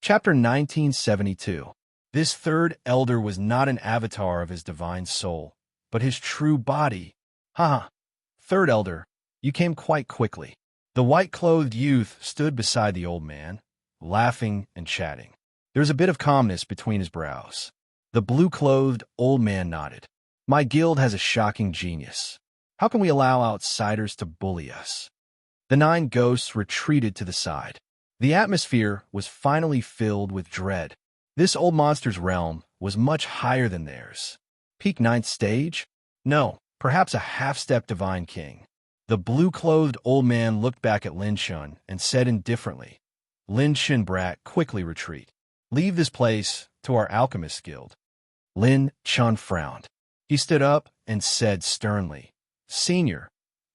Chapter 1972. This third elder was not an avatar of his divine soul, but his true body. Haha. Third elder, you came quite quickly. The white-clothed youth stood beside the old man, laughing and chatting. There was a bit of calmness between his brows. The blue-clothed old man nodded. My guild has a shocking genius. How can we allow outsiders to bully us? The 9 ghosts retreated to the side. The atmosphere was finally filled with dread. This old monster's realm was much higher than theirs. Peak 9th stage? No, perhaps a half-step divine king. The blue-clothed old man looked back at Lin Shun and said indifferently, Lin Shun brat, quickly retreat. Leave this place to our alchemist guild. Lin Shun frowned. He stood up and said sternly, Senior,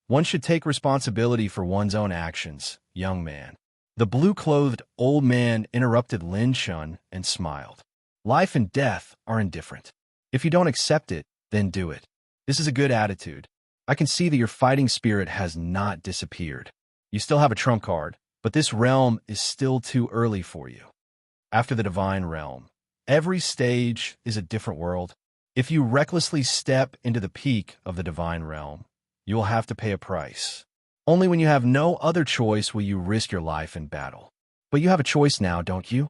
one should take responsibility for one's own actions, young man. The blue-clothed old man interrupted Lin Shun and smiled. Life and death are indifferent. If you don't accept it, then do it. This is a good attitude. I can see that your fighting spirit has not disappeared. You still have a trump card, but this realm is still too early for you. After the divine realm, every stage is a different world. If you recklessly step into the peak of the divine realm, you will have to pay a price. Only when you have no other choice will you risk your life in battle. But you have a choice now, don't you?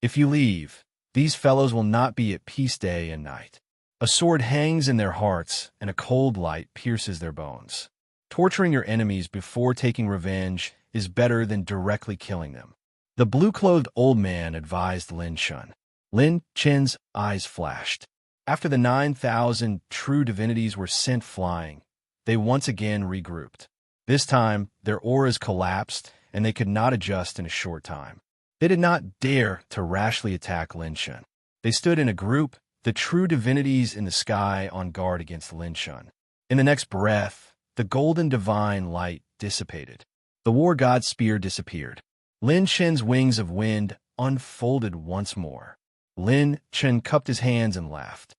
If you leave, these fellows will not be at peace day and night. A sword hangs in their hearts, and a cold light pierces their bones. Torturing your enemies before taking revenge is better than directly killing them. The blue-clothed old man advised Lin Shun. Lin Chen's eyes flashed. After the 9,000 true divinities were sent flying, they once again regrouped. This time, their auras collapsed, and they could not adjust in a short time. They did not dare to rashly attack Lin Shun. They stood in a group, the true divinities in the sky on guard against Lin Shun. In the next breath, the golden divine light dissipated. The war god's spear disappeared. Lin Shun's wings of wind unfolded once more. Lin Shun cupped his hands and laughed.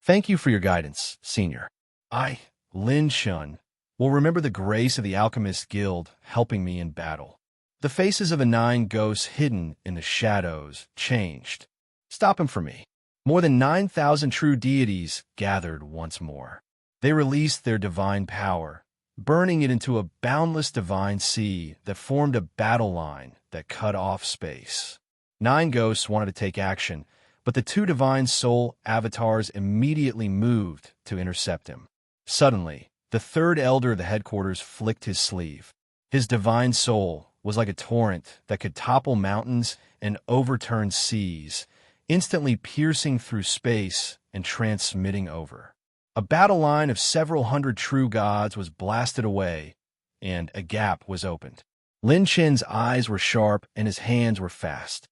Thank you for your guidance, Senior. I, Lin Shun, will remember the grace of the Alchemist Guild helping me in battle. The faces of the 9 ghosts hidden in the shadows changed. Stop him for me. More than 9,000 true deities gathered once more. They released their divine power, burning it into a boundless divine sea that formed a battle line that cut off space. 9 ghosts wanted to take action, but the 2 divine soul avatars immediately moved to intercept him. Suddenly, the third elder of the headquarters flicked his sleeve. His divine soul was like a torrent that could topple mountains and overturn seas, instantly piercing through space and transmitting over. A battle line of several hundred true gods was blasted away, and a gap was opened. Lin Chen's eyes were sharp and his hands were fast.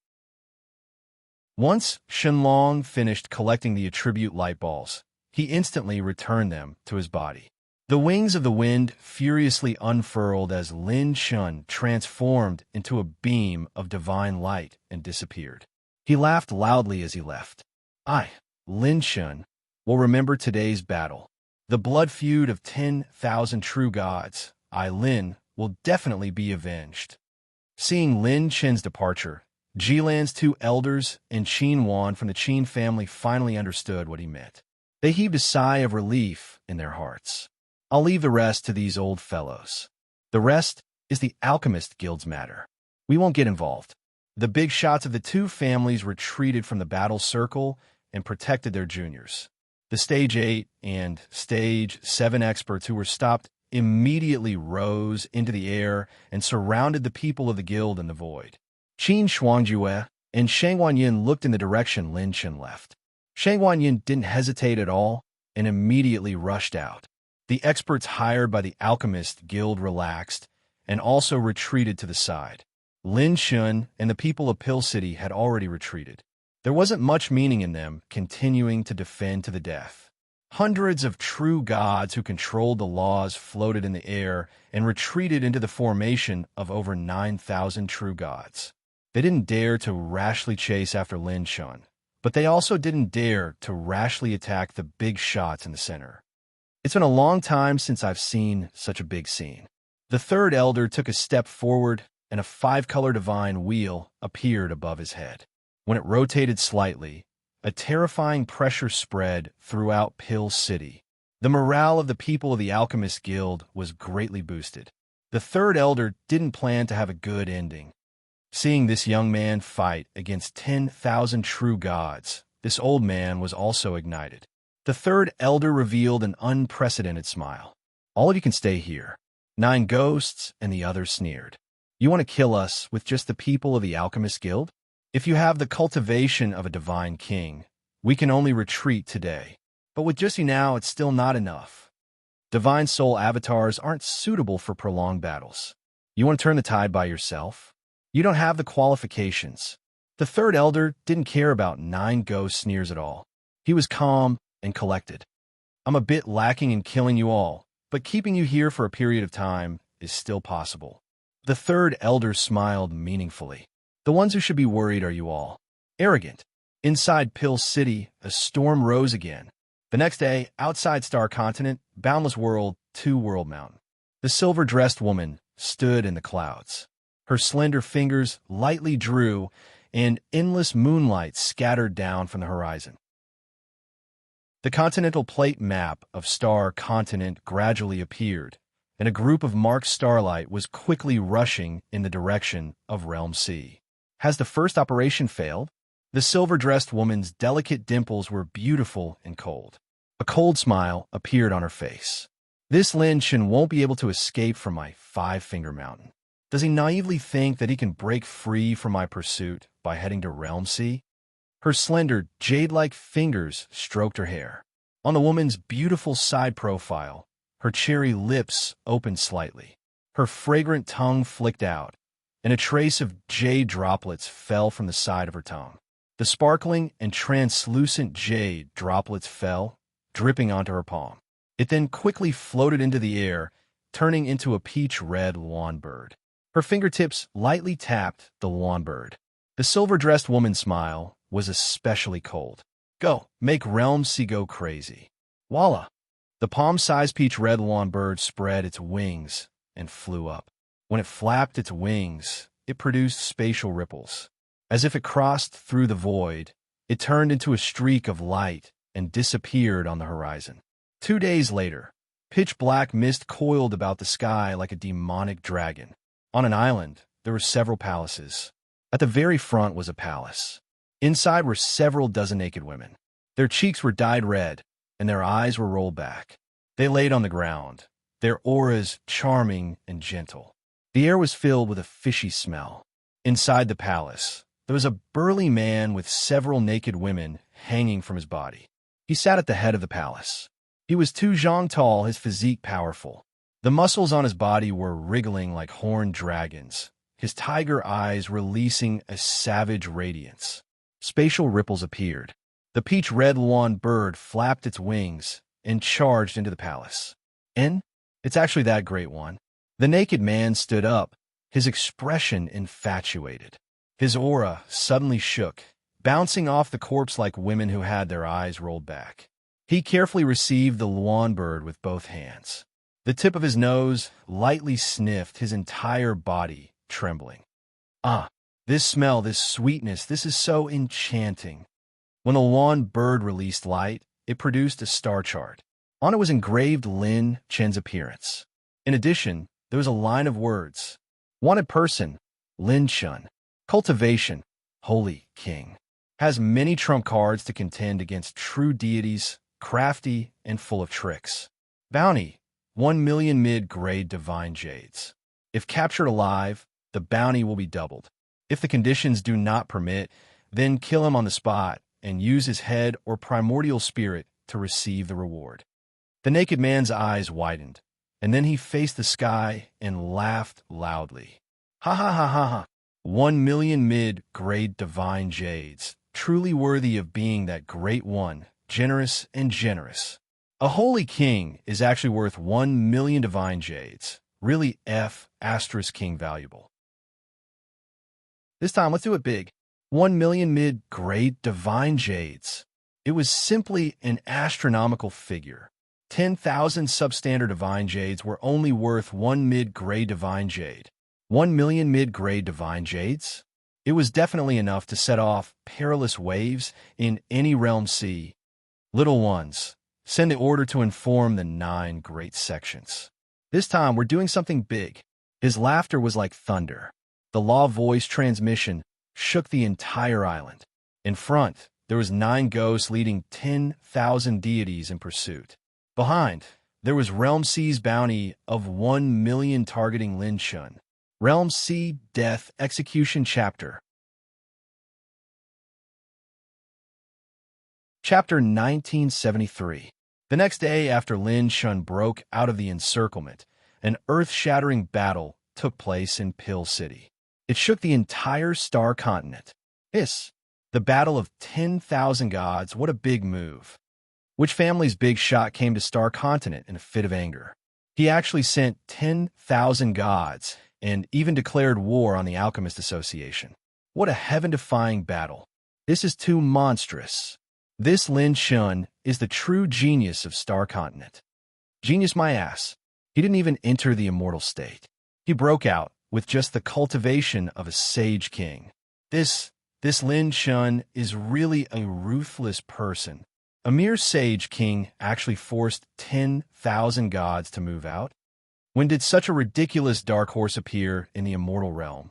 Once Shenlong finished collecting the attribute light balls, he instantly returned them to his body. The wings of the wind furiously unfurled as Lin Shun transformed into a beam of divine light and disappeared. He laughed loudly as he left. I, Lin Shun, will remember today's battle. The blood feud of 10,000 true gods, I, Lin, will definitely be avenged. Seeing Lin Chen's departure, Jilan's 2 elders and Qin Wan from the Qin family finally understood what he meant. They heaved a sigh of relief in their hearts. I'll leave the rest to these old fellows. The rest is the Alchemist Guild's matter. We won't get involved. The big shots of the 2 families retreated from the battle circle and protected their juniors. The Stage 8 and Stage 7 experts who were stopped immediately rose into the air and surrounded the people of the guild in the void. Qin Shuangjue and Shang Wanyin looked in the direction Lin Chen left. Shang Wanyin didn't hesitate at all and immediately rushed out. The experts hired by the Alchemist Guild relaxed and also retreated to the side. Lin Shun and the people of Pill City had already retreated. There wasn't much meaning in them continuing to defend to the death. Hundreds of true gods who controlled the laws floated in the air and retreated into the formation of over 9,000 true gods. They didn't dare to rashly chase after Lin Shun, but they also didn't dare to rashly attack the big shots in the center. It's been a long time since I've seen such a big scene. The third elder took a step forward and a 5-color divine wheel appeared above his head. When it rotated slightly, a terrifying pressure spread throughout Pill City. The morale of the people of the Alchemist Guild was greatly boosted. The third elder didn't plan to have a good ending. Seeing this young man fight against 10,000 true gods, this old man was also ignited. The third elder revealed an unprecedented smile. All of you can stay here. 9 ghosts and the others sneered. You want to kill us with just the people of the Alchemist Guild? If you have the cultivation of a divine king, we can only retreat today. But with just you now, it's still not enough. Divine soul avatars aren't suitable for prolonged battles. You want to turn the tide by yourself? You don't have the qualifications. The third elder didn't care about 9 ghost sneers at all. He was calm and collected. I'm a bit lacking in killing you all, but keeping you here for a period of time is still possible. The third elder smiled meaningfully. The ones who should be worried are you all. Arrogant. Inside Pill City, a storm rose again. The next day, outside Star Continent, Boundless World, 2 World Mountain. The silver-dressed woman stood in the clouds. Her slender fingers lightly drew, and endless moonlight scattered down from the horizon. The continental plate map of Star Continent gradually appeared, and a group of marked starlight was quickly rushing in the direction of Realm C. Has the first operation failed? The silver-dressed woman's delicate dimples were beautiful and cold. A cold smile appeared on her face. This Lin Chen won't be able to escape from my 5-finger mountain. Does he naively think that he can break free from my pursuit by heading to Realm C? Her slender, jade-like fingers stroked her hair. On the woman's beautiful side profile, her cherry lips opened slightly. Her fragrant tongue flicked out, and a trace of jade droplets fell from the side of her tongue. The sparkling and translucent jade droplets fell, dripping onto her palm. It then quickly floated into the air, turning into a peach-red lawn bird. Her fingertips lightly tapped the lawn bird. The silver-dressed woman's smile was especially cold. Go, make Realm C go crazy. Voila! The palm-sized peach-red lawn bird spread its wings and flew up. When it flapped its wings, it produced spatial ripples. As if it crossed through the void, it turned into a streak of light and disappeared on the horizon. 2 days later, pitch-black mist coiled about the sky like a demonic dragon. On an island, there were several palaces. At the very front was a palace. Inside were several dozen naked women. Their cheeks were dyed red, and their eyes were rolled back. They laid on the ground, their auras charming and gentle. The air was filled with a fishy smell. Inside the palace, there was a burly man with several naked women hanging from his body. He sat at the head of the palace. He was 2 zhang tall, his physique powerful. The muscles on his body were wriggling like horned dragons, his tiger eyes releasing a savage radiance. Spatial ripples appeared. The peach-red lawn bird flapped its wings and charged into the palace. It's actually that great one. The naked man stood up, his expression infatuated. His aura suddenly shook, bouncing off the corpse like women who had their eyes rolled back. He carefully received the lawn bird with both hands. The tip of his nose lightly sniffed, his entire body trembling. Ah, this smell, this sweetness, this is so enchanting. When the lawn bird released light, it produced a star chart. On it was engraved Lin Chen's appearance. In addition, there was a line of words. Wanted person, Lin Chen. Cultivation, Holy King. Has many trump cards to contend against true deities, crafty and full of tricks. Bounty, 1 million mid-grade divine jades. If captured alive, the bounty will be doubled. If the conditions do not permit, then kill him on the spot and use his head or primordial spirit to receive the reward. The naked man's eyes widened, and then he faced the sky and laughed loudly. Ha ha ha ha ha. 1 million mid-grade divine jades, truly worthy of being that great one, generous and generous. A holy king is actually worth 1 million divine jades. Really King valuable. This time, let's do it big. 1 million mid-grade divine jades. It was simply an astronomical figure. 10,000 substandard divine jades were only worth 1 mid-grade divine jade. 1 million mid-grade divine jades? It was definitely enough to set off perilous waves in any realm sea. Little ones, send the order to inform the 9 great sections. This time we're doing something big. His laughter was like thunder. The law voice transmission shook the entire island. In front, there was 9 ghosts leading 10,000 deities in pursuit. Behind, there was Realm C's bounty of 1 million targeting Lin Shun. Realm C Death Execution Chapter. Chapter 1973. The next day after Lin Shun broke out of the encirclement, an earth-shattering battle took place in Pill City. It shook the entire star continent. The battle of 10,000 gods, what a big move. Which family's big shot came to Star Continent in a fit of anger? He actually sent 10,000 gods and even declared war on the Alchemist Association. What a heaven-defying battle. This is too monstrous. This Lin Shun is the true genius of Star Continent. Genius my ass. He didn't even enter the immortal state. He broke out with just the cultivation of a sage king. This Lin Shun is really a ruthless person. A mere sage king actually forced 10,000 gods to move out? When did such a ridiculous dark horse appear in the immortal realm?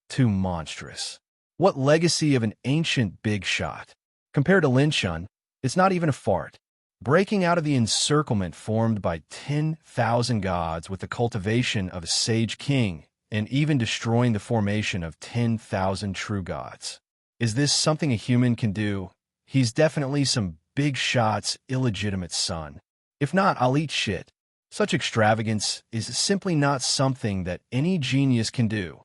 Too monstrous. What legacy of an ancient big shot? Compared to Lin Shun, it's not even a fart. Breaking out of the encirclement formed by 10,000 gods with the cultivation of a sage king, and even destroying the formation of 10,000 true gods. Is this something a human can do? He's definitely some big shot's illegitimate son. If not, I'll eat shit. Such extravagance is simply not something that any genius can do.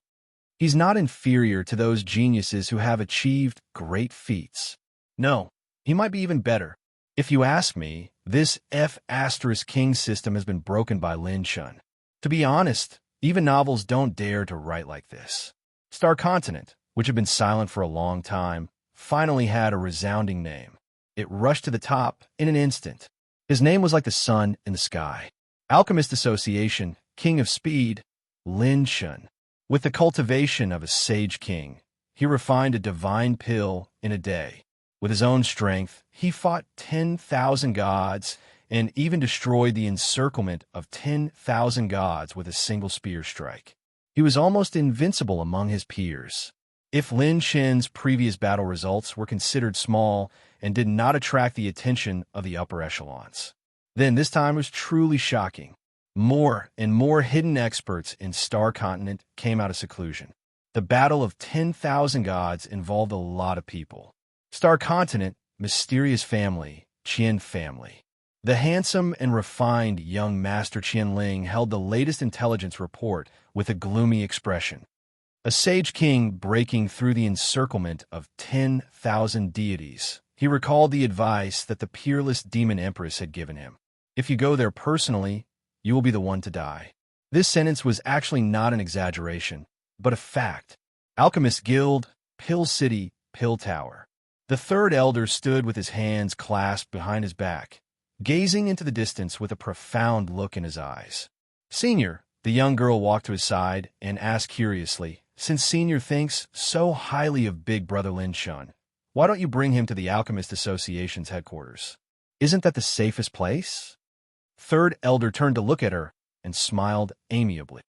He's not inferior to those geniuses who have achieved great feats. No, he might be even better. If you ask me, this F***king system has been broken by Lin Shun. To be honest, even novels don't dare to write like this. Star Continent, which had been silent for a long time, finally had a resounding name. It rushed to the top in an instant. His name was like the sun in the sky. Alchemist Association, King of Speed, Lin Shun. With the cultivation of a sage king, he refined a divine pill in a day. With his own strength, he fought 10,000 gods and even destroyed the encirclement of 10,000 gods with a single spear strike. He was almost invincible among his peers. If Lin Shun's previous battle results were considered small and did not attract the attention of the upper echelons, then this time was truly shocking. More and more hidden experts in Star Continent came out of seclusion. The battle of 10,000 gods involved a lot of people. Star Continent, mysterious family, Qian family. The handsome and refined young Master Qianling held the latest intelligence report with a gloomy expression. A sage king breaking through the encirclement of 10,000 deities. He recalled the advice that the peerless demon empress had given him. If you go there personally, you will be the one to die. This sentence was actually not an exaggeration, but a fact. Alchemist Guild, Pill City, Pill Tower. The third elder stood with his hands clasped behind his back, gazing into the distance with a profound look in his eyes. Senior, the young girl walked to his side and asked curiously, since Senior thinks so highly of Big Brother Lin Shun, why don't you bring him to the Alchemist Association's headquarters? Isn't that the safest place? Third elder turned to look at her and smiled amiably.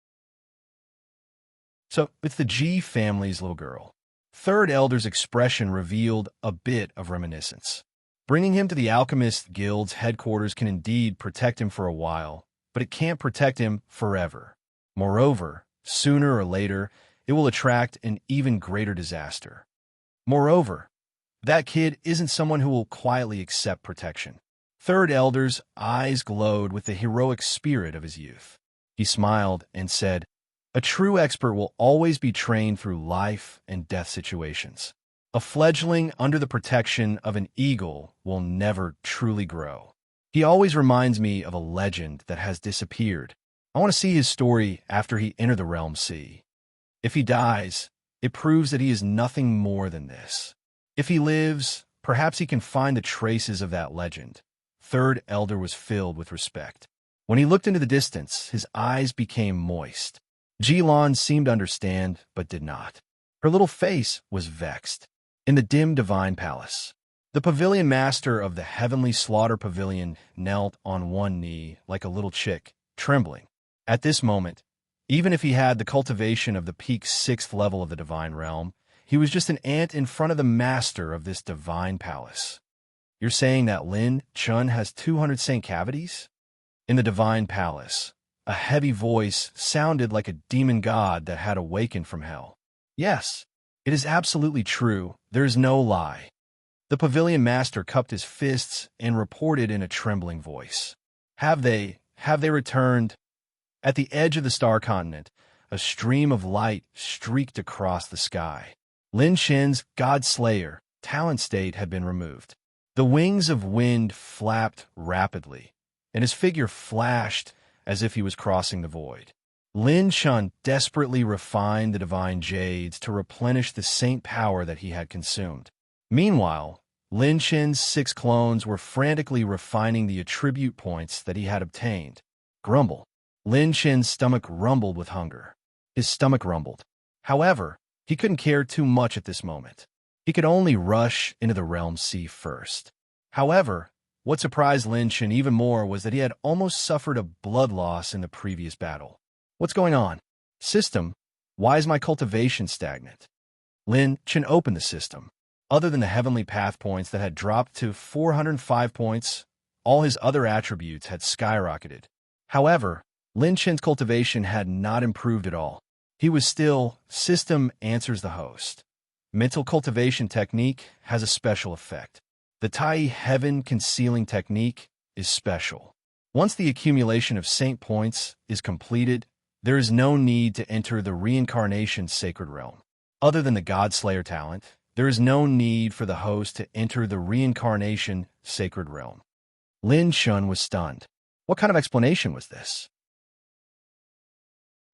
So, it's the G family's little girl. Third elder's expression revealed a bit of reminiscence. Bringing him to the Alchemist Guild's headquarters can indeed protect him for a while, but it can't protect him forever. Moreover, sooner or later, it will attract an even greater disaster. Moreover, that kid isn't someone who will quietly accept protection. Third elder's eyes glowed with the heroic spirit of his youth. He smiled and said, a true expert will always be trained through life and death situations. A fledgling under the protection of an eagle will never truly grow. He always reminds me of a legend that has disappeared. I want to see his story after he entered the Realm Sea. If he dies, it proves that he is nothing more than this. If he lives, perhaps he can find the traces of that legend. Third elder was filled with respect. When he looked into the distance, his eyes became moist. Jilan seemed to understand, but did not. Her little face was vexed. In the dim divine palace, the pavilion master of the heavenly slaughter pavilion knelt on one knee like a little chick, trembling. At this moment, even if he had the cultivation of the peak 6th level of the divine realm, he was just an ant in front of the master of this divine palace. You're saying that Lin Chun has 200 saint cavities? In the divine palace, a heavy voice sounded like a demon god that had awakened from hell. Yes, it is absolutely true. There is no lie. The pavilion master cupped his fists and reported in a trembling voice. Have they returned? At the edge of the star continent, a stream of light streaked across the sky. Lin Chen's God Slayer talent state had been removed. The wings of wind flapped rapidly, and his figure flashed as if he was crossing the void. Lin Chun desperately refined the divine jades to replenish the saint power that he had consumed. Meanwhile, Lin Chen's 6 clones were frantically refining the attribute points that he had obtained. Grumble. Lin Chen's stomach rumbled with hunger. His stomach rumbled. However, he couldn't care too much at this moment. He could only rush into the realm sea first. However, what surprised Lin Chen even more was that he had almost suffered a blood loss in the previous battle. What's going on? System, why is my cultivation stagnant? Lin Chen opened the system. Other than the heavenly path points that had dropped to 405 points, all his other attributes had skyrocketed. However, Lin Chen's cultivation had not improved at all. He was still, system answers the host. Mental cultivation technique has a special effect. The Tai Heaven concealing technique is special. Once the accumulation of saint points is completed, there is no need to enter the reincarnation sacred realm. Other than the God Slayer talent, there is no need for the host to enter the reincarnation sacred realm. Lin Chun was stunned. What kind of explanation was this?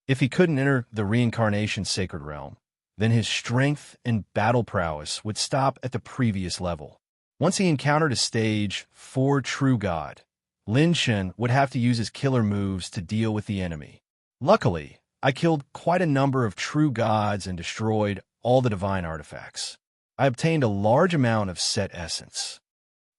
If he couldn't enter the reincarnation sacred realm, then his strength and battle prowess would stop at the previous level. Once he encountered a stage 4 true god, Lin Chun would have to use his killer moves to deal with the enemy. Luckily, I killed quite a number of true gods and destroyed all the divine artifacts. I obtained a large amount of set essence.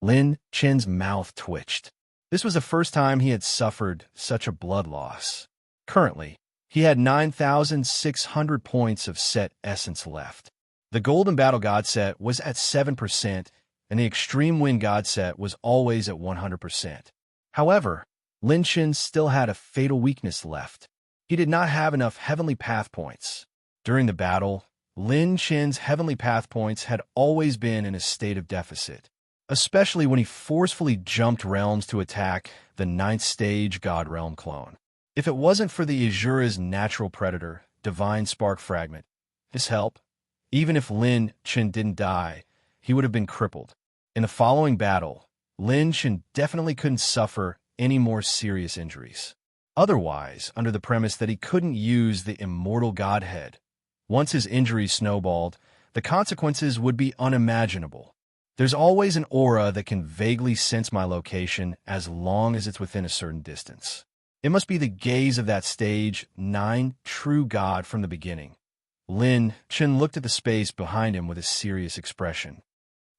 Lin Chen's mouth twitched. This was the first time he had suffered such a blood loss. Currently, he had 9,600 points of set essence left. The Golden Battle God set was at 7%, and the Extreme Wind God set was always at 100%. However, Lin Chen still had a fatal weakness left. He did not have enough Heavenly Path points. During the battle, Lin Chen's Heavenly Path points had always been in a state of deficit, especially when he forcefully jumped realms to attack the 9th stage God Realm clone. If it wasn't for the Azura's natural predator, Divine Spark Fragment, his help, even if Lin Chen didn't die, he would have been crippled. In the following battle, Lin Chen definitely couldn't suffer any more serious injuries. Otherwise, under the premise that he couldn't use the immortal Godhead, once his injuries snowballed, the consequences would be unimaginable. There's always an aura that can vaguely sense my location as long as it's within a certain distance. It must be the gaze of that stage 9 true god from the beginning. Lin Chen looked at the space behind him with a serious expression.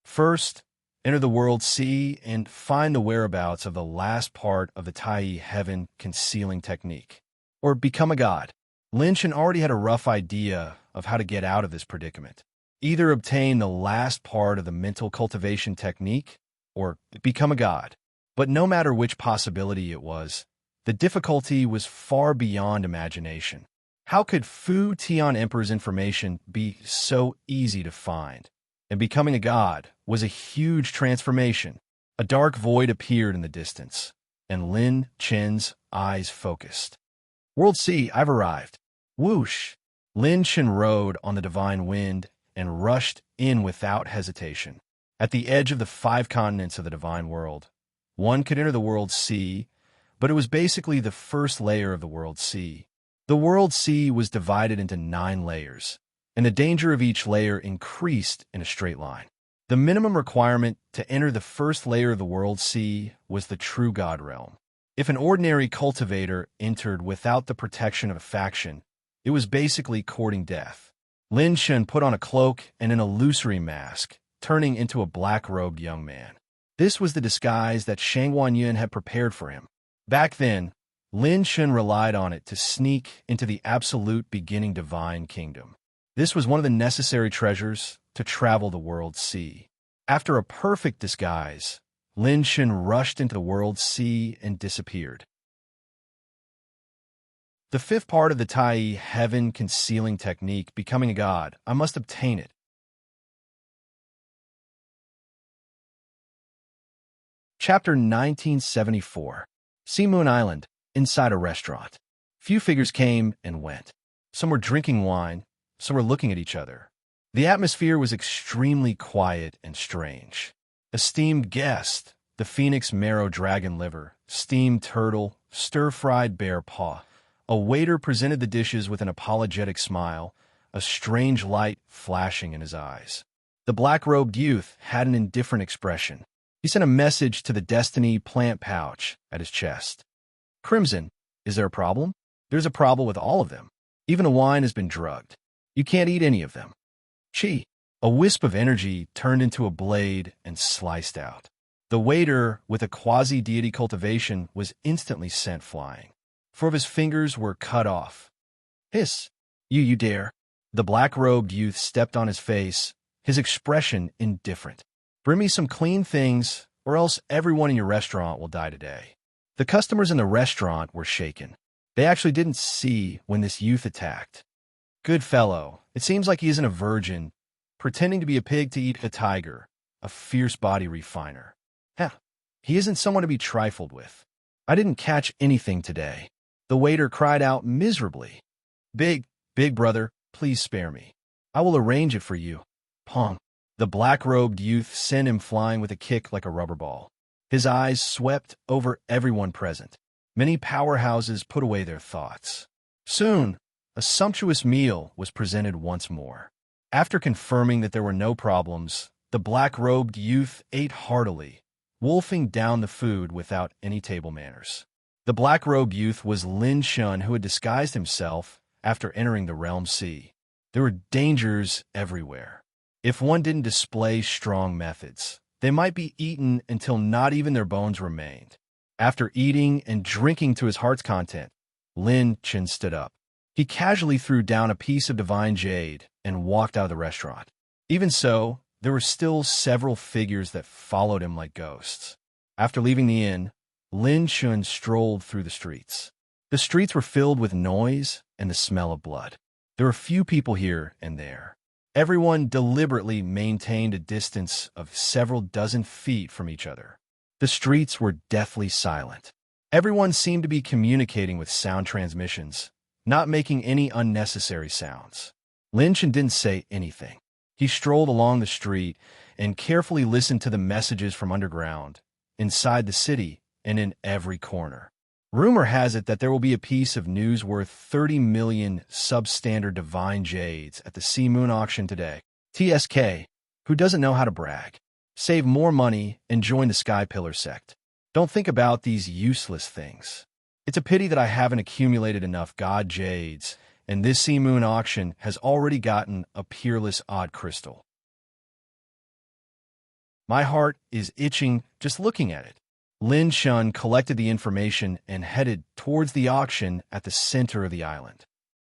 First, enter the world sea and find the whereabouts of the last part of the Tai Heaven concealing technique. Or become a god. Lin Chen already had a rough idea of how to get out of this predicament. Either obtain the last part of the mental cultivation technique, or become a god. But no matter which possibility it was, the difficulty was far beyond imagination. How could Fu Tian Emperor's information be so easy to find? And becoming a god was a huge transformation. A dark void appeared in the distance, and Lin Chen's eyes focused. World Sea, I've arrived. Whoosh! Lin Chen rode on the divine wind and rushed in without hesitation. At the edge of the 5 continents of the divine world, one could enter the world sea, but it was basically the first layer of the world sea. The world sea was divided into 9 layers, and the danger of each layer increased in a straight line. The minimum requirement to enter the first layer of the world sea was the true god realm. If an ordinary cultivator entered without the protection of a faction, It was basically courting death. Lin Shun put on a cloak and an illusory mask, turning into a black-robed young man. This was the disguise that Shang Guanyun had prepared for him. Back then, Lin Shun relied on it to sneak into the absolute beginning divine kingdom. This was one of the necessary treasures to travel the world's sea. After a perfect disguise, Lin Shun rushed into the world's sea and disappeared. The fifth part of the Tai heaven concealing technique, becoming a god. I must obtain it. Chapter 1974. Sea Moon Island, inside a restaurant. Few figures came and went. Some were drinking wine, some were looking at each other. The atmosphere was extremely quiet and strange. Esteemed guest, the phoenix marrow dragon liver, steamed turtle, stir-fried bear paw. A waiter presented the dishes with an apologetic smile, a strange light flashing in his eyes. The black-robed youth had an indifferent expression. He sent a message to the destiny plant pouch at his chest. Crimson, is there a problem? There's a problem with all of them. Even the wine has been drugged. You can't eat any of them. Chi. A wisp of energy turned into a blade and sliced out. The waiter, with a quasi-deity cultivation, was instantly sent flying. 4 of his fingers were cut off. Hiss! You dare! The black-robed youth stepped on his face, his expression indifferent. Bring me some clean things, or else everyone in your restaurant will die today. The customers in the restaurant were shaken. They actually didn't see when this youth attacked. Good fellow, it seems like he isn't a virgin, pretending to be a pig to eat a tiger, a fierce body refiner. He isn't someone to be trifled with. I didn't catch anything today. The waiter cried out miserably. Big brother, please spare me. I will arrange it for you. Pong. The black-robed youth sent him flying with a kick like a rubber ball. His eyes swept over everyone present. Many powerhouses put away their thoughts. Soon, a sumptuous meal was presented once more. After confirming that there were no problems, the black-robed youth ate heartily, wolfing down the food without any table manners. The black-robed youth was Lin Shun, who had disguised himself after entering the realm sea. There were dangers everywhere. If one didn't display strong methods, they might be eaten until not even their bones remained. After eating and drinking to his heart's content, Lin Shun stood up. He casually threw down a piece of divine jade and walked out of the restaurant. Even so, there were still several figures that followed him like ghosts. After leaving the inn, Lin Shun strolled through the streets. The streets were filled with noise and the smell of blood. There were few people here and there. Everyone deliberately maintained a distance of several dozen feet from each other. The streets were deathly silent. Everyone seemed to be communicating with sound transmissions, not making any unnecessary sounds. Lin Shun didn't say anything. He strolled along the street and carefully listened to the messages from underground, inside the city, and in every corner. Rumor has it that there will be a piece of news worth 30 million substandard divine jades at the Sea Moon auction today. TSK, who doesn't know how to brag? Save more money and join the Sky Pillar sect. Don't think about these useless things. It's a pity that I haven't accumulated enough god jades, and this Sea Moon auction has already gotten a peerless odd crystal. My heart is itching just looking at it. Lin Shun collected the information and headed towards the auction at the center of the island.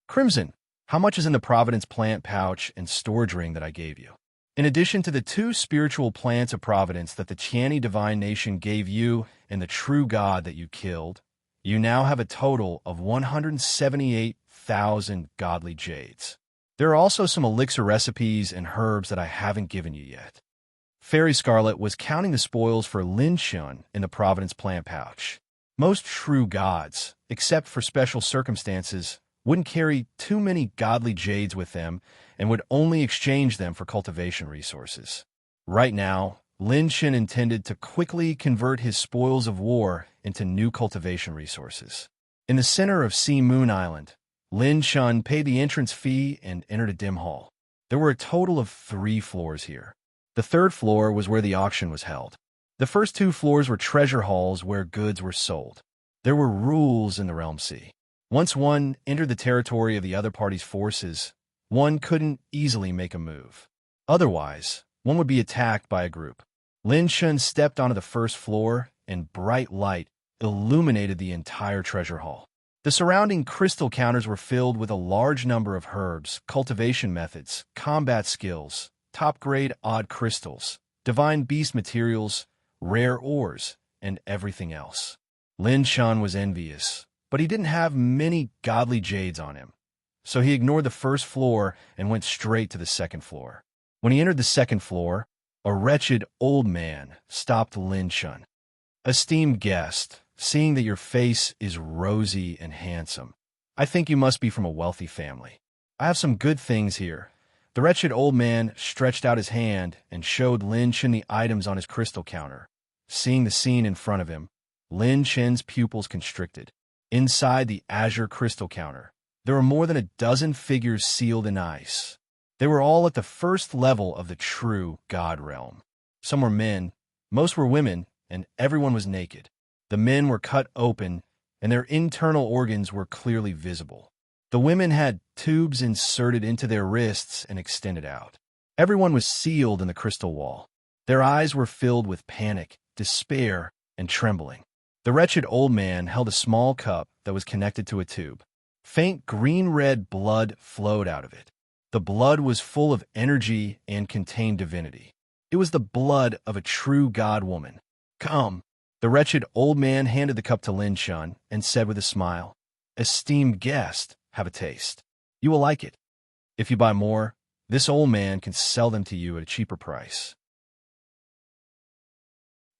Crimson, how much is in the Providence plant pouch and storage ring that I gave you? In addition to the 2 spiritual plants of Providence that the Tiani Divine Nation gave you and the true God that you killed, you now have a total of 178,000 godly jades. There are also some elixir recipes and herbs that I haven't given you yet. Fairy Scarlet was counting the spoils for Lin Shun in the Providence plant pouch. Most true gods, except for special circumstances, wouldn't carry too many godly jades with them and would only exchange them for cultivation resources. Right now, Lin Shun intended to quickly convert his spoils of war into new cultivation resources. In the center of Sea Moon Island, Lin Shun paid the entrance fee and entered a dim hall. There were a total of 3 floors here. The 3rd floor was where the auction was held. The first 2 floors were treasure halls where goods were sold. There were rules in the Realm Sea. Once one entered the territory of the other party's forces, one couldn't easily make a move. Otherwise, one would be attacked by a group. Lin Shun stepped onto the first floor, and bright light illuminated the entire treasure hall. The surrounding crystal counters were filled with a large number of herbs, cultivation methods, combat skills, top-grade odd crystals, divine beast materials, rare ores, and everything else. Lin Shun was envious, but he didn't have many godly jades on him, so he ignored the first floor and went straight to the second floor. When he entered the second floor, a wretched old man stopped Lin Shun. "Esteemed guest, seeing that your face is rosy and handsome, I think you must be from a wealthy family. I have some good things here." The wretched old man stretched out his hand and showed Lin Shun the items on his crystal counter. Seeing the scene in front of him, Lin Shun's pupils constricted. Inside the azure crystal counter, there were more than a dozen figures sealed in ice. They were all at the first level of the true God realm. Some were men, most were women, and everyone was naked. The men were cut open, and their internal organs were clearly visible. The women had tubes inserted into their wrists and extended out. Everyone was sealed in the crystal wall. Their eyes were filled with panic, despair, and trembling. The wretched old man held a small cup that was connected to a tube. Faint green-red blood flowed out of it. The blood was full of energy and contained divinity. It was the blood of a true god woman. "Come." The wretched old man handed the cup to Lin Shun and said with a smile, "Esteemed guest, have a taste. You will like it. If you buy more, this old man can sell them to you at a cheaper price.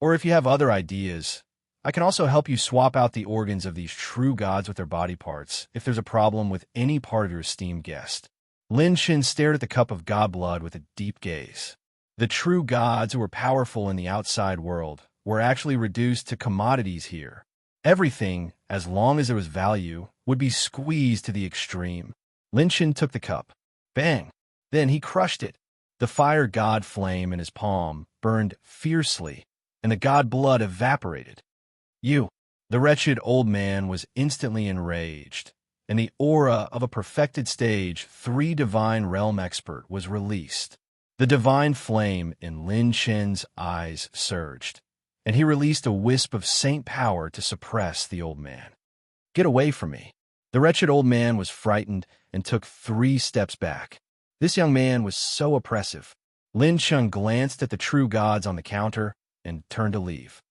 Or if you have other ideas, I can also help you swap out the organs of these true gods with their body parts if there's a problem with any part of your esteemed guest." Lin Shun stared at the cup of god blood with a deep gaze. The true gods who were powerful in the outside world were actually reduced to commodities here. Everything, as long as there was value, would be squeezed to the extreme. Lin Shun took the cup. Bang! Then he crushed it. The fire god flame in his palm burned fiercely, and the god blood evaporated. "You!" The wretched old man was instantly enraged. In the aura of a perfected stage 3 divine realm expert was released. The divine flame in Lin Shun's eyes surged, and he released a wisp of saint power to suppress the old man. "Get away from me." The wretched old man was frightened and took 3 steps back. This young man was so oppressive. Lin Shun glanced at the true gods on the counter and turned to leave.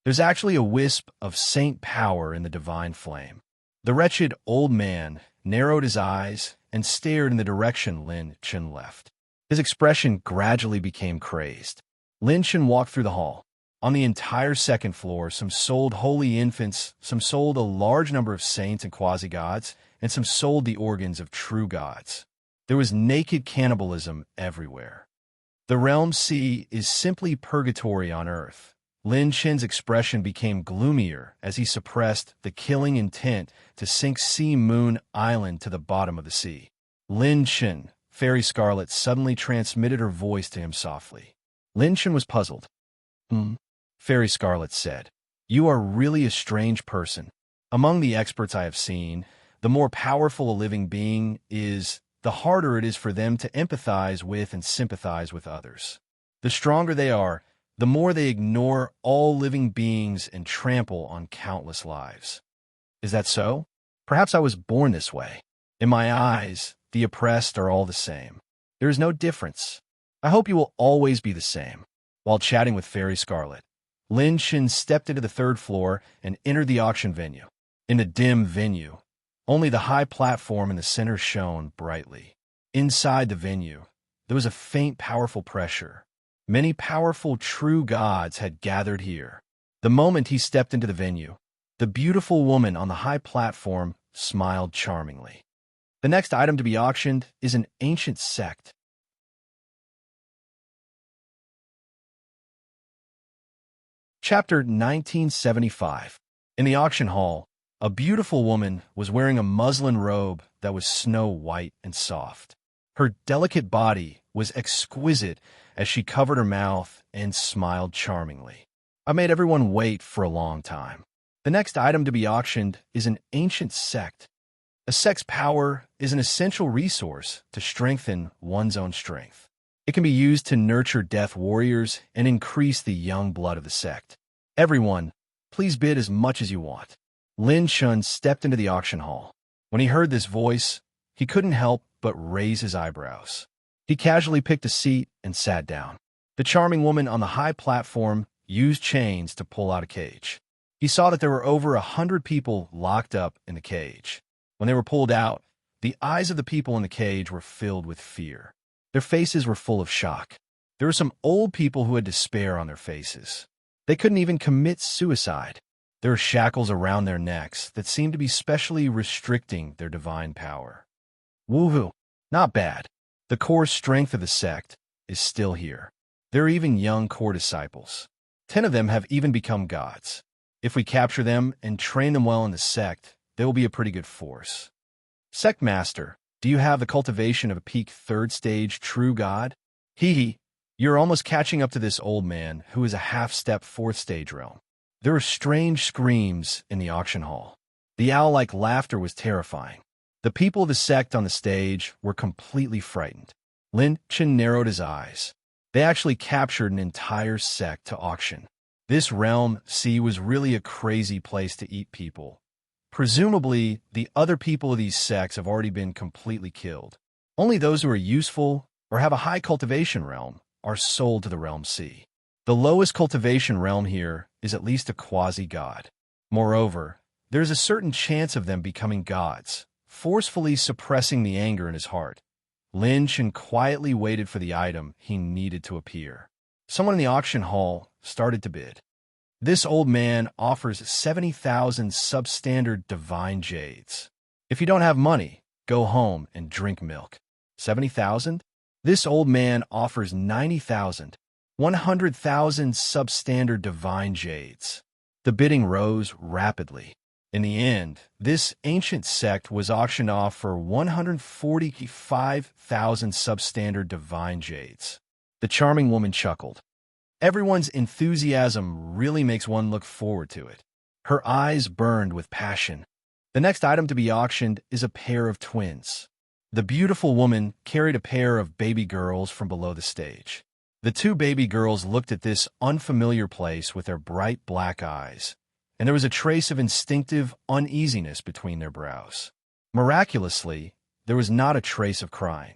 There's actually a wisp of saint power in the divine flame. The wretched old man narrowed his eyes and stared in the direction Lin Shun left. His expression gradually became crazed. Lin Shun walked through the hall. On the entire second floor, some sold holy infants, some sold a large number of saints and quasi-gods, and some sold the organs of true gods. There was naked cannibalism everywhere. The realm sea is simply purgatory on earth. Lin Shun's expression became gloomier as he suppressed the killing intent to sink Sea Moon Island to the bottom of the sea. "Lin Shun," Fairy Scarlet suddenly transmitted her voice to him softly. Lin Shun was puzzled. Fairy Scarlet said, "You are really a strange person. Among the experts I have seen, the more powerful a living being is, the harder it is for them to empathize with and sympathize with others. The stronger they are, the more they ignore all living beings and trample on countless lives. Is that so? Perhaps I was born this way. In my eyes, the oppressed are all the same. There is no difference. I hope you will always be the same." While chatting with Fairy Scarlet, Lin Shun stepped into the 3rd floor and entered the auction venue. In the dim venue, only the high platform in the center shone brightly. Inside the venue, there was a faint, powerful pressure. Many powerful true gods had gathered here. The moment he stepped into the venue, the beautiful woman on the high platform smiled charmingly. The next item to be auctioned is an ancient sect. Chapter 1975. In the auction hall, a beautiful woman was wearing a muslin robe that was snow white and soft. Her delicate body was exquisite as she covered her mouth and smiled charmingly. I made everyone wait for a long time. The next item to be auctioned is an ancient sect. A sect's power is an essential resource to strengthen one's own strength. It can be used to nurture death warriors and increase the young blood of the sect. Everyone, please bid as much as you want. Lin Chun stepped into the auction hall. When he heard this voice, he couldn't help but raise his eyebrows. He casually picked a seat and sat down. The charming woman on the high platform used chains to pull out a cage. He saw that there were over 100 people locked up in the cage. When they were pulled out, the eyes of the people in the cage were filled with fear. Their faces were full of shock. There were some old people who had despair on their faces. They couldn't even commit suicide. There were shackles around their necks that seemed to be specially restricting their divine power. Woohoo! Not bad. The core strength of the sect is still here. There are even young core disciples. 10 of them have even become gods. If we capture them and train them well in the sect, they will be a pretty good force. Sect Master, do you have the cultivation of a peak 3rd stage true god? Hee, you're almost catching up to this old man who is a half-step 4th stage realm. There were strange screams in the auction hall. The owl-like laughter was terrifying. The people of the sect on the stage were completely frightened. Lin Chen narrowed his eyes. They actually captured an entire sect to auction. This realm, was really a crazy place to eat people. Presumably, the other people of these sects have already been completely killed. Only those who are useful or have a high cultivation realm are sold to the realm C. The lowest cultivation realm here is at least a quasi-god. Moreover, there is a certain chance of them becoming gods, forcefully suppressing the anger in his heart. Lin Chen quietly waited for the item he needed to appear. Someone in the auction hall started to bid. This old man offers 70,000 substandard divine jades. If you don't have money, go home and drink milk. 70,000? This old man offers 90,000, 100,000 substandard divine jades. The bidding rose rapidly. In the end, this ancient sect was auctioned off for 145,000 substandard divine jades. The charming woman chuckled. Everyone's enthusiasm really makes one look forward to it. Her eyes burned with passion. The next item to be auctioned is a pair of twins. The beautiful woman carried a pair of baby girls from below the stage. The 2 baby girls looked at this unfamiliar place with their bright black eyes, and there was a trace of instinctive uneasiness between their brows. Miraculously, there was not a trace of crying.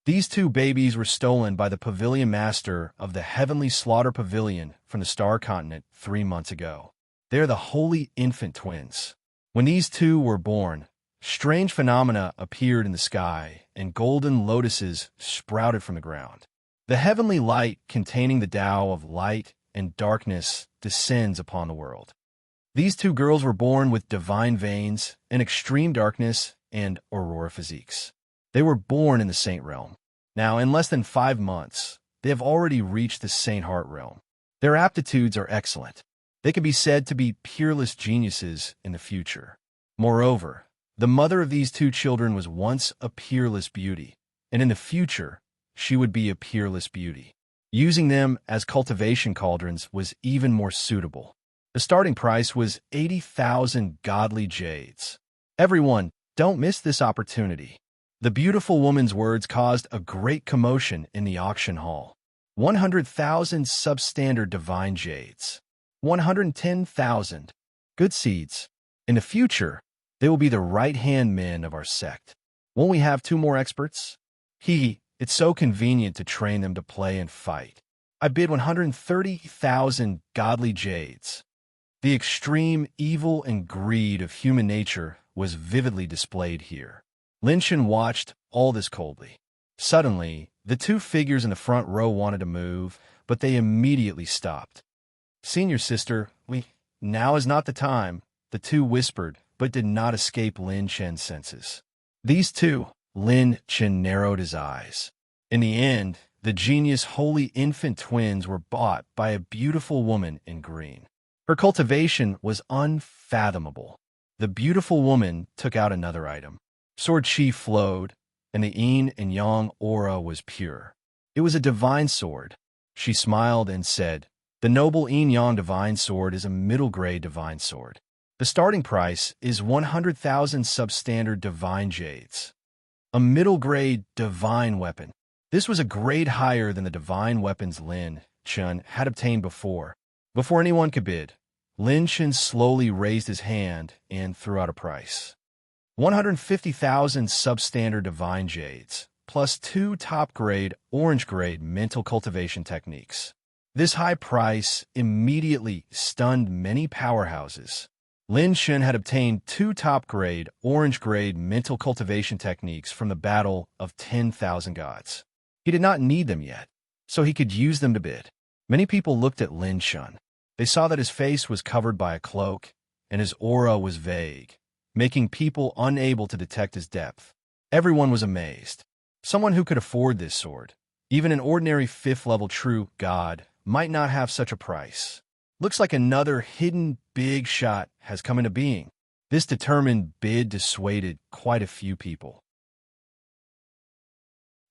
These 2 babies were stolen by the pavilion master of the Heavenly Slaughter Pavilion from the Star Continent 3 months ago. They are the Holy Infant Twins. When these 2 were born, strange phenomena appeared in the sky, and golden lotuses sprouted from the ground. The heavenly light containing the Tao of light and darkness descends upon the world. These 2 girls were born with divine veins and extreme darkness and aurora physiques. They were born in the Saint realm. Now, in less than 5 months, they have already reached the Saint Heart realm. Their aptitudes are excellent. They can be said to be peerless geniuses in the future. Moreover, the mother of these 2 children was once a peerless beauty, and in the future, she would be a peerless beauty. Using them as cultivation cauldrons was even more suitable. The starting price was 80,000 godly jades. Everyone, don't miss this opportunity. The beautiful woman's words caused a great commotion in the auction hall. 100,000 substandard divine jades. 110,000. Good seeds. In the future, they will be the right-hand men of our sect. Won't we have 2 more experts? It's so convenient to train them to play and fight. I bid 130,000 godly jades. The extreme evil and greed of human nature was vividly displayed here. Lin Chen watched all this coldly. Suddenly, the 2 figures in the front row wanted to move, but they immediately stopped. Senior sister, now is not the time, the 2 whispered, but did not escape Lin Chen's senses. These 2, Lin Chen narrowed his eyes. In the end, the genius Holy Infant Twins were bought by a beautiful woman in green. Her cultivation was unfathomable. The beautiful woman took out another item. Sword chi flowed, and the yin and yang aura was pure. It was a divine sword. She smiled and said, The noble Yin-Yang Divine Sword is a middle-grade divine sword. The starting price is 100,000 substandard divine jades. A middle-grade divine weapon. This was a grade higher than the divine weapons Lin Chun had obtained before. Before anyone could bid, Lin Chun slowly raised his hand and threw out a price. 150,000 substandard divine jades, plus 2 top-grade, orange-grade mental cultivation techniques. This high price immediately stunned many powerhouses. Lin Chun had obtained 2 top-grade, orange-grade mental cultivation techniques from the Battle of 10,000 Gods. He did not need them yet, so he could use them to bid. Many people looked at Lin Chun. They saw that his face was covered by a cloak, and his aura was vague, making people unable to detect his depth. Everyone was amazed. Someone who could afford this sword, even an ordinary 5th-level true god, might not have such a price. Looks like another hidden big shot has come into being. This determined bid dissuaded quite a few people.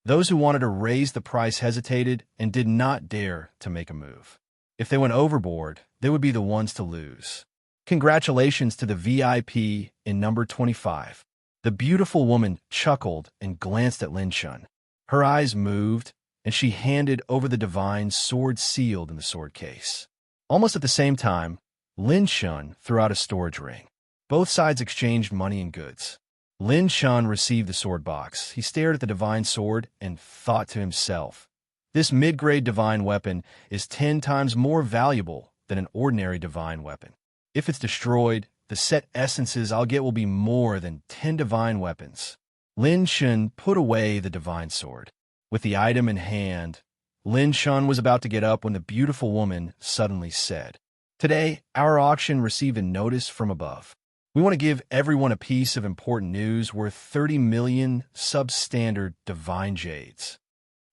Those who wanted to raise the price hesitated and did not dare to make a move. If they went overboard, they would be the ones to lose. Congratulations to the VIP in number 25. The beautiful woman chuckled and glanced at Lin Chun. Her eyes moved, and she handed over the divine sword sealed in the sword case. Almost at the same time, Lin Chun threw out a storage ring. Both sides exchanged money and goods. Lin Chun received the sword box. He stared at the divine sword and thought to himself, this mid-grade divine weapon is 10 times more valuable than an ordinary divine weapon. If it's destroyed, the set essences I'll get will be more than 10 divine weapons. Lin Chun put away the divine sword. With the item in hand, Lin Chun was about to get up when the beautiful woman suddenly said, "Today, our auction received a notice from above. We want to give everyone a piece of important news worth 30 million substandard divine jades."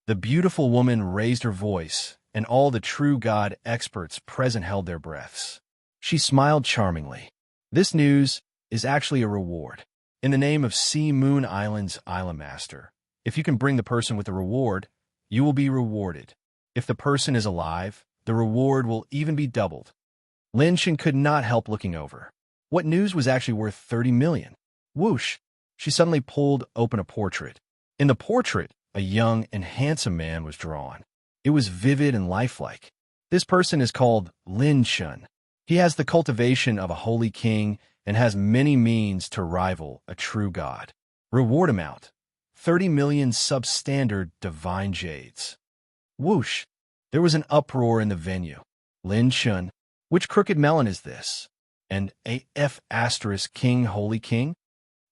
The beautiful woman raised her voice, and all the true god experts present held their breaths. She smiled charmingly. This news is actually a reward. In the name of Sea Moon Island's Island Master, if you can bring the person with the reward, you will be rewarded. If the person is alive, the reward will even be doubled. Lin Chun could not help looking over. What news was actually worth 30 million? Whoosh! She suddenly pulled open a portrait. In the portrait, a young and handsome man was drawn. It was vivid and lifelike. This person is called Lin Chun. He has the cultivation of a holy king and has many means to rival a true god. Reward amount: 30 million substandard divine jades. Whoosh! There was an uproar in the venue. Lin Chun, which crooked melon is this? And a F** king, holy king?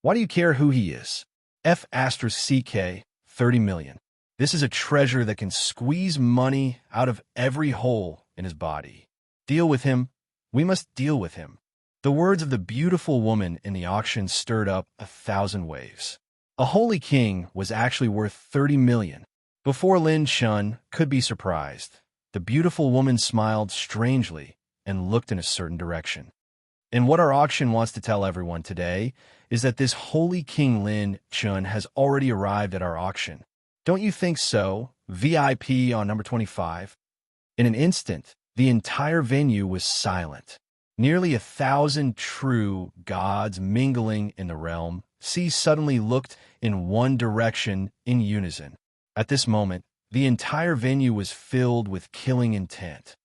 Why do you care who he is? F***CK, 30 million. This is a treasure that can squeeze money out of every hole in his body. Deal with him. We must deal with him. The words of the beautiful woman in the auction stirred up 1,000 waves. A holy king was actually worth 30 million. Before Lin Chun could be surprised, the beautiful woman smiled strangely and looked in a certain direction. And what our auction wants to tell everyone today is that this holy king Lin Chun has already arrived at our auction. Don't you think so, VIP on number 25? In an instant, the entire venue was silent. Nearly 1,000 true gods mingling in the realm. Sea suddenly looked in one direction in unison. At this moment, the entire venue was filled with killing intent.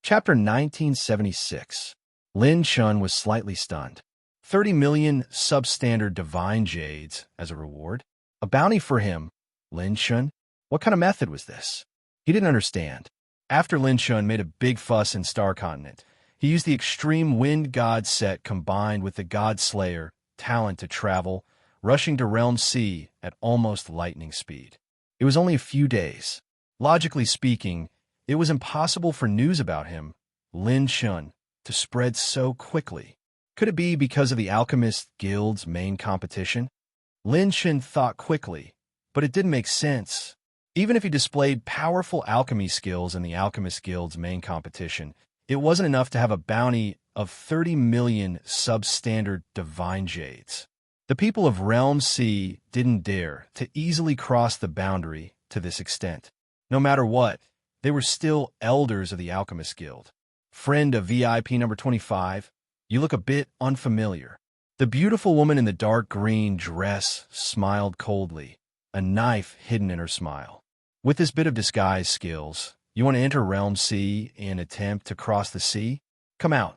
Chapter 1976. Lin Chun was slightly stunned. 30 million substandard divine jades as a reward. A bounty for him. Lin Chun? What kind of method was this? He didn't understand. After Lin Chun made a big fuss in Star Continent, he used the extreme wind god set combined with the god slayer talent to travel, rushing to Realm C at almost lightning speed. It was only a few days. Logically speaking, it was impossible for news about him, Lin Chun, to spread so quickly. Could it be because of the Alchemist Guild's main competition? Lin Chun thought quickly, but it didn't make sense. Even if he displayed powerful alchemy skills in the Alchemist Guild's main competition, it wasn't enough to have a bounty of 30 million substandard divine jades. The people of Realm C didn't dare to easily cross the boundary to this extent. No matter what, they were still elders of the Alchemist Guild. Friend of VIP number 25, you look a bit unfamiliar. The beautiful woman in the dark green dress smiled coldly, a knife hidden in her smile. With this bit of disguise skills, you want to enter Realm C and attempt to cross the sea? Come out.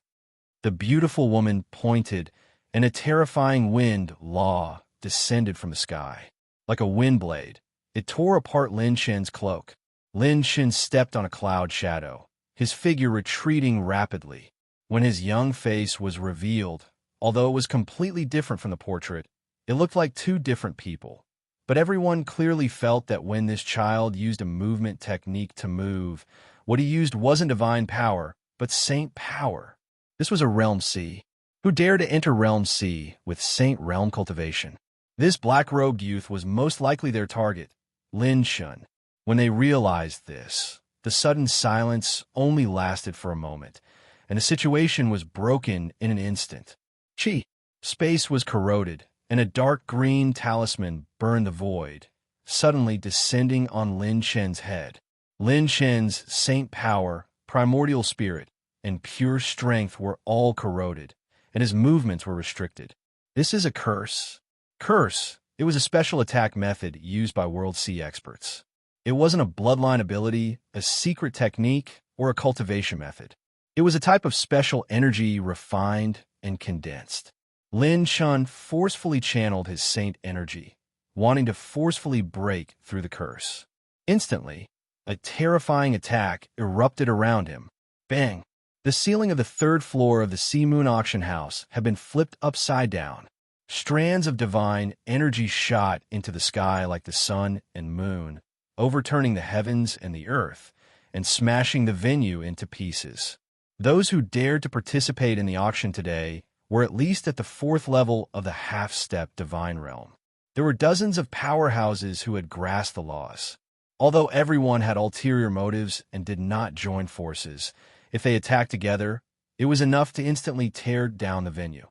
The beautiful woman pointed, and a terrifying wind law descended from the sky. Like a wind blade, it tore apart Lin Shen's cloak. Lin Shen stepped on a cloud shadow, his figure retreating rapidly. When his young face was revealed, although it was completely different from the portrait, it looked like two different people. But everyone clearly felt that when this child used a movement technique to move, what he used wasn't divine power, but saint power. This was a Realm C. Who dared to enter Realm C with Saint Realm cultivation? This black-robed youth was most likely their target, Lin Shen. When they realized this, the sudden silence only lasted for a moment, and the situation was broken in an instant. Chi. Space was corroded, and a dark green talisman burned the void, suddenly descending on Lin Shen's head. Lin Shen's saint power, primordial spirit, and pure strength were all corroded, and his movements were restricted. This is a curse. Curse. It was a special attack method used by World C experts. It wasn't a bloodline ability, a secret technique, or a cultivation method. It was a type of special energy refined and condensed. Lin Shen forcefully channeled his saint energy, wanting to forcefully break through the curse. Instantly, a terrifying attack erupted around him. Bang! The ceiling of the third floor of the Sea Moon auction house had been flipped upside down. Strands of divine energy shot into the sky like the sun and moon, overturning the heavens and the earth, and smashing the venue into pieces. Those who dared to participate in the auction today were at least at the fourth level of the half-step divine realm. There were dozens of powerhouses who had grasped the laws. Although everyone had ulterior motives and did not join forces, if they attacked together, it was enough to instantly tear down the venue.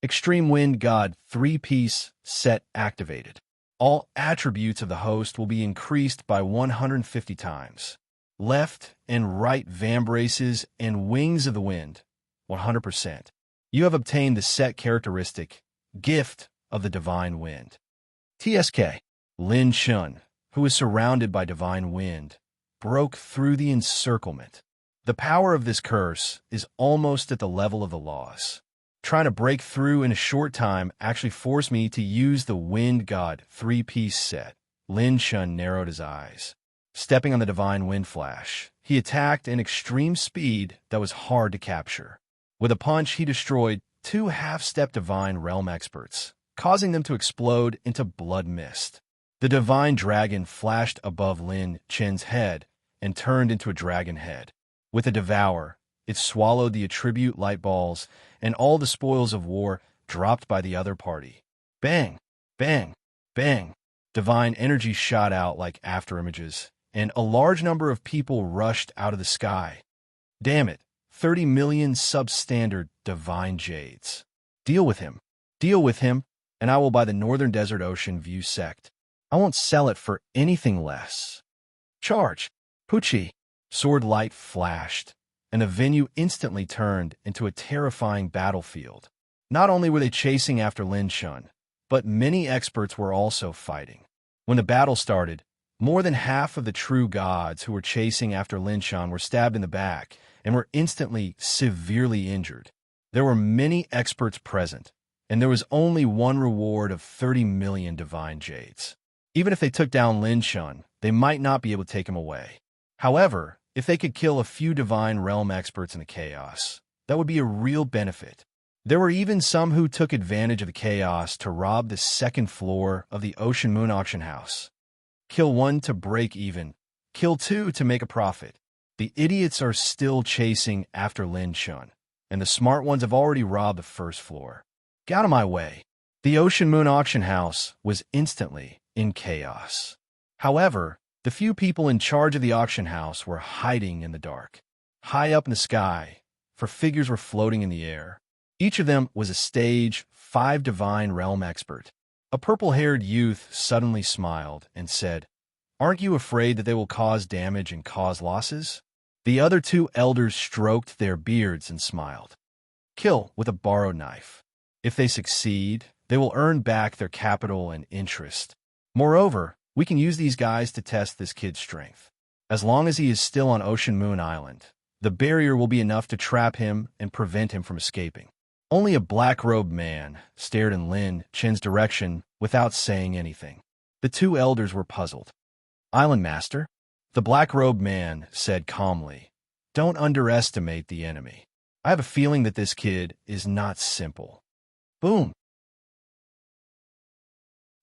Extreme Wind God 3-piece set activated. All attributes of the host will be increased by 150 times. Left and right vambraces and wings of the wind, 100%. You have obtained the set characteristic, Gift of the Divine Wind. TSK. Lin Shen, who is surrounded by divine wind, broke through the encirclement. The power of this curse is almost at the level of the laws. Trying to break through in a short time actually forced me to use the Wind God 3-piece set. Lin Shen narrowed his eyes. Stepping on the divine wind flash, he attacked in extreme speed that was hard to capture. With a punch, he destroyed two half-step divine realm experts, causing them to explode into blood mist. The divine dragon flashed above Lin Shen's head and turned into a dragon head. With a devour, it swallowed the attribute light balls and all the spoils of war dropped by the other party. Bang! Bang! Bang! Divine energy shot out like afterimages, and a large number of people rushed out of the sky. Damn it, 30 million substandard divine jades. Deal with him. Deal with him, and I will buy the Northern Desert Ocean View sect. I won't sell it for anything less. Charge! Pucci! Sword light flashed, and the venue instantly turned into a terrifying battlefield. Not only were they chasing after Lin Shen, but many experts were also fighting. When the battle started, more than half of the true gods who were chasing after Lin Shen were stabbed in the back and were instantly severely injured. There were many experts present, and there was only one reward of 30 million divine jades. Even if they took down Lin Shen, they might not be able to take him away. However, if they could kill a few divine realm experts in the chaos, that would be a real benefit. There were even some who took advantage of the chaos to rob the second floor of the Ocean Moon auction house. Kill one to break even. Kill two to make a profit. The idiots are still chasing after Lin Shen, and the smart ones have already robbed the first floor. Get out of my way. The Ocean Moon auction house was instantly in chaos. However, the few people in charge of the auction house were hiding in the dark. High up in the sky, for figures were floating in the air. Each of them was a stage 5 divine realm expert. A purple-haired youth suddenly smiled and said, "Aren't you afraid that they will cause damage and cause losses?" The other two elders stroked their beards and smiled. "Kill with a borrowed knife. If they succeed, they will earn back their capital and interest. Moreover, we can use these guys to test this kid's strength. As long as he is still on Ocean Moon Island, the barrier will be enough to trap him and prevent him from escaping." Only a black-robed man stared in Lin Chen's direction without saying anything. The two elders were puzzled. "Island Master," the black-robed man said calmly, "don't underestimate the enemy. I have a feeling that this kid is not simple." Boom!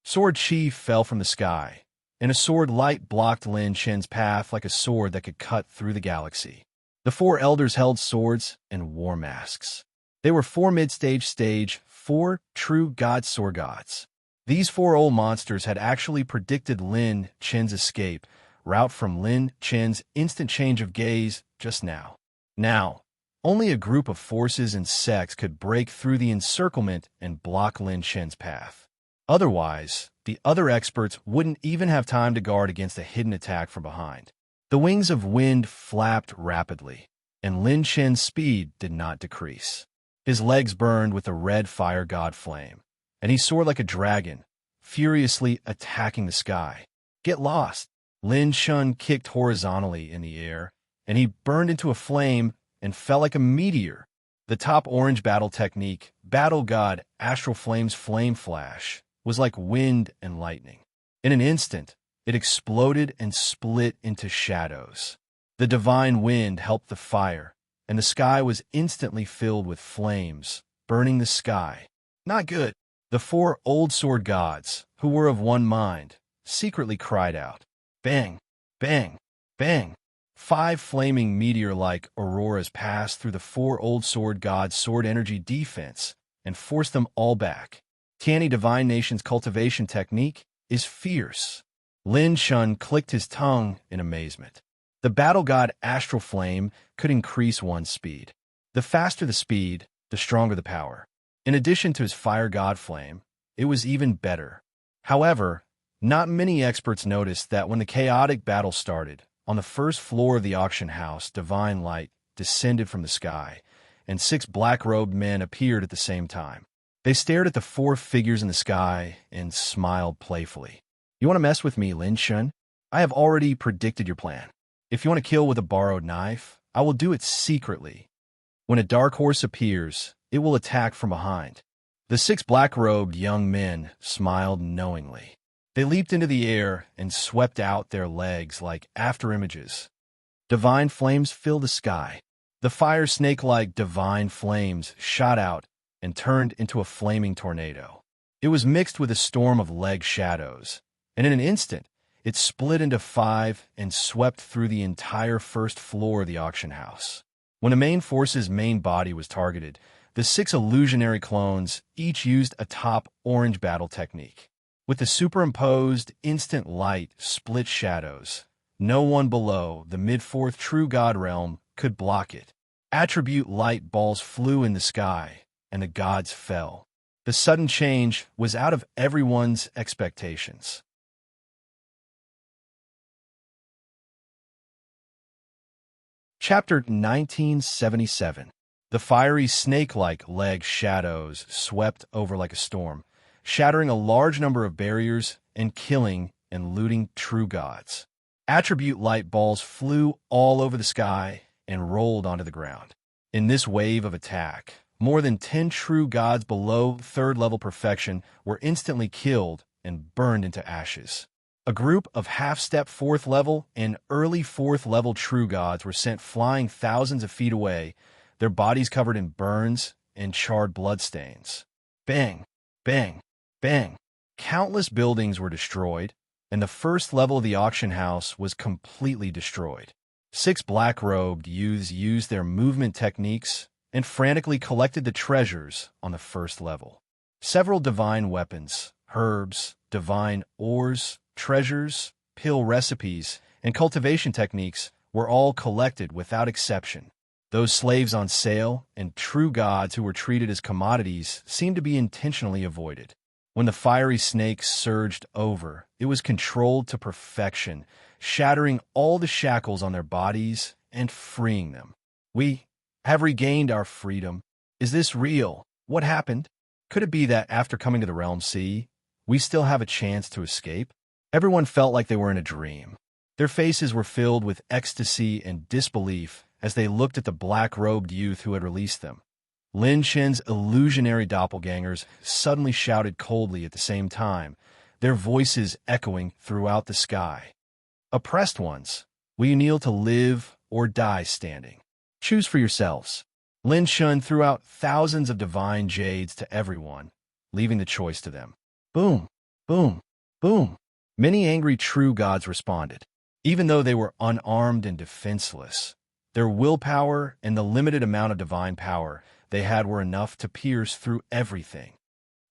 Sword Chi fell from the sky, and a sword light blocked Lin Chen's path like a sword that could cut through the galaxy. The four elders held swords and wore masks. They were four mid-stage, four true god sword gods. These four old monsters had actually predicted Lin Chen's escape route from Lin Chen's instant change of gaze just now. Now, only a group of forces and sects could break through the encirclement and block Lin Chen's path. Otherwise, the other experts wouldn't even have time to guard against a hidden attack from behind. The wings of wind flapped rapidly, and Lin Chen's speed did not decrease. His legs burned with a red fire god flame, and he soared like a dragon, furiously attacking the sky. "Get lost!" Lin Chen kicked horizontally in the air, and he burned into a flame and fell like a meteor. The top orange battle technique, Battle God Astral Flame's Flame Flash, was like wind and lightning. In an instant, it exploded and split into shadows. The divine wind helped the fire, and the sky was instantly filled with flames, burning the sky. Not good. The four old sword gods, who were of one mind, secretly cried out. Bang! Bang! Bang! 5 flaming meteor-like auroras passed through the 4 old sword gods' sword energy defense and forced them all back. Tianyi Divine Nation's cultivation technique is fierce. Lin Shun clicked his tongue in amazement. The battle god Astral Flame could increase one's speed. The faster the speed, the stronger the power. In addition to his fire god flame, it was even better. However, not many experts noticed that when the chaotic battle started, on the first floor of the auction house, divine light descended from the sky, and 6 black-robed men appeared at the same time. They stared at the 4 figures in the sky and smiled playfully. "You want to mess with me, Lin Shun? I have already predicted your plan. If you want to kill with a borrowed knife, I will do it secretly. When a dark horse appears, it will attack from behind." The 6 black-robed young men smiled knowingly. They leaped into the air and swept out their legs like afterimages. Divine flames filled the sky. The fire snake-like divine flames shot out and turned into a flaming tornado. It was mixed with a storm of leg shadows, and in an instant, it split into 5 and swept through the entire first floor of the auction house. When the main force's main body was targeted, the 6 illusionary clones each used a top orange battle technique. With the superimposed instant light split shadows, no one below the mid-4th true god realm could block it. Attribute light balls flew in the sky, and the gods fell. The sudden change was out of everyone's expectations. Chapter 1977. The fiery snake-like leg shadows swept over like a storm, shattering a large number of barriers and killing and looting true gods. Attribute light balls flew all over the sky and rolled onto the ground. In this wave of attack, more than 10 true gods below 3rd level perfection were instantly killed and burned into ashes. A group of half-step 4th level and early 4th level true gods were sent flying thousands of feet away, their bodies covered in burns and charred bloodstains. Bang! Bang! Bang! Countless buildings were destroyed, and the first level of the auction house was completely destroyed. 6 black-robed youths used their movement techniques and frantically collected the treasures on the first level. Several divine weapons, herbs, divine ores, treasures, pill recipes, and cultivation techniques were all collected without exception. Those slaves on sale and true gods who were treated as commodities seemed to be intentionally avoided. When the fiery snake surged over, it was controlled to perfection, shattering all the shackles on their bodies and freeing them. We have regained our freedom. Is this real? What happened? Could it be that after coming to the Realm Sea, we still have a chance to escape? Everyone felt like they were in a dream. Their faces were filled with ecstasy and disbelief as they looked at the black-robed youth who had released them. Lin Chen's illusionary doppelgangers suddenly shouted coldly at the same time, their voices echoing throughout the sky. Oppressed ones, will you kneel to live or die standing? Choose for yourselves. Lin Chen threw out thousands of divine jades to everyone, leaving the choice to them. Boom, boom, boom. Many angry true gods responded. Even though they were unarmed and defenseless, their willpower and the limited amount of divine power they had were enough to pierce through everything.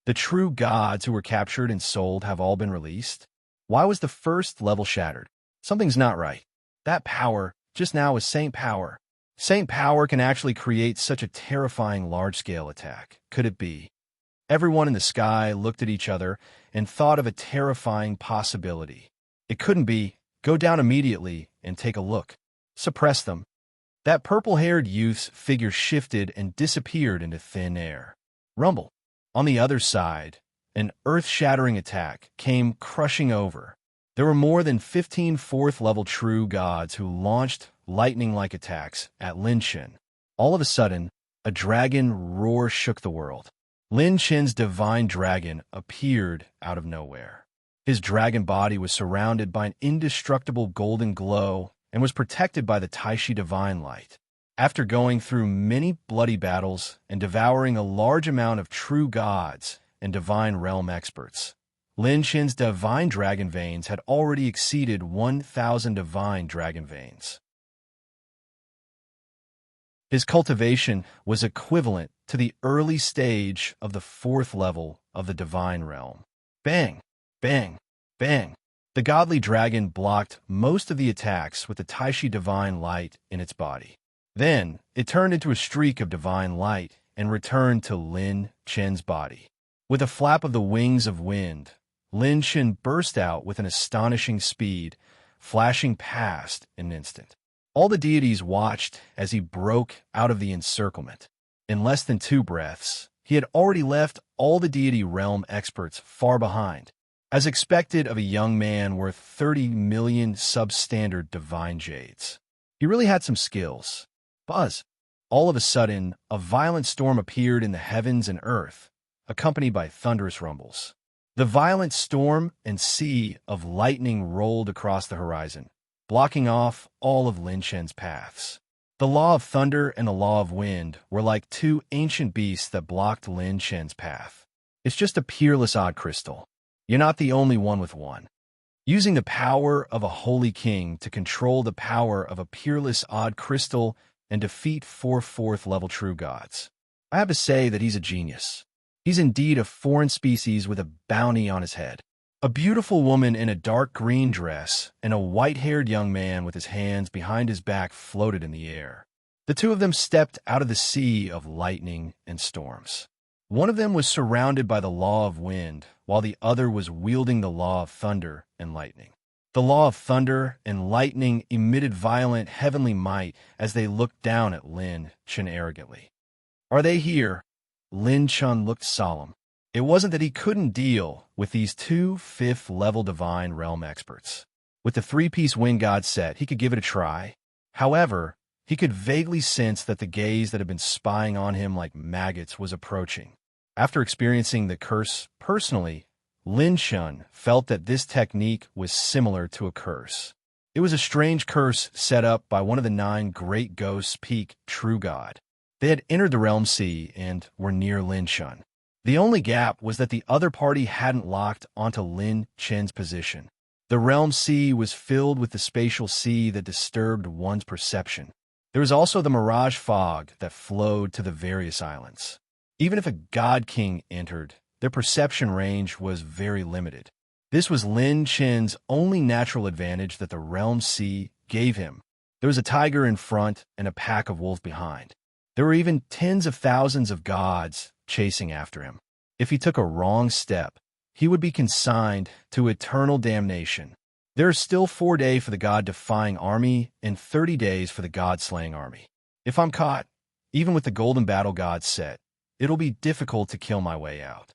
The true gods who were captured and sold have all been released. Why was the first level shattered? Something's not right. That power just now was Saint Power. Saint Power can actually create such a terrifying large-scale attack. Could it be? Everyone in the sky looked at each other and thought of a terrifying possibility. It couldn't be. Go down immediately and take a look. Suppress them. That purple-haired youth's figure shifted and disappeared into thin air. Rumble. On the other side, an earth-shattering attack came crushing over. There were more than 15 fourth-level true gods who launched lightning-like attacks at Lin Chen. All of a sudden, a dragon roar shook the world. Lin Chen's divine dragon appeared out of nowhere. His dragon body was surrounded by an indestructible golden glow and was protected by the Taishi divine light. After going through many bloody battles and devouring a large amount of true gods and divine realm experts, Lin Chen's divine dragon veins had already exceeded 1,000 divine dragon veins. His cultivation was equivalent to the early stage of the fourth level of the divine realm. Bang! Bang! Bang! The godly dragon blocked most of the attacks with the Taishi divine light in its body. Then, it turned into a streak of divine light and returned to Lin Chen's body. With a flap of the wings of wind, Lin Chen burst out with an astonishing speed, flashing past in an instant. All the deities watched as he broke out of the encirclement. In less than 2 breaths, he had already left all the deity realm experts far behind. As expected of a young man worth 30 million substandard divine jades. He really had some skills. Buzz. All of a sudden, a violent storm appeared in the heavens and earth, accompanied by thunderous rumbles. The violent storm and sea of lightning rolled across the horizon, blocking off all of Lin Chen's paths. The law of thunder and the law of wind were like 2 ancient beasts that blocked Lin Chen's path. It's just a peerless odd crystal. You're not the only one with one. Using the power of a holy king to control the power of a peerless odd crystal and defeat 4 fourth-level true gods. I have to say that he's a genius. He's indeed a foreign species with a bounty on his head. A beautiful woman in a dark green dress and a white-haired young man with his hands behind his back floated in the air. The 2 of them stepped out of the sea of lightning and storms. One of them was surrounded by the law of wind, while the other was wielding the law of thunder and lightning. The law of thunder and lightning emitted violent heavenly might as they looked down at Lin Chen arrogantly. Are they here? Lin Chen looked solemn. It wasn't that he couldn't deal with these 2 fifth-level divine realm experts. With the 3-piece wind god set, he could give it a try. However, he could vaguely sense that the gaze that had been spying on him like maggots was approaching. After experiencing the curse personally, Lin Chen felt that this technique was similar to a curse. It was a strange curse set up by one of the 9 great ghosts peak true god. They had entered the Realm Sea and were near Lin Chen. The only gap was that the other party hadn't locked onto Lin Chen's position. The Realm Sea was filled with the spatial sea that disturbed one's perception. There was also the mirage fog that flowed to the various islands. Even if a god king entered, their perception range was very limited. This was Lin Chen's only natural advantage that the Realm Sea gave him. There was a tiger in front and a pack of wolves behind. There were even tens of thousands of gods chasing after him. If he took a wrong step, he would be consigned to eternal damnation. There are still 4 days for the God-defying army and 30 days for the God-slaying army. If I'm caught, even with the golden battle god set, it'll be difficult to kill my way out.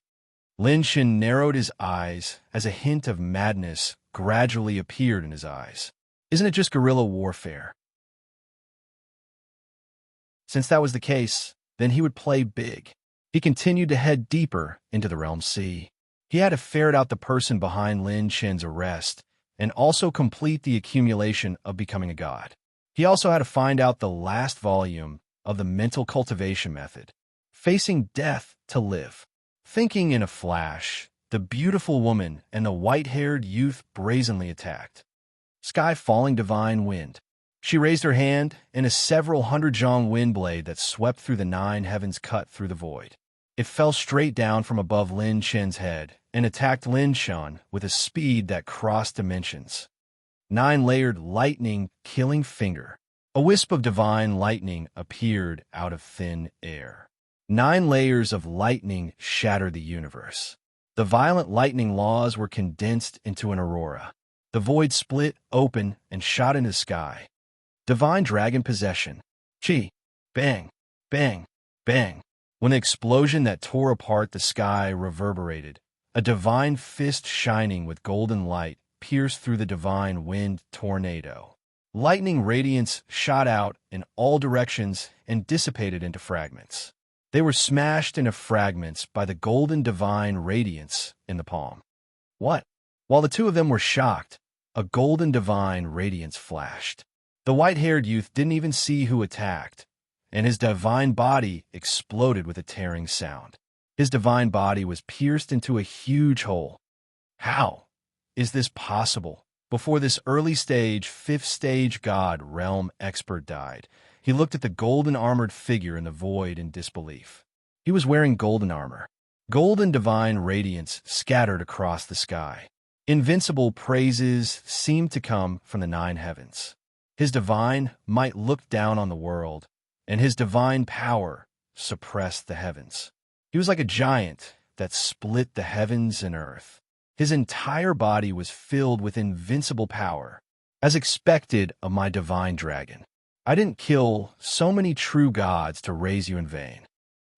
Lin Shen narrowed his eyes as a hint of madness gradually appeared in his eyes. Isn't it just guerrilla warfare? Since that was the case, then he would play big. He continued to head deeper into the realm sea. He had to ferret out the person behind Lin Shen's arrest and also complete the accumulation of becoming a god. He also had to find out the last volume of the mental cultivation method, facing death to live. Thinking in a flash, the beautiful woman and the white-haired youth brazenly attacked. Sky falling divine wind. She raised her hand, and a several hundred-jong wind blade that swept through the 9 heavens cut through the void. It fell straight down from above Lin Shen's head and attacked Lin Shen with a speed that crossed dimensions. 9-layered lightning killing finger. A wisp of divine lightning appeared out of thin air. 9 layers of lightning shattered the universe. The violent lightning laws were condensed into an aurora. The void split open and shot into the sky. Divine dragon possession. Chi. Bang. Bang. Bang. When the explosion that tore apart the sky reverberated, a divine fist shining with golden light pierced through the divine wind tornado. Lightning radiance shot out in all directions and dissipated into fragments. They were smashed into fragments by the golden divine radiance in the palm. What? While the two of them were shocked, a golden divine radiance flashed. The white-haired youth didn't even see who attacked, and his divine body exploded with a tearing sound. His divine body was pierced into a huge hole. How is this possible? Before this early stage, 5th stage god realm expert died, he looked at the golden armored figure in the void in disbelief. He was wearing golden armor. Golden divine radiance scattered across the sky. Invincible praises seemed to come from the 9 heavens. His divine might look down on the world, and his divine power suppressed the heavens. He was like a giant that split the heavens and earth. His entire body was filled with invincible power. As expected of my divine dragon, I didn't kill so many true gods to raise you in vain.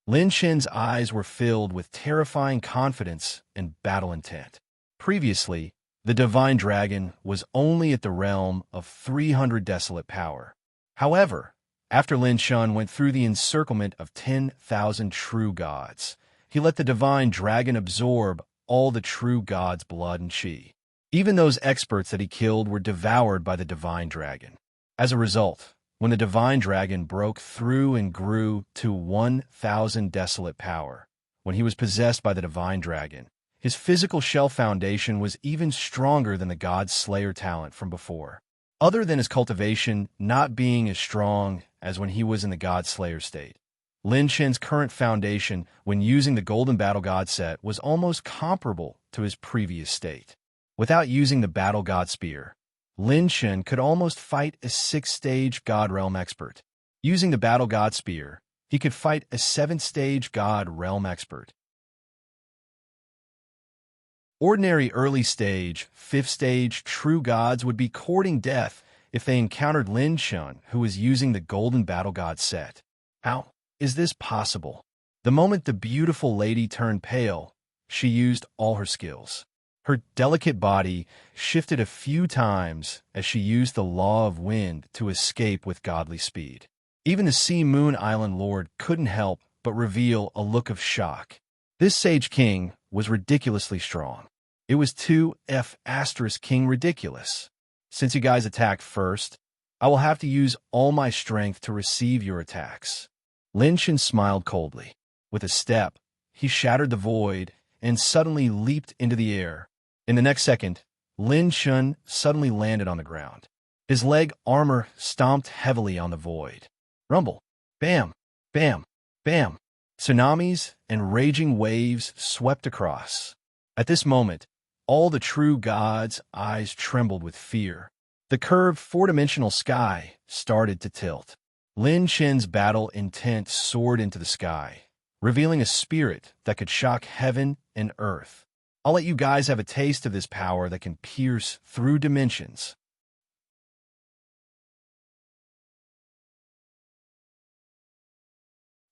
Lin Shen's eyes were filled with terrifying confidence and battle intent. Previously, the divine dragon was only at the realm of 300 desolate power. However, after Lin Shen went through the encirclement of 10,000 true gods, he let the divine dragon absorb all the true gods' blood and chi. Even those experts that he killed were devoured by the divine dragon. As a result, when the divine dragon broke through and grew to 1,000 desolate power, when he was possessed by the divine dragon, his physical shell foundation was even stronger than the god's slayer talent from before. Other than his cultivation not being as strong as when he was in the god slayer state, Lin Shen's current foundation when using the golden battle god set was almost comparable to his previous state. Without using the battle god spear, Lin Shen could almost fight a 6th-stage god realm expert. Using the battle god spear, he could fight a 7th-stage god realm expert. Ordinary early stage, 5th stage true gods would be courting death if they encountered Lin Shen, who was using the golden battle god set. How is this possible? The moment the beautiful lady turned pale, she used all her skills. Her delicate body shifted a few times as she used the law of wind to escape with godly speed. Even the Sea Moon Island Lord couldn't help but reveal a look of shock. This Sage King was ridiculously strong. It was 2F* King ridiculous. Since you guys attacked first, I will have to use all my strength to receive your attacks. Lin Shen smiled coldly. With a step, he shattered the void and suddenly leaped into the air. In the next second, Lin Shen suddenly landed on the ground. His leg armor stomped heavily on the void. Rumble. Bam. Bam. Bam. Tsunamis and raging waves swept across. At this moment, all the true gods' eyes trembled with fear. The curved 4-dimensional sky started to tilt. Lin Shen's battle intent soared into the sky, revealing a spirit that could shock heaven and earth. I'll let you guys have a taste of this power that can pierce through dimensions.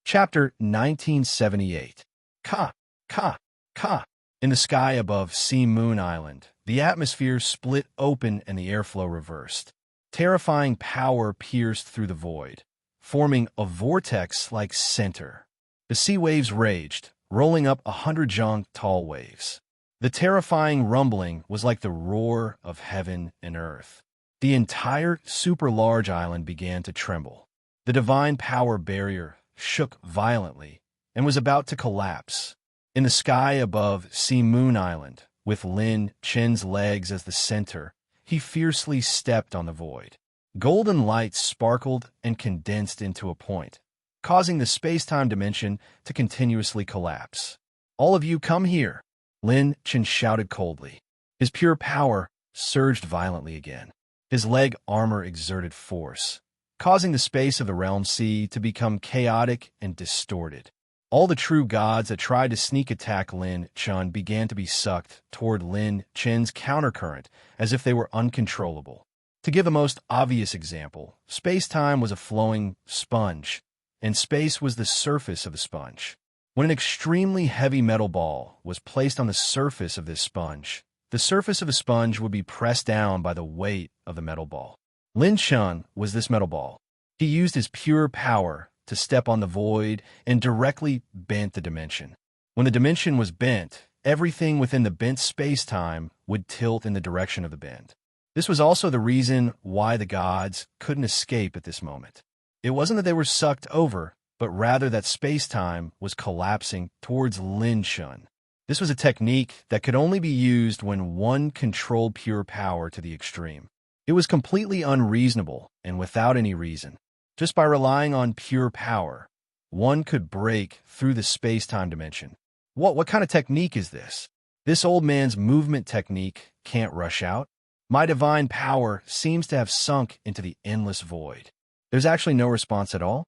Chapter 1978. Ka, Ka, Ka. In the sky above Sea Moon Island, the atmosphere split open and the airflow reversed. Terrifying power pierced through the void, forming a vortex-like center. The sea waves raged, rolling up 100 tall waves. The terrifying rumbling was like the roar of heaven and earth. The entire super-large island began to tremble. The divine power barrier shook violently and was about to collapse. In the sky above Sea Moon Island, with Lin Chen's legs as the center, he fiercely stepped on the void. Golden light sparkled and condensed into a point, causing the space-time dimension to continuously collapse. "All of you come here," Lin Chen shouted coldly. His pure power surged violently again. His leg armor exerted force, causing the space of the realm sea to become chaotic and distorted. All the true gods that tried to sneak attack Lin Chen began to be sucked toward Lin Chen's countercurrent as if they were uncontrollable. To give the most obvious example, space-time was a flowing sponge, and space was the surface of the sponge. When an extremely heavy metal ball was placed on the surface of this sponge, the surface of the sponge would be pressed down by the weight of the metal ball. Lin Chen was this metal ball. He used his pure power to step on the void and directly bent the dimension. When the dimension was bent, everything within the bent space-time would tilt in the direction of the bend. This was also the reason why the gods couldn't escape at this moment. It wasn't that they were sucked over, but rather that space-time was collapsing towards Lin Chen. This was a technique that could only be used when one controlled pure power to the extreme. It was completely unreasonable and without any reason. Just by relying on pure power, one could break through the space-time dimension. What kind of technique is this? This old man's movement technique can't rush out. My divine power seems to have sunk into the endless void. There's actually no response at all.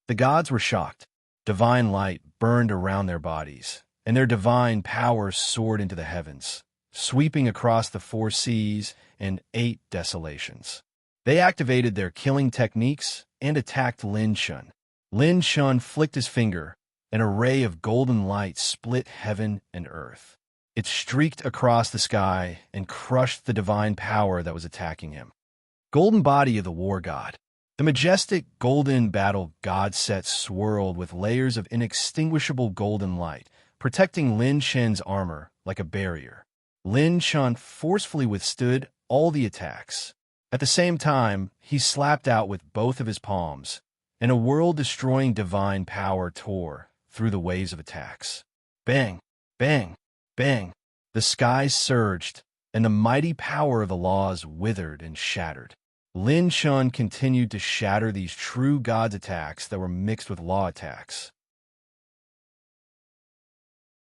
The gods were shocked. Divine light burned around their bodies, and their divine power soared into the heavens, sweeping across the 4 seas and 8 desolations. They activated their killing techniques and attacked Lin Chen. Lin Chen flicked his finger. An array of golden light split heaven and earth. It streaked across the sky and crushed the divine power that was attacking him. Golden body of the war god. The majestic golden battle god set swirled with layers of inextinguishable golden light, protecting Lin Chen's armor like a barrier. Lin Chen forcefully withstood all the attacks. At the same time, he slapped out with both of his palms, and a world-destroying divine power tore through the waves of attacks. Bang, bang, bang. The skies surged, and the mighty power of the laws withered and shattered. Lin Chen continued to shatter these true gods' attacks that were mixed with law attacks.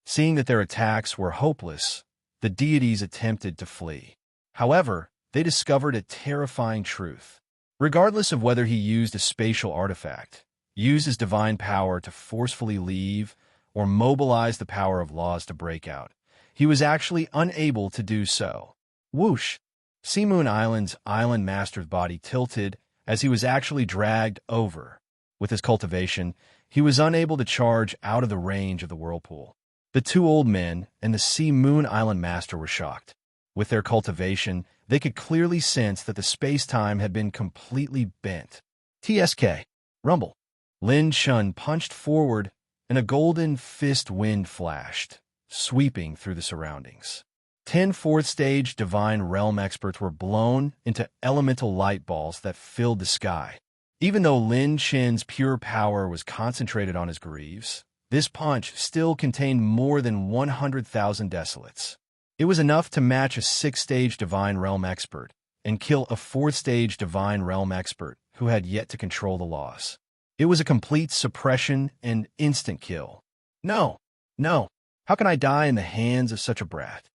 Seeing that their attacks were hopeless, the deities attempted to flee. However, they discovered a terrifying truth. Regardless of whether he used a spatial artifact, used his divine power to forcefully leave, or mobilize the power of laws to break out, he was actually unable to do so. Whoosh! Sea Moon Island's island master's body tilted as he was actually dragged over. With his cultivation, he was unable to charge out of the range of the whirlpool. The 2 old men and the Sea Moon Island master were shocked. With their cultivation, they could clearly sense that the space-time had been completely bent. TSK. Rumble. Lin Chen punched forward, and a golden fist wind flashed, sweeping through the surroundings. 10 4th-stage divine realm experts were blown into elemental light balls that filled the sky. Even though Lin Chen's pure power was concentrated on his greaves, this punch still contained more than 100,000 desolates. It was enough to match a 6th-stage divine realm expert and kill a 4th-stage divine realm expert who had yet to control the laws. It was a complete suppression and instant kill. No, no, how can I die in the hands of such a brat?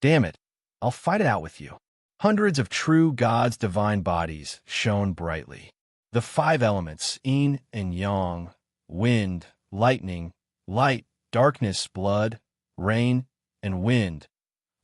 Damn it, I'll fight it out with you. Hundreds of true gods' divine bodies shone brightly. The 5 elements, yin and yang, wind, lightning, light, darkness, blood, rain, and wind,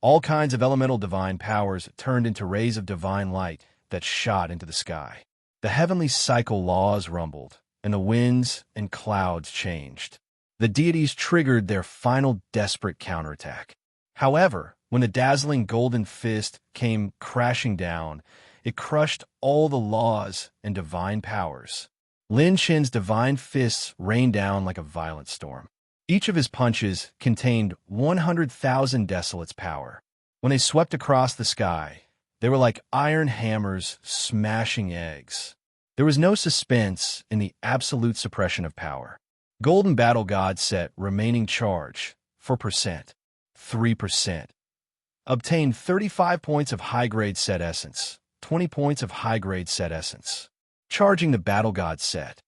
All kinds of elemental divine powers turned into rays of divine light that shot into the sky. The heavenly cycle laws rumbled, and the winds and clouds changed. The deities triggered their final desperate counterattack. However, when the dazzling golden fist came crashing down, it crushed all the laws and divine powers. Lin Chen's divine fists rained down like a violent storm. Each of his punches contained 100,000 desolate's power. When they swept across the sky, they were like iron hammers smashing eggs. There was no suspense in the absolute suppression of power. Golden Battle God set remaining charge, 4%, 3%. Obtained 35 points of high-grade set essence, 20 points of high-grade set essence. Charging the Battle God set.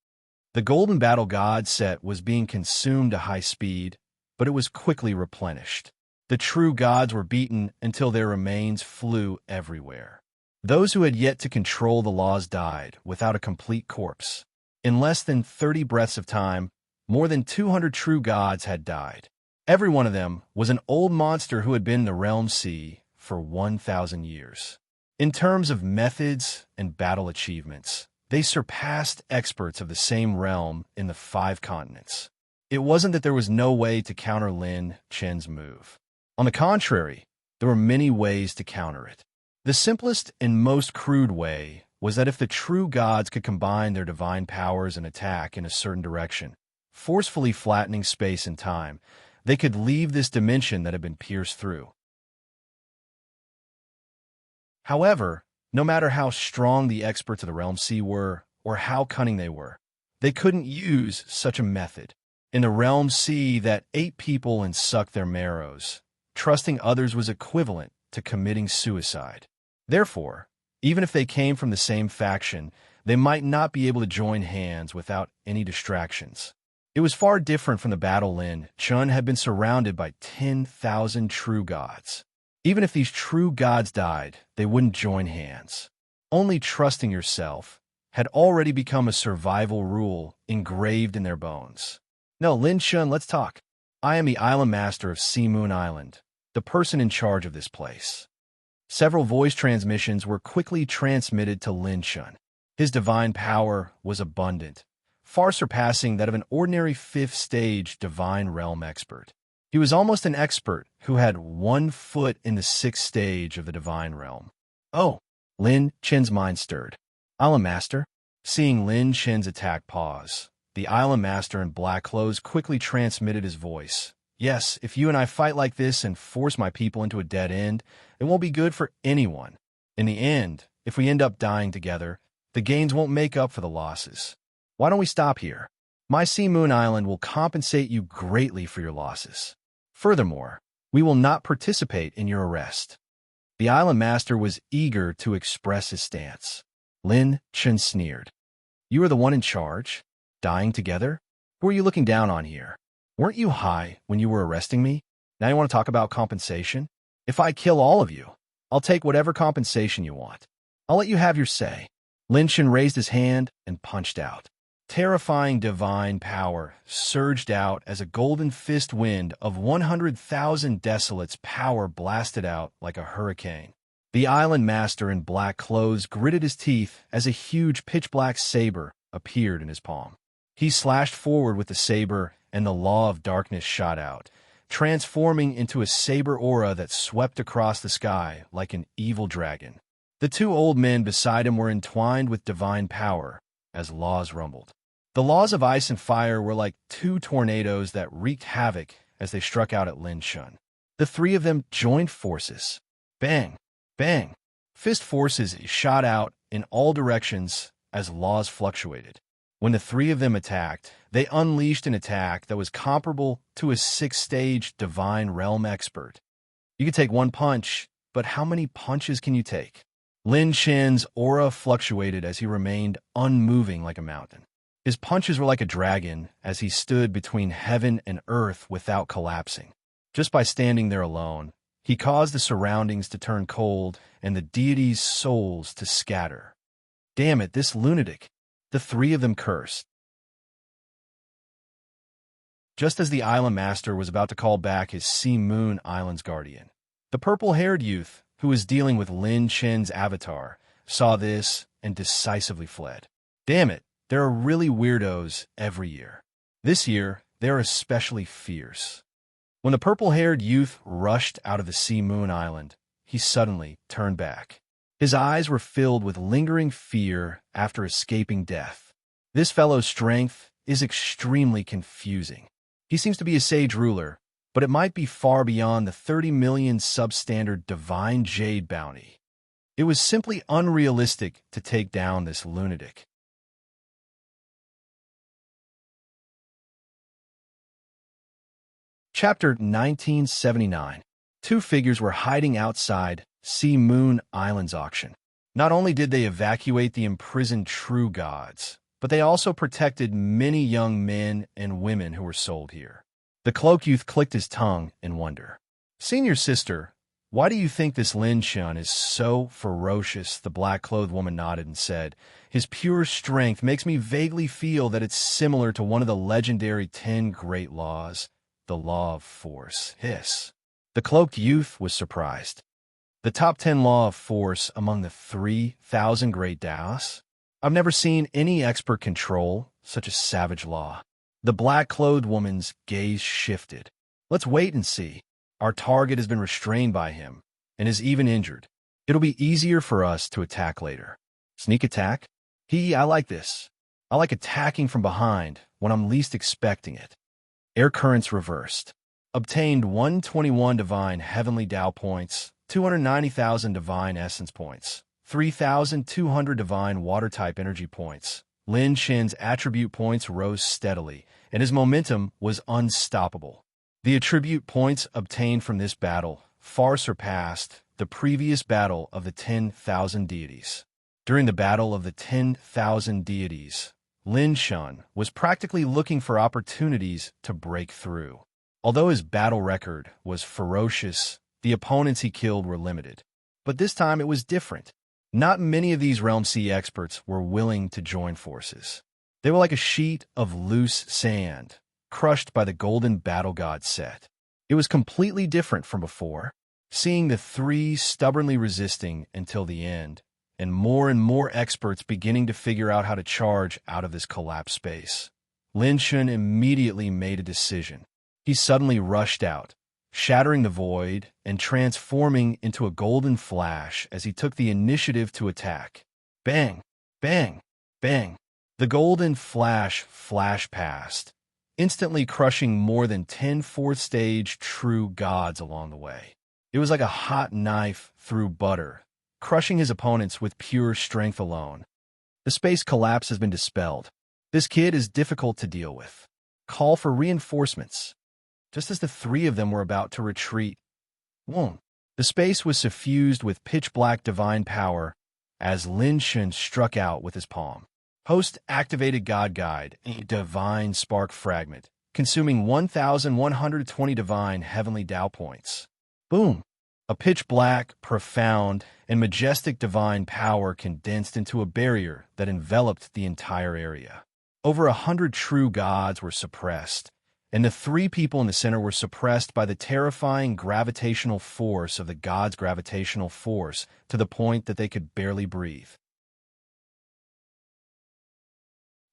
The Golden Battle God set was being consumed at high speed, but it was quickly replenished. The true gods were beaten until their remains flew everywhere. Those who had yet to control the laws died without a complete corpse. In less than 30 breaths of time, more than 200 true gods had died. Every one of them was an old monster who had been in the Realm Sea for 1,000 years. In terms of methods and battle achievements, they surpassed experts of the same realm in the 5 continents. It wasn't that there was no way to counter Lin Chen's move. On the contrary, there were many ways to counter it. The simplest and most crude way was that if the true gods could combine their divine powers and attack in a certain direction, forcefully flattening space and time, they could leave this dimension that had been pierced through. However, no matter how strong the experts of the Realm Sea were, or how cunning they couldn't use such a method. In the Realm Sea that ate people and sucked their marrows, trusting others was equivalent to committing suicide. Therefore, even if they came from the same faction, they might not be able to join hands without any distractions. It was far different from the battle Lin Chen had been surrounded by 10,000 true gods. Even if these true gods died, they wouldn't join hands. Only trusting yourself had already become a survival rule engraved in their bones. No, Lin Chen, let's talk. I am the island master of Sea Moon Island, the person in charge of this place. Several voice transmissions were quickly transmitted to Lin Chen. His divine power was abundant, far surpassing that of an ordinary 5th stage divine realm expert. He was almost an expert who had 1 foot in the 6th stage of the divine realm. Oh, Lin Chen's mind stirred. Island Master? Seeing Lin Chen's attack pause, the Island Master in black clothes quickly transmitted his voice. Yes, if you and I fight like this and force my people into a dead end, it won't be good for anyone. In the end, if we end up dying together, the gains won't make up for the losses. Why don't we stop here? My Sea Moon Island will compensate you greatly for your losses. Furthermore, we will not participate in your arrest. The Island Master was eager to express his stance. Lin Chen sneered. You are the one in charge? Dying together? Who are you looking down on here? Weren't you high when you were arresting me? Now you want to talk about compensation? If I kill all of you, I'll take whatever compensation you want. I'll let you have your say. Lin Chen raised his hand and punched out. Terrifying divine power surged out as a golden fist wind of 100,000 desolate's power blasted out like a hurricane. The Island Master in black clothes gritted his teeth as a huge pitch-black saber appeared in his palm. He slashed forward with the saber, and the Law of Darkness shot out, transforming into a saber aura that swept across the sky like an evil dragon. The 2 old men beside him were entwined with divine power as laws rumbled. The laws of ice and fire were like 2 tornadoes that wreaked havoc as they struck out at Lin Chen. The 3 of them joined forces. Bang! Bang! Fist forces shot out in all directions as laws fluctuated. When the 3 of them attacked, they unleashed an attack that was comparable to a 6th stage divine realm expert. You could take 1 punch, but how many punches can you take? Lin Chen's aura fluctuated as he remained unmoving like a mountain. His punches were like a dragon as he stood between heaven and earth without collapsing. Just by standing there alone, he caused the surroundings to turn cold and the deities' souls to scatter. Damn it, this lunatic! The 3 of them cursed. Just as the Island Master was about to call back his Sea Moon Island's guardian, The purple-haired youth, who was dealing with Lin Chen's avatar, saw this and decisively fled. Damn it, there are really weirdos every year. This year, they're especially fierce. When the purple-haired youth rushed out of the Sea Moon Island, he suddenly turned back. His eyes were filled with lingering fear after escaping death. This fellow's strength is extremely confusing. He seems to be a sage ruler, but it might be far beyond the 30 million substandard divine jade bounty. It was simply unrealistic to take down this lunatic. Chapter 1979. Two figures were hiding outside Sea Moon Island's auction. Not only did they evacuate the imprisoned true gods, but they also protected many young men and women who were sold here. The cloak youth clicked his tongue in wonder. "Senior sister, why do you think this Lin Shun is so ferocious?" The black-clothed woman nodded and said, "His pure strength makes me vaguely feel that it's similar to one of the legendary 10 great laws, the law of force." Hiss. The cloaked youth was surprised. The top 10 law of force among the 3,000 great Taoists? I've never seen any expert control such a savage law. The black-clothed woman's gaze shifted. "Let's wait and see. Our target has been restrained by him, and is even injured. It'll be easier for us to attack later." Sneak attack? I like this. I like attacking from behind when I'm least expecting it. Air currents reversed. Obtained 121 divine heavenly Tao points, 290,000 divine essence points, 3,200 divine water-type energy points. Lin Chen's attribute points rose steadily, and his momentum was unstoppable. The attribute points obtained from this battle far surpassed the previous battle of the 10,000 deities. During the battle of the 10,000 deities, Lin Shun was practically looking for opportunities to break through. Although his battle record was ferocious, the opponents he killed were limited. But this time it was different. Not many of these Realm Sea experts were willing to join forces. They were like a sheet of loose sand, crushed by the golden battle god set. It was completely different from before, seeing the three stubbornly resisting until the end, and more experts beginning to figure out how to charge out of this collapsed space. Lin Shun immediately made a decision. He suddenly rushed out, shattering the void and transforming into a golden flash as he took the initiative to attack. Bang! Bang! Bang! The golden flash flashed past, instantly crushing more than 10 fourth-stage true gods along the way. It was like a hot knife through butter, crushing his opponents with pure strength alone. The space collapse has been dispelled. This kid is difficult to deal with. Call for reinforcements. Just as the three of them were about to retreat, boom, the space was suffused with pitch-black divine power as Lin Shun struck out with his palm. Host activated God Guide, a divine spark fragment, consuming 1,120 divine heavenly Tao points. Boom! A pitch-black, profound, and majestic divine power condensed into a barrier that enveloped the entire area. Over 100 true gods were suppressed, and the three people in the center were suppressed by the terrifying gravitational force of the god's gravitational force to the point that they could barely breathe.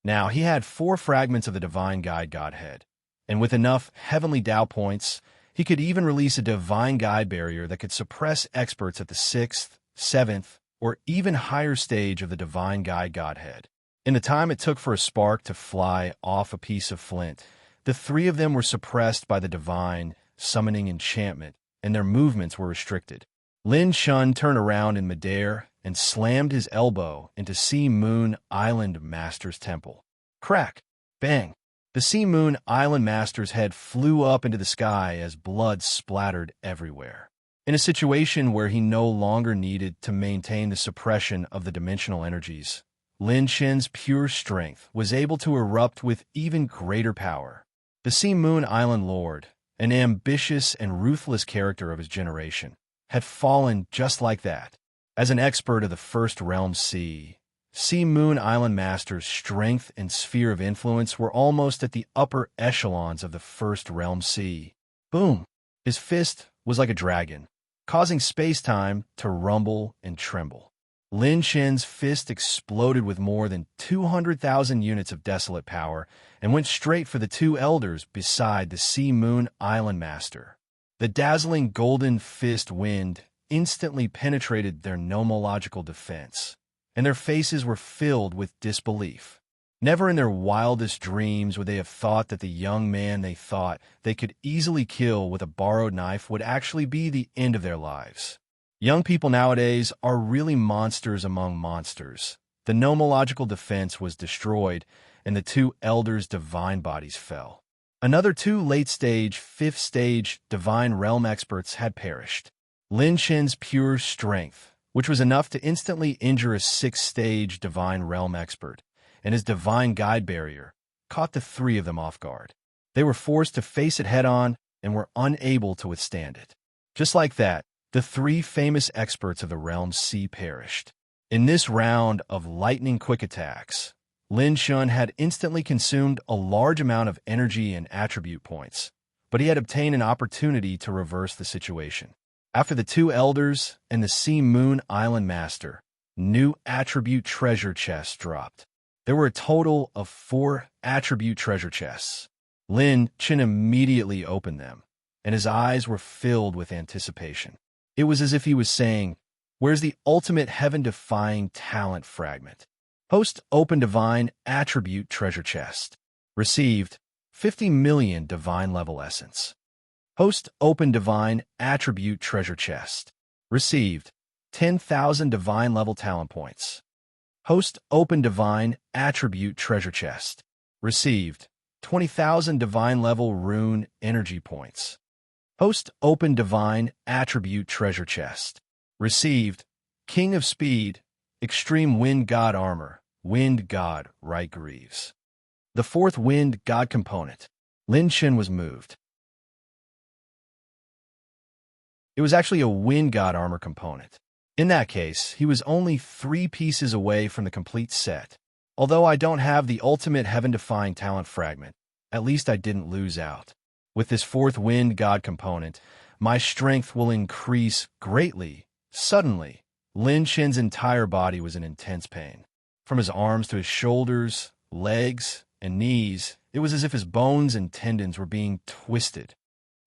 Now, he had 4 fragments of the divine guide Godhead, and with enough heavenly Tao points, he could even release a divine guide barrier that could suppress experts at the 6th, 7th, or even higher stage of the divine guide Godhead. In the time it took for a spark to fly off a piece of flint, the three of them were suppressed by the divine summoning enchantment, and their movements were restricted. Lin Shun turned around in midair and slammed his elbow into Sea Moon Island Master's temple. Crack! Bang! The Sea Moon Island Master's head flew up into the sky as blood splattered everywhere. In a situation where he no longer needed to maintain the suppression of the dimensional energies, Lin Shen's pure strength was able to erupt with even greater power. The Sea Moon Island Lord, an ambitious and ruthless character of his generation, had fallen just like that. As an expert of the First Realm Sea Moon Island Master's strength and sphere of influence were almost at the upper echelons of the First Realm Sea. Boom! His fist was like a dragon, causing space-time to rumble and tremble. Lin Chen's fist exploded with more than 200,000 units of desolate power and went straight for the two elders beside the Sea Moon Island Master. The dazzling golden fist wind instantly penetrated their nomological defense, and their faces were filled with disbelief. Never in their wildest dreams would they have thought that the young man they thought they could easily kill with a borrowed knife would actually be the end of their lives. Young people nowadays are really monsters among monsters. The nomological defense was destroyed, and the two elders' divine bodies fell. Another two late-stage, fifth-stage divine realm experts had perished. Lin Chen's pure strength, which was enough to instantly injure a sixth-stage divine realm expert, and his divine guide barrier, caught the three of them off guard. They were forced to face it head-on and were unable to withstand it. Just like that, the three famous experts of the realm C perished. In this round of lightning-quick attacks, Lin Chen had instantly consumed a large amount of energy and attribute points, but he had obtained an opportunity to reverse the situation. After the two elders and the Sea Moon Island Master, new attribute treasure chests dropped. There were a total of 4 attribute treasure chests. Lin Chen immediately opened them, and his eyes were filled with anticipation. It was as if he was saying, "Where's the ultimate heaven-defying talent fragment?" Host Open Divine Attribute Treasure Chest. Received 50 million Divine Level Essence. Host Open Divine Attribute Treasure Chest. Received 10,000 Divine Level Talent Points. Host Open Divine Attribute Treasure Chest. Received 20,000 Divine Level Rune Energy Points. Host Open Divine Attribute Treasure Chest. Received King of Speed, Extreme Wind God Armor, Wind God Right Greaves. The fourth Wind God component. Lin Chen was moved. It was actually a Wind God Armor component. In that case, he was only 3 pieces away from the complete set. Although I don't have the ultimate heaven-defying talent fragment, at least I didn't lose out. With this fourth Wind God component, my strength will increase greatly. Suddenly, Lin Chen's entire body was in intense pain. From his arms to his shoulders, legs, and knees, it was as if his bones and tendons were being twisted.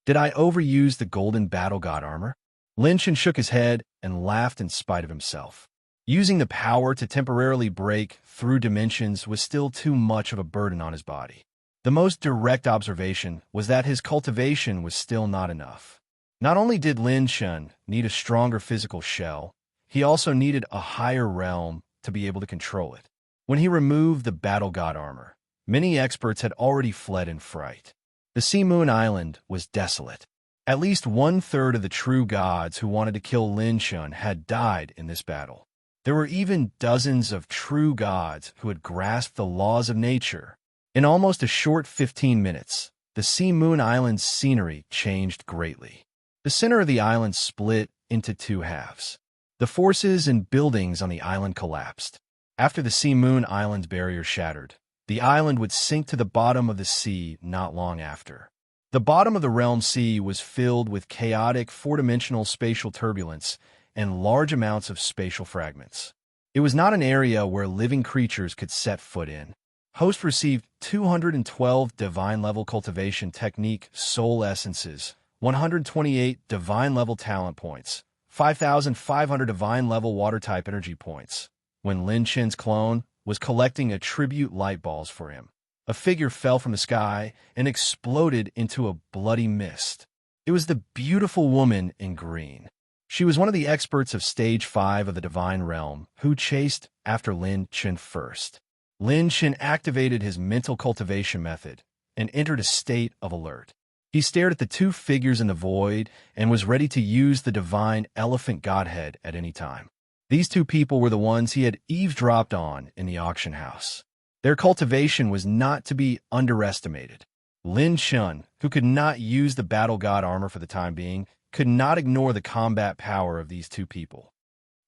Did I overuse the golden battle god armor? Lin Chen shook his head and laughed in spite of himself. Using the power to temporarily break through dimensions was still too much of a burden on his body. The most direct observation was that his cultivation was still not enough. Not only did Lin Chen need a stronger physical shell, he also needed a higher realm to be able to control it. When he removed the battle god armor, many experts had already fled in fright. The Sea Moon Island was desolate. At least 1/3 of the true gods who wanted to kill Lin Chen had died in this battle. There were even dozens of true gods who had grasped the laws of nature. In almost a short 15 minutes, the Sea Moon Island's scenery changed greatly. The center of the island split into 2 halves. The forces and buildings on the island collapsed. After the Sea Moon Island's barrier shattered, the island would sink to the bottom of the sea not long after. The bottom of the Realm Sea was filled with chaotic 4-dimensional spatial turbulence and large amounts of spatial fragments. It was not an area where living creatures could set foot in. Host received 212 Divine Level Cultivation Technique Soul Essences, 128 Divine Level Talent Points, 5,500 Divine Level Water-type Energy Points. When Lin Chen's clone was collecting attribute light balls for him, a figure fell from the sky and exploded into a bloody mist. It was the beautiful woman in green. She was one of the experts of Stage 5 of the Divine Realm who chased after Lin Chen first. Lin Chen activated his mental cultivation method and entered a state of alert. He stared at the 2 figures in the void and was ready to use the divine elephant godhead at any time. These 2 people were the ones he had eavesdropped on in the auction house. Their cultivation was not to be underestimated. Lin Chen, who could not use the battle god armor for the time being, could not ignore the combat power of these 2 people.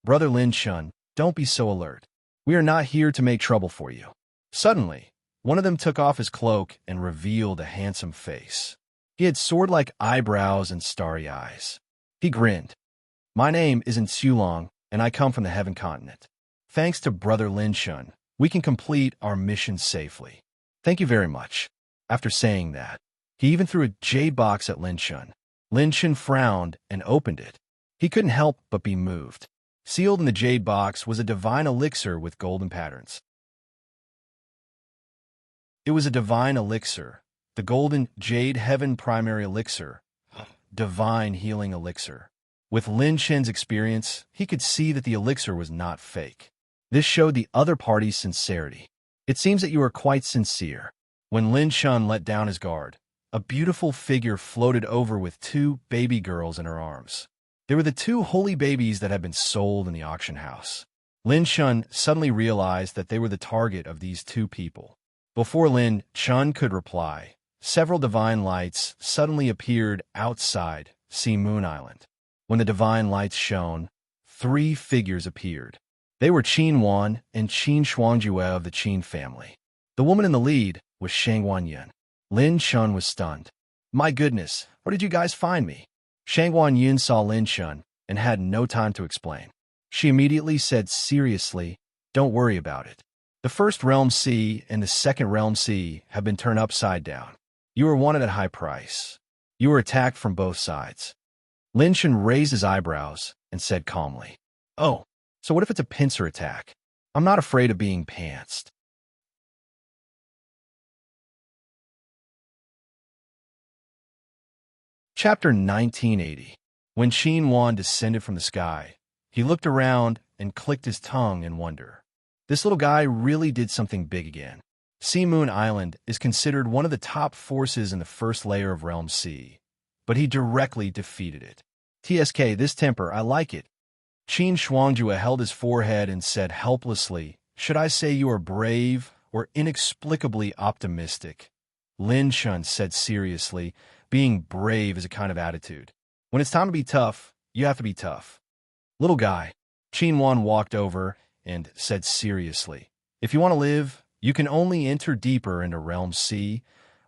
Brother Lin Chen, don't be so alert. We are not here to make trouble for you. Suddenly, one of them took off his cloak and revealed a handsome face. He had sword-like eyebrows and starry eyes. He grinned. My name isn't Sulong, and I come from the Heaven Continent. Thanks to Brother Lin Shun, we can complete our mission safely. Thank you very much. After saying that, he even threw a jade box at Lin Shun. Lin Shun frowned and opened it. He couldn't help but be moved. Sealed in the jade box was a divine elixir with golden patterns. It was a divine elixir, the golden jade heaven primary elixir, divine healing elixir. With Lin Shen's experience, he could see that the elixir was not fake. This showed the other party's sincerity. It seems that you are quite sincere. When Lin Shun let down his guard, a beautiful figure floated over with two baby girls in her arms. They were the two holy babies that had been sold in the auction house. Lin Shun suddenly realized that they were the target of these two people. Before Lin Shun could reply, several divine lights suddenly appeared outside Sea Moon Island. When the divine lights shone, 3 figures appeared. They were Qin Wan and Qin Shuangjue of the Qin family. The woman in the lead was Shang Wanyan. Lin Shun was stunned. My goodness, where did you guys find me? Shang Wanyan saw Lin Shun and had no time to explain. She immediately said seriously, don't worry about it. The first Realm C and the second Realm C have been turned upside down. You are wanted at high price. You were attacked from both sides. Lin Shun raised his eyebrows and said calmly, oh, so what if it's a pincer attack? I'm not afraid of being pantsed. Chapter 1980. When Qin Wan descended from the sky, he looked around and clicked his tongue in wonder. This little guy really did something big again. Sea Moon Island is considered one of the top forces in the first layer of Realm C, but he directly defeated it. TSK, this temper, I like it. Qin Shuangjue held his forehead and said helplessly, should I say you are brave or inexplicably optimistic? Lin Shun said seriously, being brave is a kind of attitude. When it's time to be tough, you have to be tough. Little guy, Qin Wan walked over and said seriously, if you want to live, you can only enter deeper into Realm C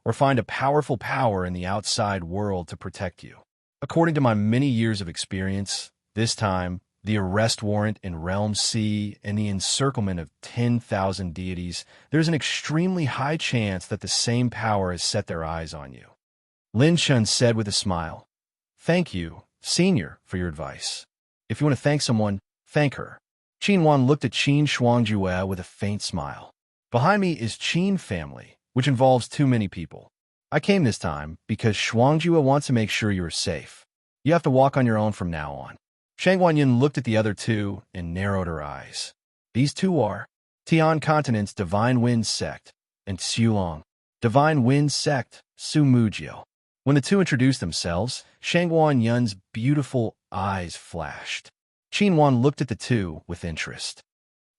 or find a powerful power in the outside world to protect you. According to my many years of experience, this time, the arrest warrant in Realm C and the encirclement of 10,000 deities, there's an extremely high chance that the same power has set their eyes on you. Lin Shun said with a smile, thank you, Senior, for your advice. If you want to thank someone, thank her. Qin Wan looked at Qin Shuangjue with a faint smile. Behind me is Qin family, which involves too many people. I came this time because Shuangjue wants to make sure you are safe. You have to walk on your own from now on. Shang Wanyan looked at the other two and narrowed her eyes. These two are Tian Continent's Divine Wind Sect and Sulong, Divine Wind Sect, Su Mujio. When the two introduced themselves, Shang Wanyan's beautiful eyes flashed. Qin Wan looked at the two with interest.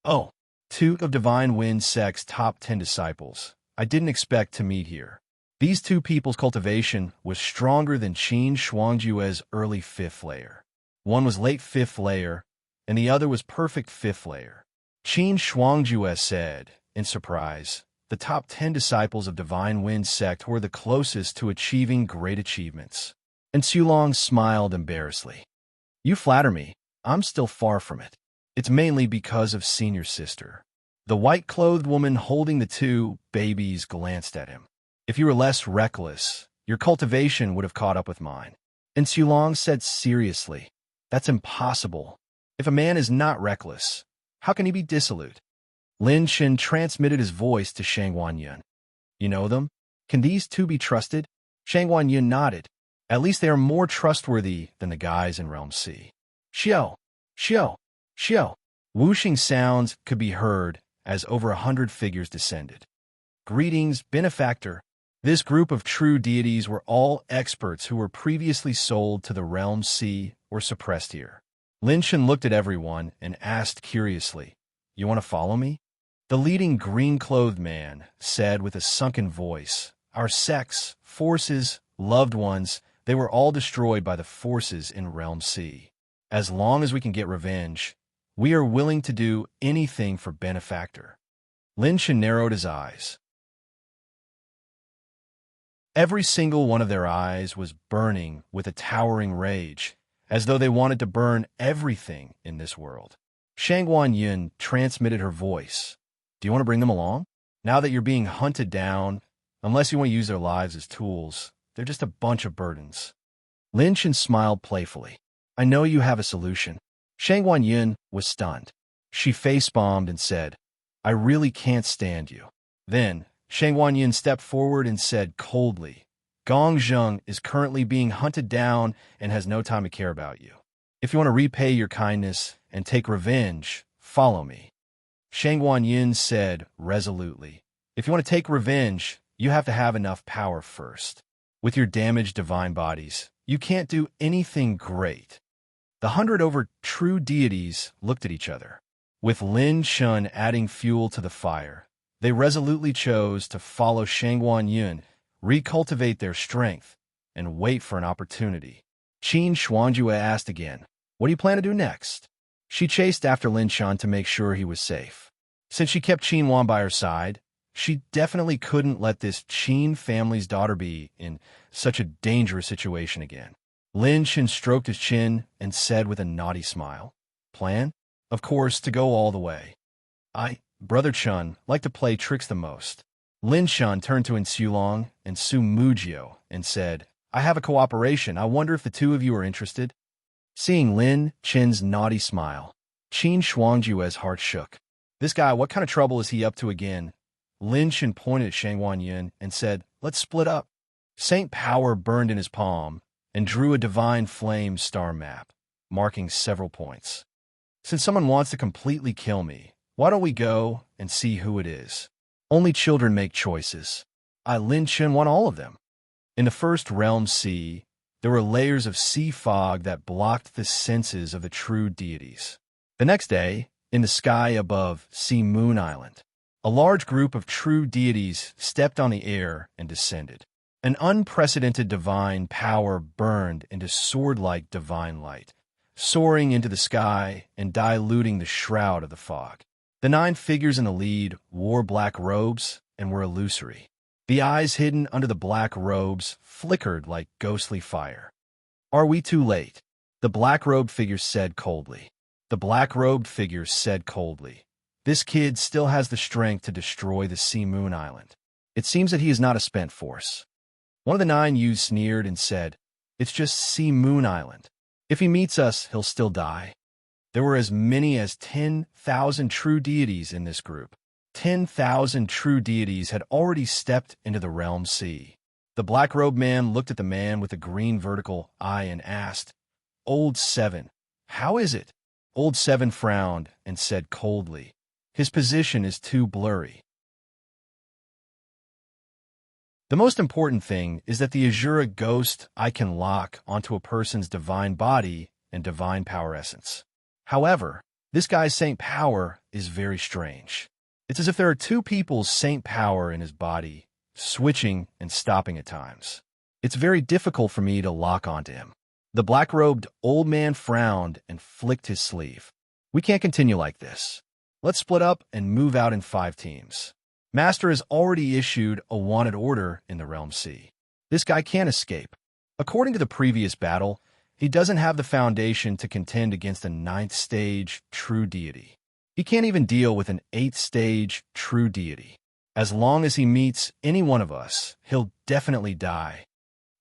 Oh, 2 of Divine Wind Sect's top 10 disciples. I didn't expect to meet here. These two people's cultivation was stronger than Qin Shuangjue's early 5th layer. One was late 5th layer, and the other was perfect 5th layer. Qin Shuangjue said, in surprise, the top 10 disciples of Divine Wind Sect were the closest to achieving great achievements. And Sulong smiled embarrassedly. You flatter me. I'm still far from it. It's mainly because of Senior Sister. The white-clothed woman holding the 2 babies glanced at him. If you were less reckless, your cultivation would have caught up with mine. And Sulong said seriously, that's impossible. If a man is not reckless, how can he be dissolute? Lin Shin transmitted his voice to Shang Wanyan. You know them? Can these 2 be trusted? Shang Wanyan nodded. At least they are more trustworthy than the guys in Realm C. Xiao, Xiao, Xiao. Whooshing sounds could be heard as over 100 figures descended. Greetings, benefactor. This group of true deities were all experts who were previously sold to the Realm C or suppressed here. Lin Shin looked at everyone and asked curiously, you want to follow me? The leading green-clothed man said with a sunken voice, our sects, forces, loved ones, they were all destroyed by the forces in Realm C. As long as we can get revenge, we are willing to do anything for benefactor. Lin Shin narrowed his eyes. Every single one of their eyes was burning with a towering rage, as though they wanted to burn everything in this world. Shangguan Yun transmitted her voice. Do you want to bring them along? Now that you're being hunted down, unless you want to use their lives as tools, they're just a bunch of burdens. Lin Chen smiled playfully. I know you have a solution. Shangguan Yun was stunned. She face-bombed and said, I really can't stand you. Then, Shangguan Yun stepped forward and said coldly, Gong Zheng is currently being hunted down and has no time to care about you. If you want to repay your kindness and take revenge, follow me. Shangguan Yun said resolutely, if you want to take revenge, you have to have enough power first. With your damaged divine bodies, you can't do anything great. The 100 over true deities looked at each other. With Lin Shun adding fuel to the fire, they resolutely chose to follow Shangguan Yun, recultivate their strength, and wait for an opportunity. Qin Xuanjue asked again, what do you plan to do next? She chased after Lin Shun to make sure he was safe. Since she kept Qin Wan by her side, she definitely couldn't let this Qin family's daughter be in such a dangerous situation again. Lin Shin stroked his chin and said with a naughty smile, Plan? Of course, to go all the way. Brother Chun, like to play tricks the most. Lin Shun turned to Insulong and Su Mujio and said, I have a cooperation. I wonder if the two of you are interested? Seeing Lin Chin's naughty smile, Qin Shuangjue's heart shook. This guy, what kind of trouble is he up to again? Lin Shin pointed at Shangguan Yun and said, let's split up. Saint Power burned in his palm and drew a divine flame star map, marking several points. Since someone wants to completely kill me, why don't we go and see who it is? Only children make choices. Lin Shin want all of them. In the first realm sea, there were layers of sea fog that blocked the senses of the true deities. The next day, in the sky above Sea Moon Island, a large group of true deities stepped on the air and descended. An unprecedented divine power burned into sword-like divine light, soaring into the sky and diluting the shroud of the fog. The 9 figures in the lead wore black robes and were illusory. The eyes hidden under the black robes flickered like ghostly fire. Are we too late? The black-robed figure said coldly. The black-robed figure said coldly. This kid still has the strength to destroy the Sea Moon Island. It seems that he is not a spent force. One of the 9 youths sneered and said, It's just Sea Moon Island. If he meets us, he'll still die. There were as many as 10,000 true deities in this group. 10,000 true deities had already stepped into the realm sea. The black-robed man looked at the man with the green vertical eye and asked, Old Seven, how is it? Old Seven frowned and said coldly, His position is too blurry. The most important thing is that the Azura ghost I can lock onto a person's divine body and divine power essence. However, this guy's Saint Power is very strange. It's as if there are 2 people's Saint Power in his body, switching and stopping at times. It's very difficult for me to lock onto him. The black-robed old man frowned and flicked his sleeve. We can't continue like this. Let's split up and move out in 5 teams. Master has already issued a wanted order in the Realm Sea. This guy can't escape. According to the previous battle, he doesn't have the foundation to contend against a 9th stage true deity. He can't even deal with an 8th stage true deity. As long as he meets any one of us, he'll definitely die.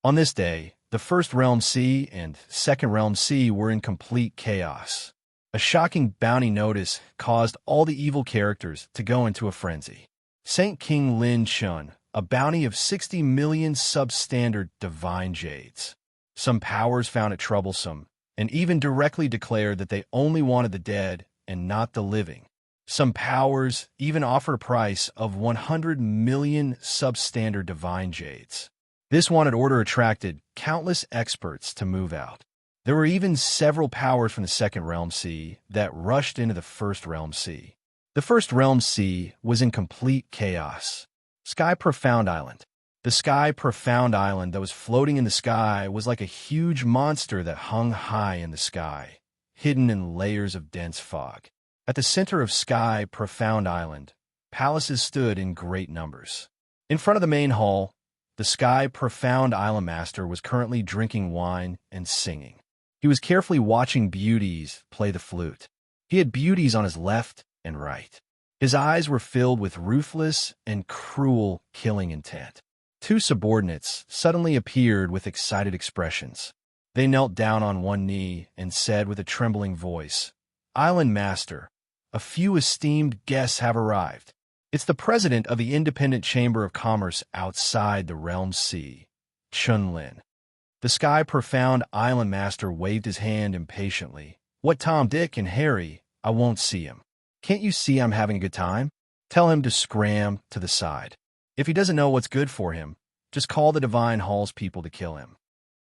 On this day, the First Realm Sea and Second Realm Sea were in complete chaos. A shocking bounty notice caused all the evil characters to go into a frenzy. Saint King Lin Shun, a bounty of 60 million substandard divine jades. Some powers found it troublesome, and even directly declared that they only wanted the dead and not the living. Some powers even offered a price of 100 million substandard divine jades. This wanted order attracted countless experts to move out. There were even several powers from the Second Realm Sea that rushed into the First Realm Sea. The First Realm Sea was in complete chaos. Sky Profound Island. The Sky Profound Island that was floating in the sky was like a huge monster that hung high in the sky, hidden in layers of dense fog. At the center of Sky Profound Island, palaces stood in great numbers. In front of the main hall, the Sky Profound Island Master was currently drinking wine and singing. He He was carefully watching beauties play the flute. He had beauties on his left and right. His eyes were filled with ruthless and cruel killing intent. Two subordinates suddenly appeared with excited expressions. They knelt down on one knee and said with a trembling voice, "Island Master, a few esteemed guests have arrived. It's the president of the Independent Chamber of Commerce outside the Realm Sea, Chun-Lin." The sky-profound Island Master waved his hand impatiently. "What, Tom, Dick, and Harry? I won't see him. Can't you see I'm having a good time? Tell him to scram to the side. If he doesn't know what's good for him, just call the Divine Halls people to kill him."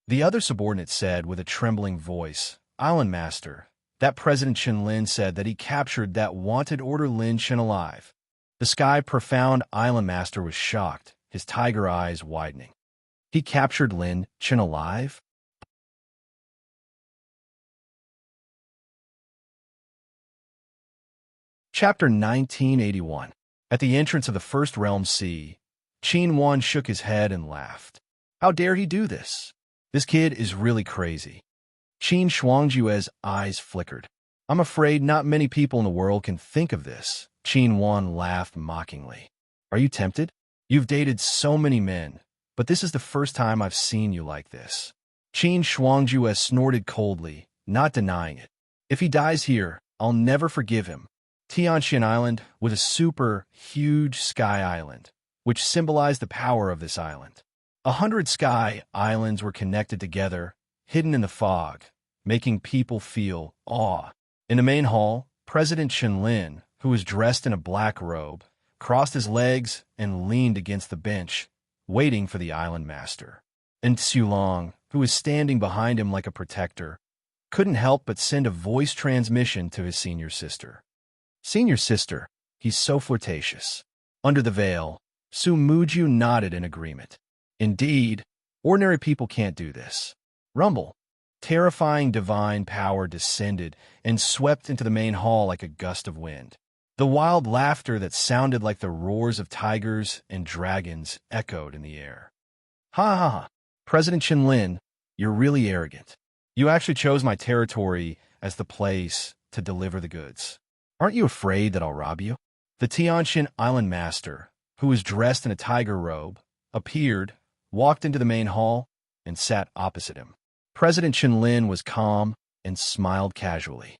The other subordinate said with a trembling voice, "Island Master, that President Chen-Lin said that he captured that wanted Order Lin Chen alive." The sky-profound Island Master was shocked, his tiger eyes widening. He captured Lin Chen alive? Chapter 1981. At the entrance of the First Realm Sea, Qin Wan shook his head and laughed. How dare he do this? This kid is really crazy. Qin Shuangjue's eyes flickered. I'm afraid not many people in the world can think of this. Qin Wan laughed mockingly. Are you tempted? You've dated so many men, but this is the first time I've seen you like this. Qin Shuangjue snorted coldly, not denying it. If he dies here, I'll never forgive him. Tianxian Island was a super huge sky island, which symbolized the power of this island. 100 sky islands were connected together, hidden in the fog, making people feel awe. In the main hall, President Chen-Lin, who was dressed in a black robe, crossed his legs and leaned against the bench, waiting for the island master. And Xulong, who was standing behind him like a protector, couldn't help but send a voice transmission to his senior sister. Senior sister, he's so flirtatious. Under the veil, Su Muju nodded in agreement. Indeed, ordinary people can't do this. Rumble. Terrifying divine power descended and swept into the main hall like a gust of wind. The wild laughter that sounded like the roars of tigers and dragons echoed in the air. Ha ha ha. President Chen-Lin, you're really arrogant. You actually chose my territory as the place to deliver the goods. Aren't you afraid that I'll rob you? The Tianxian Island Master, who was dressed in a tiger robe, appeared, walked into the main hall, and sat opposite him. President Chen-Lin was calm and smiled casually.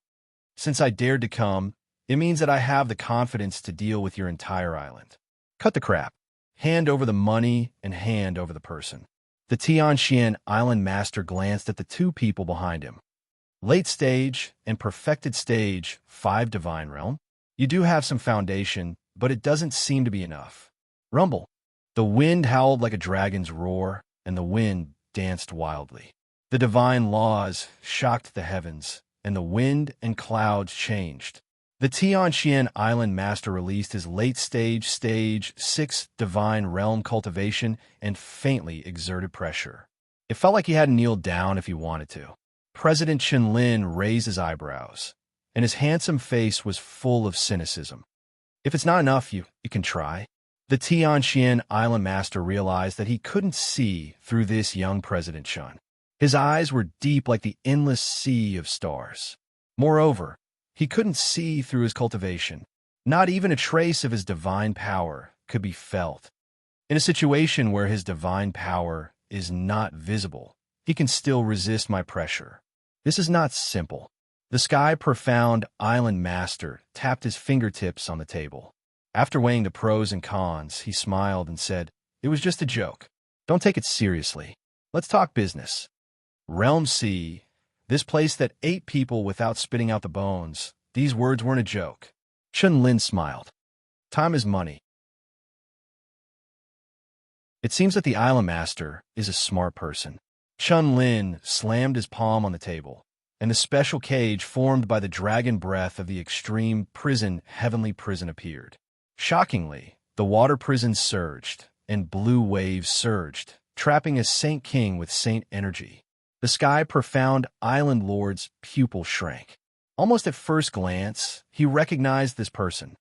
Since I dared to come, it means that I have the confidence to deal with your entire island. Cut the crap. Hand over the money and hand over the person. The Tianxian Island Master glanced at the two people behind him. Late stage and perfected stage 5 Divine Realm. You do have some foundation, but it doesn't seem to be enough. Rumble. The wind howled like a dragon's roar, and the wind danced wildly. The divine laws shocked the heavens, and the wind and clouds changed. The Tianxian Island Master released his late-stage Stage 6 Divine Realm cultivation and faintly exerted pressure. It felt like he hadn't kneeled down if he wanted to. President Chen-Lin raised his eyebrows, and his handsome face was full of cynicism. If it's not enough, you can try. The Tianxian Island Master realized that he couldn't see through this young President Chen. His eyes were deep like the endless sea of stars. Moreover, he couldn't see through his cultivation. Not even a trace of his divine power could be felt. In a situation where his divine power is not visible, he can still resist my pressure. This is not simple. The sky-profound Island Master tapped his fingertips on the table. After weighing the pros and cons, he smiled and said, "It was just a joke. Don't take it seriously. Let's talk business. Realm C, this place that ate people without spitting out the bones, these words weren't a joke." Chen-Lin smiled. "Time is money." It seems that the Island Master is a smart person. Chen-Lin slammed his palm on the table, and the special cage formed by the dragon breath of the extreme prison, heavenly prison appeared. Shockingly, the water prison surged, and blue waves surged, trapping a Saint King with Saint energy. The sky-profound Island Lord's pupil shrank. Almost at first glance, he recognized this person.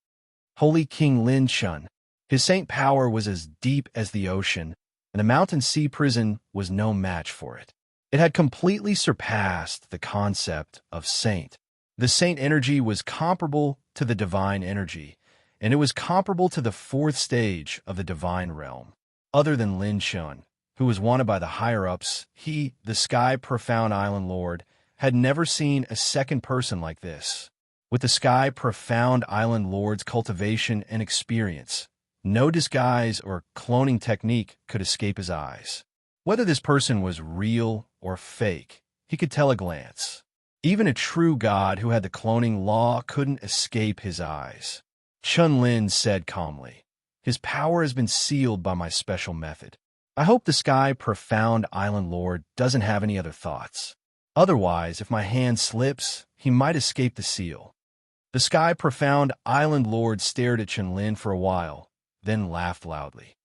Holy King Lin Chun. His saint power was as deep as the ocean, and the mountain sea prison was no match for it. It had completely surpassed the concept of saint. The saint energy was comparable to the divine energy, and it was comparable to the fourth stage of the divine realm. Other than Lin Shun, who was wanted by the higher-ups, he, the Sky Profound Island Lord, had never seen a second person like this. With the Sky Profound Island Lord's cultivation and experience, no disguise or cloning technique could escape his eyes. Whether this person was real or fake, he could tell at a glance. Even a true god who had the cloning law couldn't escape his eyes. Chun Lin said calmly, "His power has been sealed by my special method. I hope the Sky Profound Island Lord doesn't have any other thoughts. Otherwise, if my hand slips, he might escape the seal." The Sky Profound Island Lord stared at Chun Lin for a while, then laughed loudly.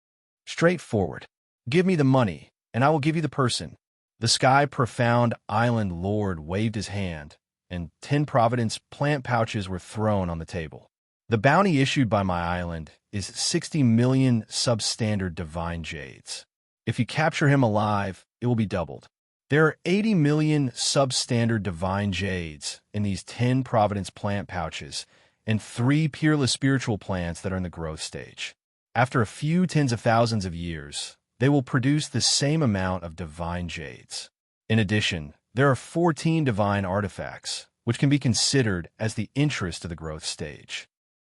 "Straightforward. Give me the money, and I will give you the person." The Sky Profound Island Lord waved his hand, and 10 Providence plant pouches were thrown on the table. "The bounty issued by my island is 60 million substandard divine jades. If you capture him alive, it will be doubled. There are 80 million substandard divine jades in these 10 Providence plant pouches and 3 peerless spiritual plants that are in the growth stage. After a few tens of thousands of years, they will produce the same amount of divine jades. In addition, there are 14 divine artifacts, which can be considered as the interest of the growth stage."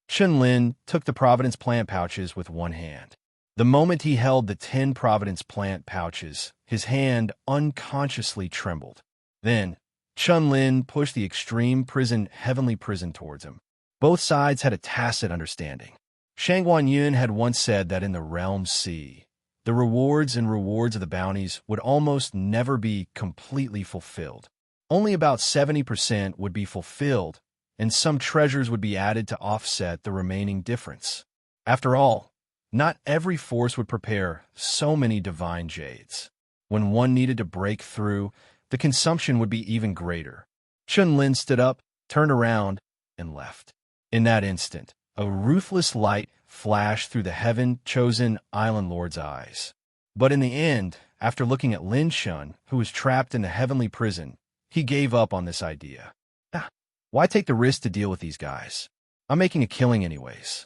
Chun Lin took the Providence plant pouches with one hand. The moment he held the 10 Providence plant pouches, his hand unconsciously trembled. Then, Chun Lin pushed the extreme prison, heavenly prison towards him. Both sides had a tacit understanding. Shang Guanyun had once said that in the realm C, the rewards of the bounties would almost never be completely fulfilled. Only about 70% would be fulfilled, and some treasures would be added to offset the remaining difference. After all, not every force would prepare so many divine jades. When one needed to break through, the consumption would be even greater. Chun Lin stood up, turned around, and left. In that instant, a ruthless light flashed through the heaven-chosen Island Lord's eyes. But in the end, after looking at Lin Shun, who was trapped in the heavenly prison, he gave up on this idea. Why take the risk to deal with these guys? I'm making a killing anyways.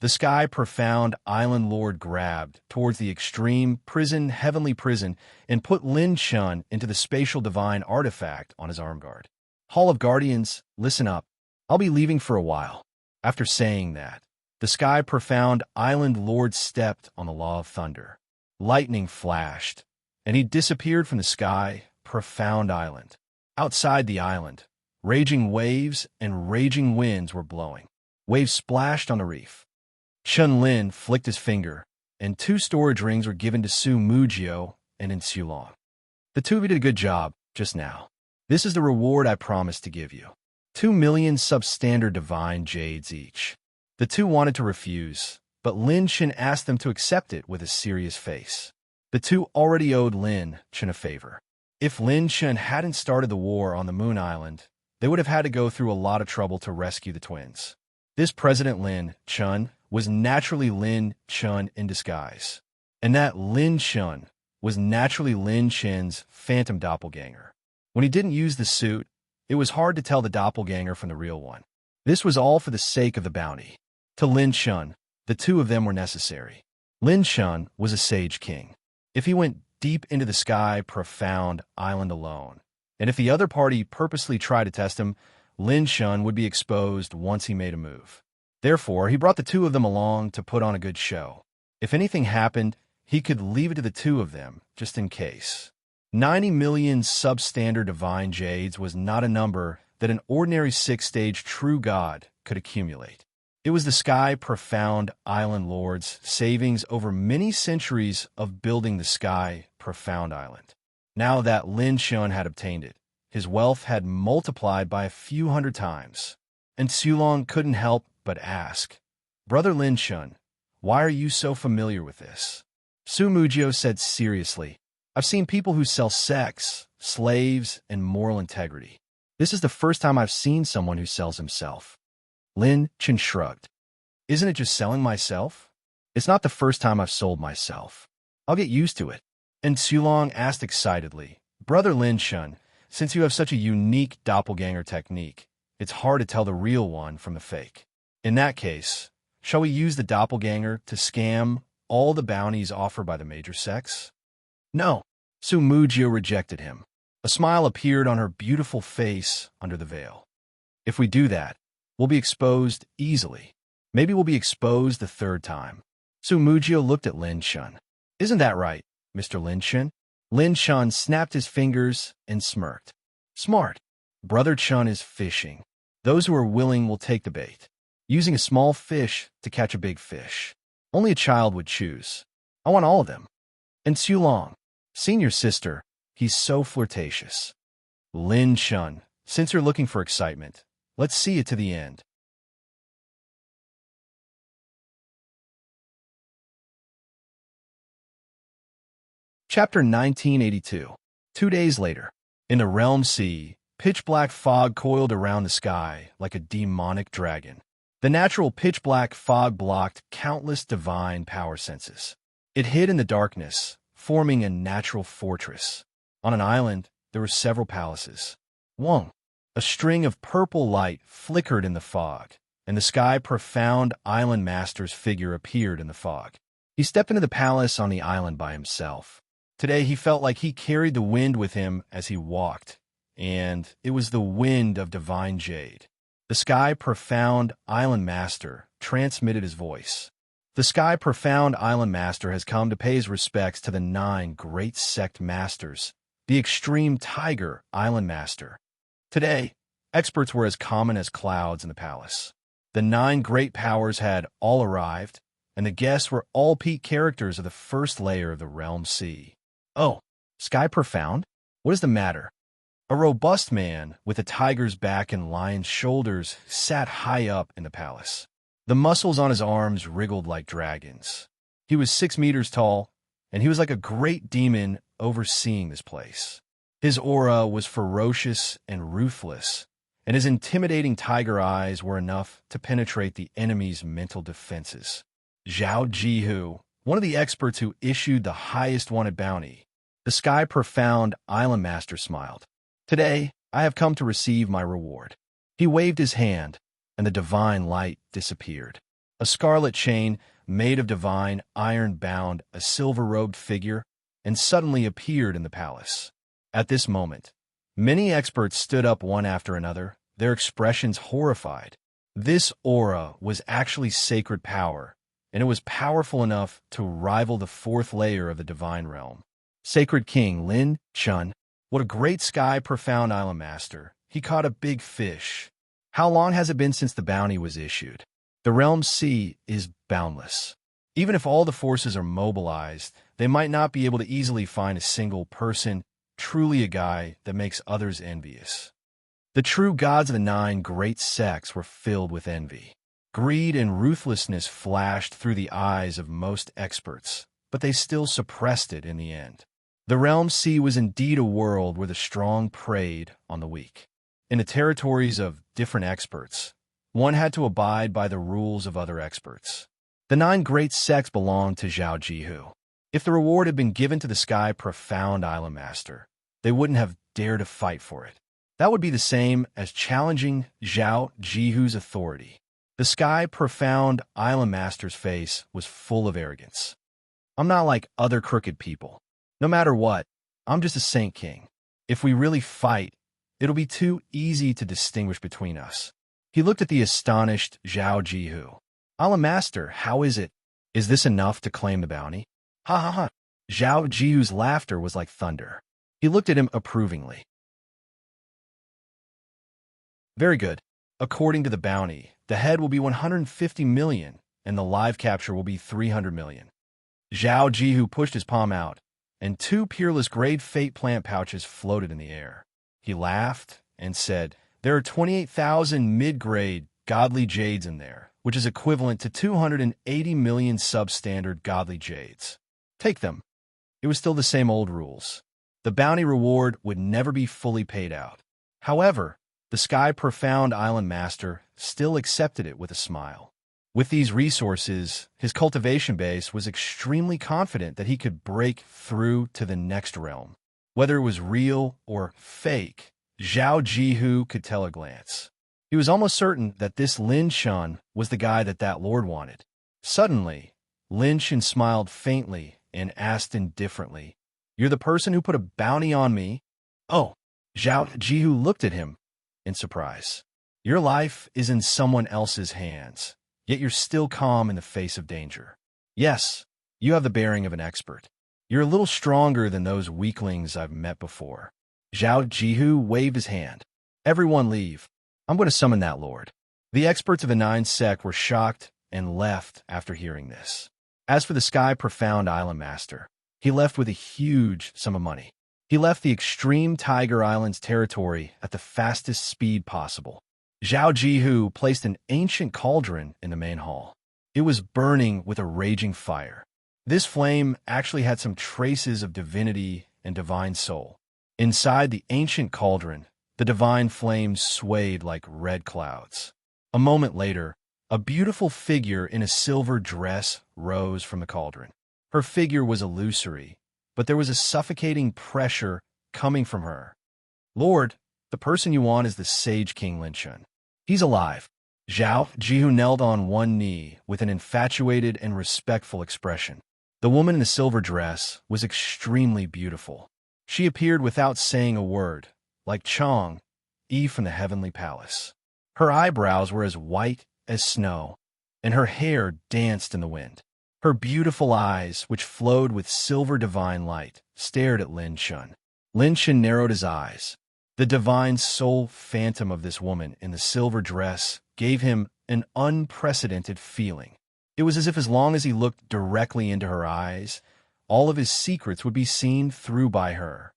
The Sky Profound Island Lord grabbed towards the extreme prison, heavenly prison, and put Lin Shun into the spatial divine artifact on his arm guard. "Hall of Guardians, listen up. I'll be leaving for a while." After saying that, the Sky Profound Island Lord stepped on the Law of Thunder. Lightning flashed, and he disappeared from the Sky Profound Island. Outside the island, raging waves and raging winds were blowing. Waves splashed on the reef. Chun Lin flicked his finger, and 2 storage rings were given to Su Mujio and Insulong. "The two of you did a good job just now. This is the reward I promised to give you. 2 million substandard divine jades each." The two wanted to refuse, but Lin Shun asked them to accept it with a serious face. The two already owed Lin Shun a favor. If Lin Shun hadn't started the war on the Moon Island, they would have had to go through a lot of trouble to rescue the twins. This President Lin Shun was naturally Lin Shun in disguise, and that Lin Shun was naturally Lin Shin's phantom doppelganger. When he didn't use the suit, it was hard to tell the doppelganger from the real one. This was all for the sake of the bounty. To Lin Shun, the two of them were necessary. Lin Shun was a sage king. If he went deep into the Sky Profound Island alone, and if the other party purposely tried to test him, Lin Shun would be exposed once he made a move. Therefore, he brought the two of them along to put on a good show. If anything happened, he could leave it to the two of them, just in case. 90 million substandard divine jades was not a number that an ordinary 6-stage true god could accumulate. It was the Sky Profound Island Lord's savings over many centuries of building the Sky Profound Island. Now that Lin Shun had obtained it, his wealth had multiplied by a few hundred times. And Sulong couldn't help but ask, "Brother Lin Shun, why are you so familiar with this?" Su Mujio said seriously, "I've seen people who sell sex, slaves, and moral integrity. This is the first time I've seen someone who sells himself." Lin Shun shrugged. "Isn't it just selling myself? It's not the first time I've sold myself. I'll get used to it. And Sulong asked excitedly, Brother Lin Shun, since you have such a unique doppelganger technique, it's hard to tell the real one from the fake. In that case, shall we use the doppelganger to scam all the bounties offered by the major sects? No. Su Mujio rejected him. A smile appeared on her beautiful face under the veil. If we do that, we'll be exposed easily. Maybe we'll be exposed the third time. Su Mujio looked at Lin Shun. Isn't that right, Mr. Lin Shun? Lin Shun snapped his fingers and smirked. Smart. Brother Chun is fishing. Those who are willing will take the bait, using a small fish to catch a big fish. Only a child would choose. I want all of them. And Sulong, senior sister, he's so flirtatious. Lin Shun, since you're looking for excitement, let's see it to the end. Chapter 1982. 2 days later. In the realm sea, pitch-black fog coiled around the sky like a demonic dragon. The natural pitch-black fog blocked countless divine power senses. It hid in the darkness, forming a natural fortress. On an island, there were several palaces. One, a string of purple light flickered in the fog, and the sky profound island master's figure appeared in the fog. He stepped into the palace on the island by himself. Today he felt like he carried the wind with him as he walked, and it was the wind of divine jade. The Sky Profound Island Master transmitted his voice. The Sky Profound Island Master has come to pay his respects to the 9 great sect masters, the Extreme Tiger Island Master. Today, experts were as common as clouds in the palace. The 9 great powers had all arrived, and the guests were all peak characters of the first layer of the Realm Sea. Oh, Sky Profound? What is the matter? A robust man with a tiger's back and lion's shoulders sat high up in the palace. The muscles on his arms wriggled like dragons. He was 6 meters tall, and he was like a great demon overseeing this place. His aura was ferocious and ruthless, and his intimidating tiger eyes were enough to penetrate the enemy's mental defenses. Zhao Jihu, one of the experts who issued the highest wanted bounty, the Sky Profound Island Master smiled. Today, I have come to receive my reward. He waved his hand, and the divine light disappeared. A scarlet chain, made of divine iron, bound a silver-robed figure and suddenly appeared in the palace. At this moment, many experts stood up one after another, their expressions horrified. This aura was actually sacred power, and it was powerful enough to rival the 4th layer of the divine realm. Sacred King Lin Chun, what a great Sky Profound Island Master. He caught a big fish. How long has it been since the bounty was issued? The Realm Sea is boundless. Even if all the forces are mobilized, they might not be able to easily find a single person, truly a guy that makes others envious. The true gods of the 9 great sects were filled with envy. Greed and ruthlessness flashed through the eyes of most experts, but they still suppressed it in the end. The Realm Sea was indeed a world where the strong preyed on the weak. In the territories of different experts, one had to abide by the rules of other experts. The 9 great sects belonged to Zhao Jihu. If the reward had been given to the Sky Profound Island Master, they wouldn't have dared to fight for it. That would be the same as challenging Zhao Jihu's authority. The Sky Profound Island Master's face was full of arrogance. I'm not like other crooked people. No matter what, I'm just a Saint King. If we really fight, it'll be too easy to distinguish between us. He looked at the astonished Zhao Jihu. Island Master, how is it? Is this enough to claim the bounty? Ha ha ha. Zhao Jihu's laughter was like thunder. He looked at him approvingly. Very good. According to the bounty, the head will be 150 million, and the live capture will be 300 million. Zhao Jihu pushed his palm out, and 2 peerless grade fate plant pouches floated in the air. He laughed and said, there are 28,000 mid-grade godly jades in there, which is equivalent to 280 million substandard godly jades. Take them. It was still the same old rules. The bounty reward would never be fully paid out. However, the Sky Profound Island Master still accepted it with a smile. With these resources, his cultivation base was extremely confident that he could break through to the next realm. Whether it was real or fake, Zhao Jihu could tell at a glance. He was almost certain that this Lin Shan was the guy that lord wanted. Suddenly, Lin Shan smiled faintly and asked indifferently, "You're the person who put a bounty on me?" "Oh." Zhao Jihu looked at him in surprise. "Your life is in someone else's hands, yet you're still calm in the face of danger. Yes, you have the bearing of an expert. You're a little stronger than those weaklings I've met before." Zhao Jihu waved his hand. "Everyone leave. I'm going to summon that lord." The experts of the Nine Sect were shocked and left after hearing this. As for the Sky Profound Island Master, he left with a huge sum of money. He left the extreme Tiger Islands territory at the fastest speed possible. Zhao Jihu placed an ancient cauldron in the main hall. It was burning with a raging fire. This flame actually had some traces of divinity and divine soul. Inside the ancient cauldron, the divine flames swayed like red clouds. A moment later, a beautiful figure in a silver dress rose from the cauldron. Her figure was illusory, but there was a suffocating pressure coming from her. "Lord, the person you want is the Sage King Lin Shan. He's alive." Zhao Jihu knelt on one knee with an infatuated and respectful expression. The woman in the silver dress was extremely beautiful. She appeared without saying a word, like Chang, Eve from the heavenly palace. Her eyebrows were as white as snow, and her hair danced in the wind. Her beautiful eyes, which flowed with silver divine light, stared at Lin Shan. Lin Shan narrowed his eyes. The divine soul phantom of this woman in the silver dress gave him an unprecedented feeling. It was as if as long as he looked directly into her eyes, all of his secrets would be seen through by her.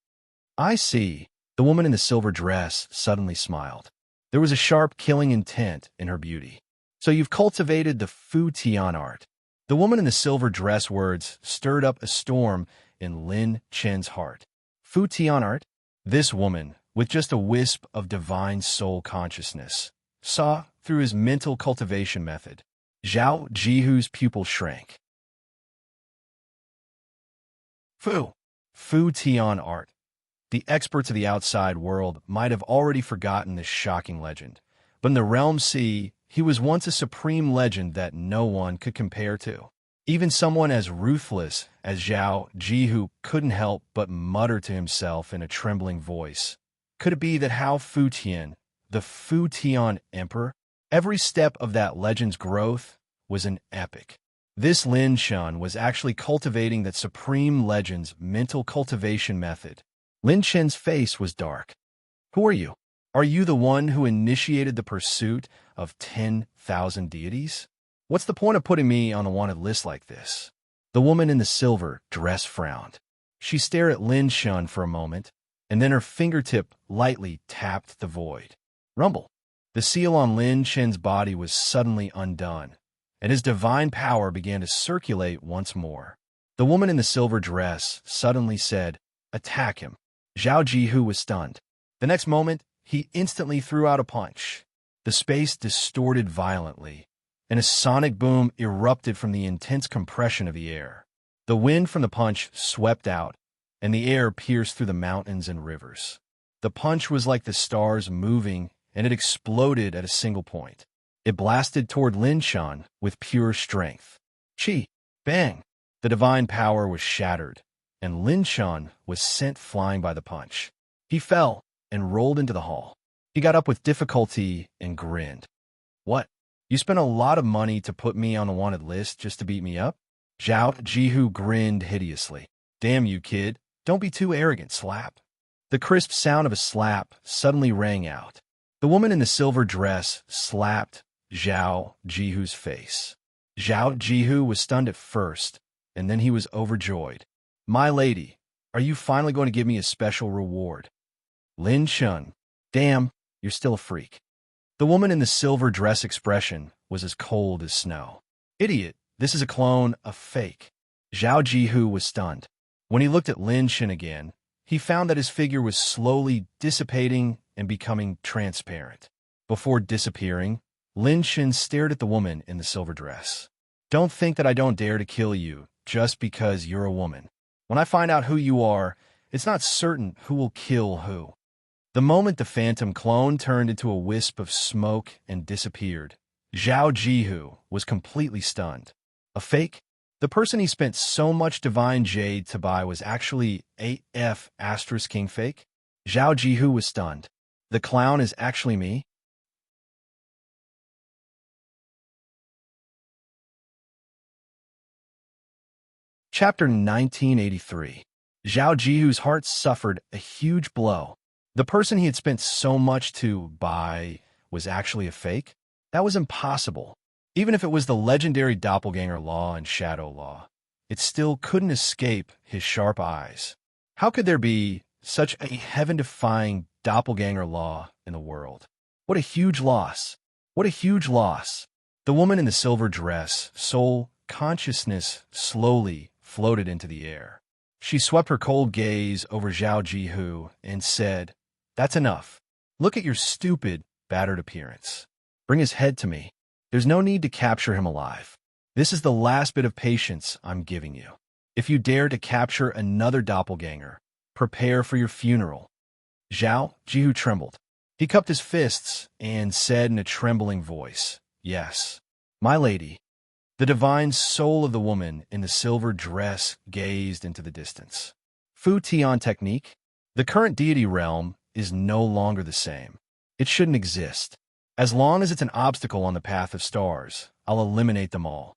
"I see." The woman in the silver dress suddenly smiled. There was a sharp, killing intent in her beauty. "So you've cultivated the Fu Tian art." The woman in the silver dress words stirred up a storm in Lin Chen's heart. Fu Tian art? This woman, with just a wisp of divine soul consciousness, saw through his mental cultivation method. Zhao Jihu's pupil shrank. Fu Tian art. The experts of the outside world might have already forgotten this shocking legend, but in the Realm Sea, he was once a supreme legend that no one could compare to. Even someone as ruthless as Zhao Jihu couldn't help but mutter to himself in a trembling voice, "Could it be that Hao Fu Tian, the Fu Tian Emperor?" Every step of that legend's growth was an epic. This Lin Shan was actually cultivating that supreme legend's mental cultivation method. Lin Chen's face was dark. "Who are you? Are you the one who initiated the pursuit of 10,000 deities? What's the point of putting me on the wanted list like this?" The woman in the silver dress frowned. She stared at Lin Shan for a moment, and then her fingertip lightly tapped the void. Rumble. The seal on Lin Chen's body was suddenly undone, and his divine power began to circulate once more. The woman in the silver dress suddenly said, "Attack him." Zhao Jihu was stunned. The next moment, he instantly threw out a punch. The space distorted violently, and a sonic boom erupted from the intense compression of the air. The wind from the punch swept out, and the air pierced through the mountains and rivers. The punch was like the stars moving, and it exploded at a single point. It blasted toward Lin Shan with pure strength. Chi! Bang! The divine power was shattered, and Lin Shan was sent flying by the punch. He fell and rolled into the hall. He got up with difficulty and grinned. "What? You spent a lot of money to put me on the wanted list just to beat me up?" Zhao Jihu grinned hideously. "Damn you, kid. Don't be too arrogant, slap." The crisp sound of a slap suddenly rang out. The woman in the silver dress slapped Zhao Jihu's face. Zhao Jihu was stunned at first, and then he was overjoyed. "My lady, are you finally going to give me a special reward?" Lin Shan. "Damn, you're still a freak." The woman in the silver dress expression was as cold as snow. "Idiot, this is a clone, a fake." Zhao Jihu was stunned. When he looked at Lin Shan again, he found that his figure was slowly dissipating and becoming transparent. Before disappearing, Lin Shen stared at the woman in the silver dress. Don't think that I don't dare to kill you just because you're a woman. When I find out who you are, it's not certain who will kill who. The moment the phantom clone turned into a wisp of smoke and disappeared, Zhao Jihu was completely stunned. A fake? The person he spent so much divine jade to buy was actually AF Asterisk King fake? Zhao Jihu was stunned. The clown is actually me? Chapter 1983. Zhao Jihu's heart suffered a huge blow. The person he had spent so much to buy was actually a fake? That was impossible. Even if it was the legendary doppelganger law and shadow law, it still couldn't escape his sharp eyes. How could there be such a heaven-defying doppelganger law in the world? What a huge loss. What a huge loss. The woman in the silver dress, soul consciousness, slowly floated into the air. She swept her cold gaze over Zhao Jihu and said, "That's enough. Look at your stupid, battered appearance. Bring his head to me. There's no need to capture him alive. This is the last bit of patience I'm giving you. If you dare to capture another doppelganger, prepare for your funeral." Zhao Jihu trembled. He cupped his fists and said in a trembling voice, "Yes, my lady." The divine soul of the woman in the silver dress gazed into the distance. Fu Tian technique? The current deity realm is no longer the same. It shouldn't exist. As long as it's an obstacle on the path of stars, I'll eliminate them all.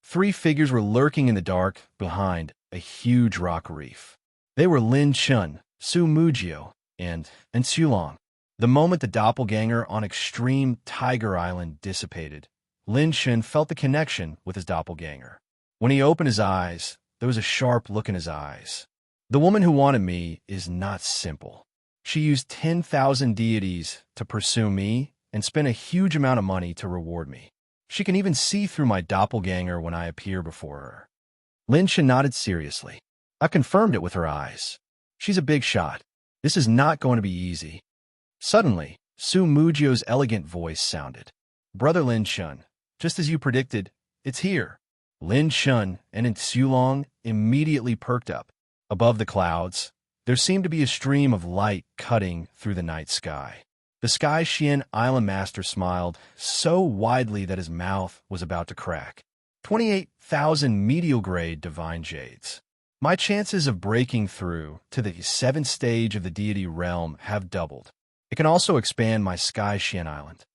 Three figures were lurking in the dark behind a huge rock reef. They were Lin Chun, Su Mujio, and Sulong. The moment the doppelganger on extreme Tiger Island dissipated, Lin Shen felt the connection with his doppelganger. When he opened his eyes, there was a sharp look in his eyes. The woman who wanted me is not simple. She used 10,000 deities to pursue me and spent a huge amount of money to reward me. She can even see through my doppelganger when I appear before her. Lin Shen nodded seriously. I confirmed it with her eyes. She's a big shot. This is not going to be easy. Suddenly, Su Mujio's elegant voice sounded. "Brother Lin Shen, just as you predicted, it's here." Lin Shun and Sulong immediately perked up. Above the clouds, there seemed to be a stream of light cutting through the night sky. The Sky Xian Island Master smiled so widely that his mouth was about to crack. 28,000 medial-grade divine jades. My chances of breaking through to the 7th stage of the deity realm have doubled. It can also expand my Sky Xian Island.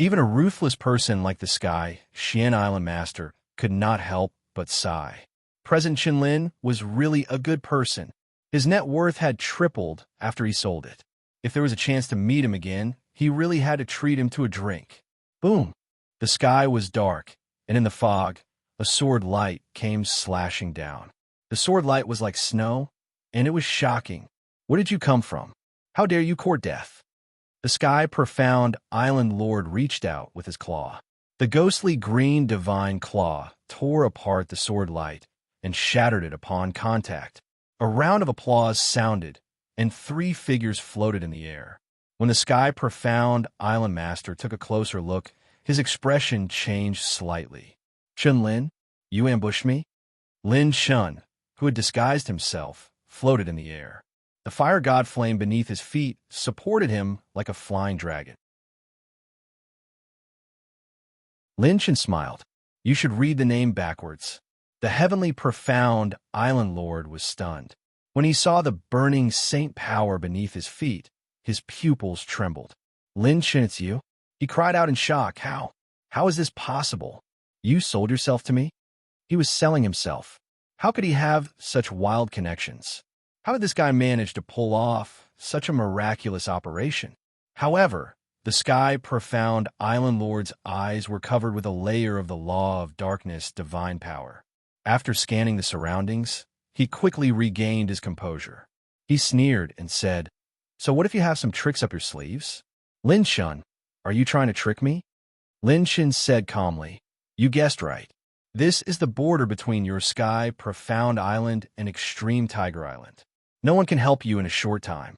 Even a ruthless person like the Sky Xian Island Master could not help but sigh. President Qinlin was really a good person. His net worth had tripled after he sold it. If there was a chance to meet him again, he really had to treat him to a drink. Boom! The sky was dark, and in the fog, a sword light came slashing down. The sword light was like snow, and it was shocking. Where did you come from? How dare you court death? The Sky Profound Island Lord reached out with his claw. The ghostly green divine claw tore apart the sword light and shattered it upon contact. A round of applause sounded, and 3 figures floated in the air. When the Sky Profound Island Master took a closer look, his expression changed slightly. "Chun-Lin, you ambushed me?" Lin Shun, who had disguised himself, floated in the air. The fire god flame beneath his feet supported him like a flying dragon. Lin Shen smiled. "You should read the name backwards." The heavenly profound island lord was stunned. When he saw the burning saint power beneath his feet, his pupils trembled. "Lin Shen, it's you?" He cried out in shock. How? How is this possible? You sold yourself to me?" He was selling himself. How could he have such wild connections? How did this guy manage to pull off such a miraculous operation? However, the Sky Profound Island Lord's eyes were covered with a layer of the law of darkness divine power. After scanning the surroundings, he quickly regained his composure. He sneered and said, "So what if you have some tricks up your sleeves?" "Lin Shun, are you trying to trick me?" Lin Shin said calmly, "You guessed right. This is the border between your Sky Profound Island and Extreme Tiger Island. No one can help you in a short time.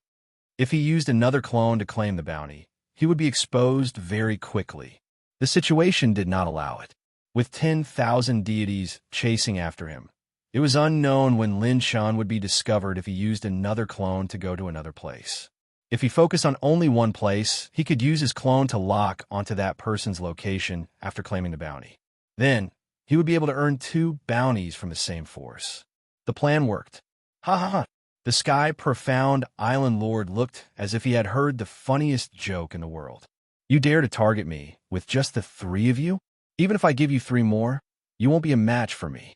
If he used another clone to claim the bounty, he would be exposed very quickly. The situation did not allow it. With 10,000 deities chasing after him, it was unknown when Lin Shan would be discovered if he used another clone to go to another place. If he focused on only one place, he could use his clone to lock onto that person's location after claiming the bounty. Then, he would be able to earn 2 bounties from the same force. The plan worked. Ha ha ha. The Sky Profound Island Lord looked as if he had heard the funniest joke in the world. You dare to target me with just the 3 of you? Even if I give you 3 more, you won't be a match for me.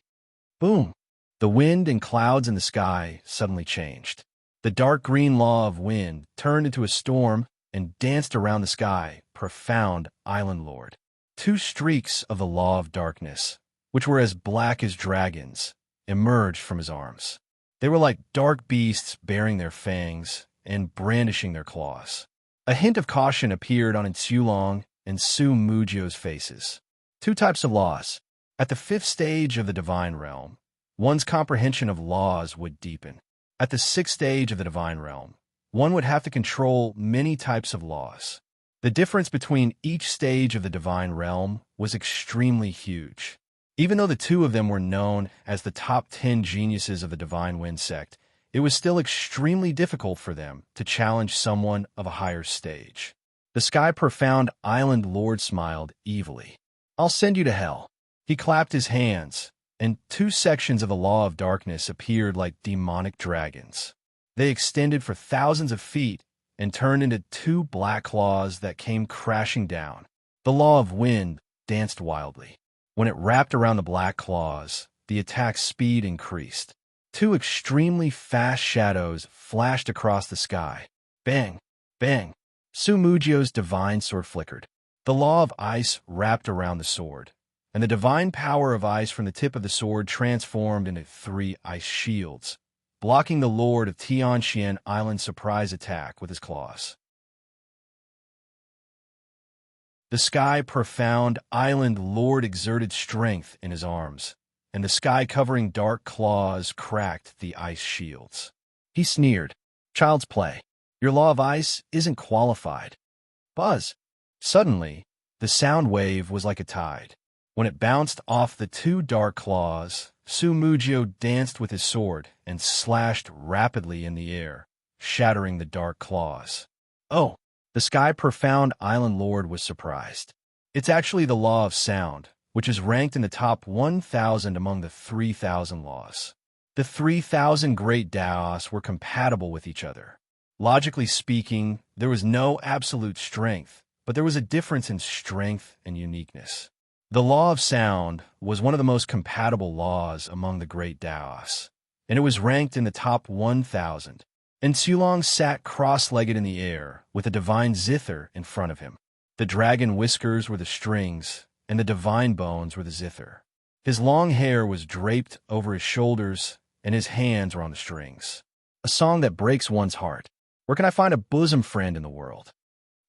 Boom. The wind and clouds in the sky suddenly changed. The dark green law of wind turned into a storm and danced around the Sky Profound Island Lord. 2 streaks of the law of darkness, which were as black as dragons, emerged from his arms. They were like dark beasts bearing their fangs and brandishing their claws. A hint of caution appeared on Sulong and Su Mujio's faces. 2 types of laws. At the 5th stage of the divine realm, one's comprehension of laws would deepen. At the 6th stage of the divine realm, one would have to control many types of laws. The difference between each stage of the divine realm was extremely huge. Even though the 2 of them were known as the top 10 geniuses of the Divine Wind sect, it was still extremely difficult for them to challenge someone of a higher stage. The Sky Profound Island Lord smiled evilly. I'll send you to hell. He clapped his hands, and 2 sections of the Law of Darkness appeared like demonic dragons. They extended for thousands of feet and turned into 2 black claws that came crashing down. The Law of Wind danced wildly. When it wrapped around the black claws, the attack's speed increased. 2 extremely fast shadows flashed across the sky. Bang! Bang! Su Mujio's divine sword flickered. The law of ice wrapped around the sword, and the divine power of ice from the tip of the sword transformed into 3 ice shields, blocking the Lord of Tianxian Island's surprise attack with his claws. The Sky Profound Island Lord exerted strength in his arms, and the sky-covering dark claws cracked the ice shields. He sneered. Child's play. Your law of ice isn't qualified. Buzz. Suddenly, the sound wave was like a tide. When it bounced off the 2 dark claws, Su Mujio danced with his sword and slashed rapidly in the air, shattering the dark claws. Oh! The Sky Profound Island Lord was surprised. It's actually the law of sound, which is ranked in the top 1,000 among the 3,000 laws. The 3,000 great Daos were compatible with each other. Logically speaking, there was no absolute strength, but there was a difference in strength and uniqueness. The law of sound was one of the most compatible laws among the great Daos, and it was ranked in the top 1,000. And Sulong sat cross-legged in the air, with a divine zither in front of him. The dragon whiskers were the strings, and the divine bones were the zither. His long hair was draped over his shoulders, and his hands were on the strings. A song that breaks one's heart. Where can I find a bosom friend in the world?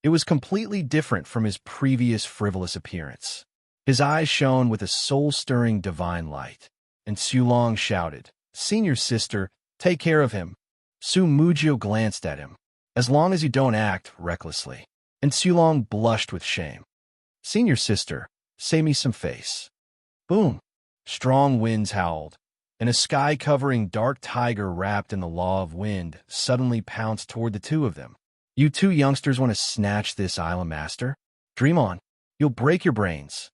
It was completely different from his previous frivolous appearance. His eyes shone with a soul-stirring divine light, and Sulong shouted, Senior sister, take care of him. Su Mujio glanced at him. As long as you don't act recklessly. And Sulong blushed with shame. Senior sister, save me some face. Boom! Strong winds howled, and a sky-covering dark tiger wrapped in the law of wind suddenly pounced toward the 2 of them. You 2 youngsters want to snatch this island master? Dream on. You'll break your brains.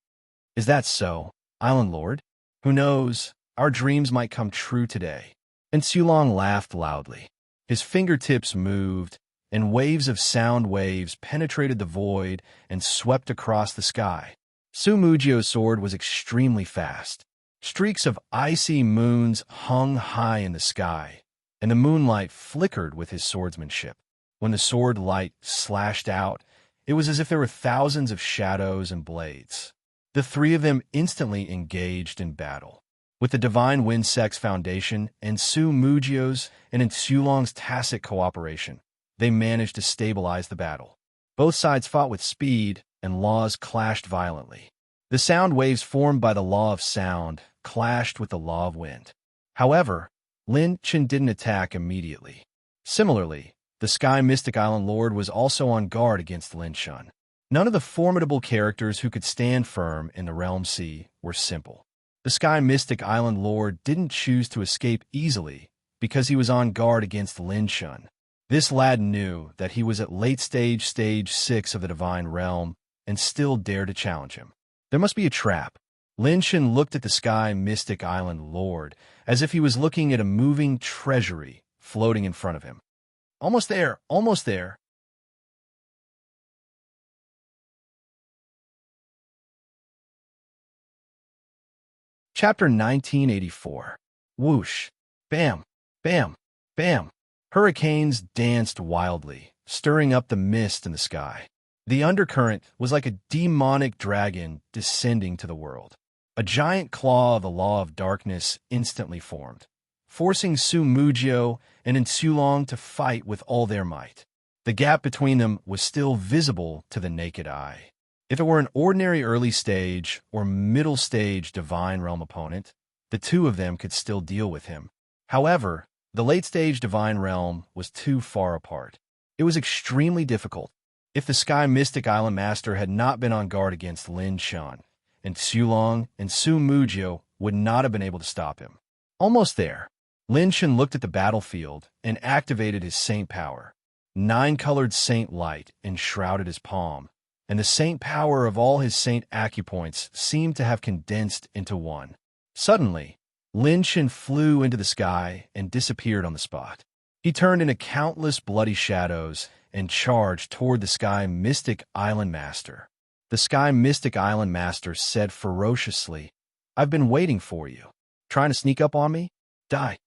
Is that so, Island Lord? Who knows? Our dreams might come true today. And Sulong laughed loudly. His fingertips moved, and waves of sound waves penetrated the void and swept across the sky. Su Mujio's sword was extremely fast. Streaks of icy moons hung high in the sky, and the moonlight flickered with his swordsmanship. When the sword light slashed out, it was as if there were thousands of shadows and blades. The 3 of them instantly engaged in battle. With the Divine Wind Sect's foundation and Su Mujio's and in Sulong's tacit cooperation, they managed to stabilize the battle. Both sides fought with speed, and laws clashed violently. The sound waves formed by the law of sound clashed with the law of wind. However, Lin Chen didn't attack immediately. Similarly, the Sky Mystic Island Lord was also on guard against Lin Chen. None of the formidable characters who could stand firm in the realm sea were simple. The Sky Mystic Island Lord didn't choose to escape easily because he was on guard against Lin Shun. This lad knew that he was at stage 6 of the Divine Realm and still dared to challenge him. There must be a trap. Lin Shun looked at the Sky Mystic Island Lord as if he was looking at a moving treasury floating in front of him. Almost there, almost there. Chapter 1984. Whoosh. Bam. Bam. Bam. Hurricanes danced wildly, stirring up the mist in the sky. The undercurrent was like a demonic dragon descending to the world. A giant claw of the law of darkness instantly formed, forcing Su Mujio and Insulong to fight with all their might. The gap between them was still visible to the naked eye. If it were an ordinary early stage or middle stage Divine Realm opponent, the two of them could still deal with him. However, the late stage Divine Realm was too far apart. It was extremely difficult. If the Sky Mystic Island Master had not been on guard against Lin Shun, and Sulong and Su Mujio would not have been able to stop him. Almost there, Lin Shun looked at the battlefield and activated his Saint Power. 9-colored Saint Light enshrouded his palm, and the Saint Power of all his Saint Acupoints seemed to have condensed into one. Suddenly, Lin Shun flew into the sky and disappeared on the spot. He turned into countless bloody shadows and charged toward the Sky Mystic Island Master. The Sky Mystic Island Master said ferociously, "I've been waiting for you. Trying to sneak up on me? Die."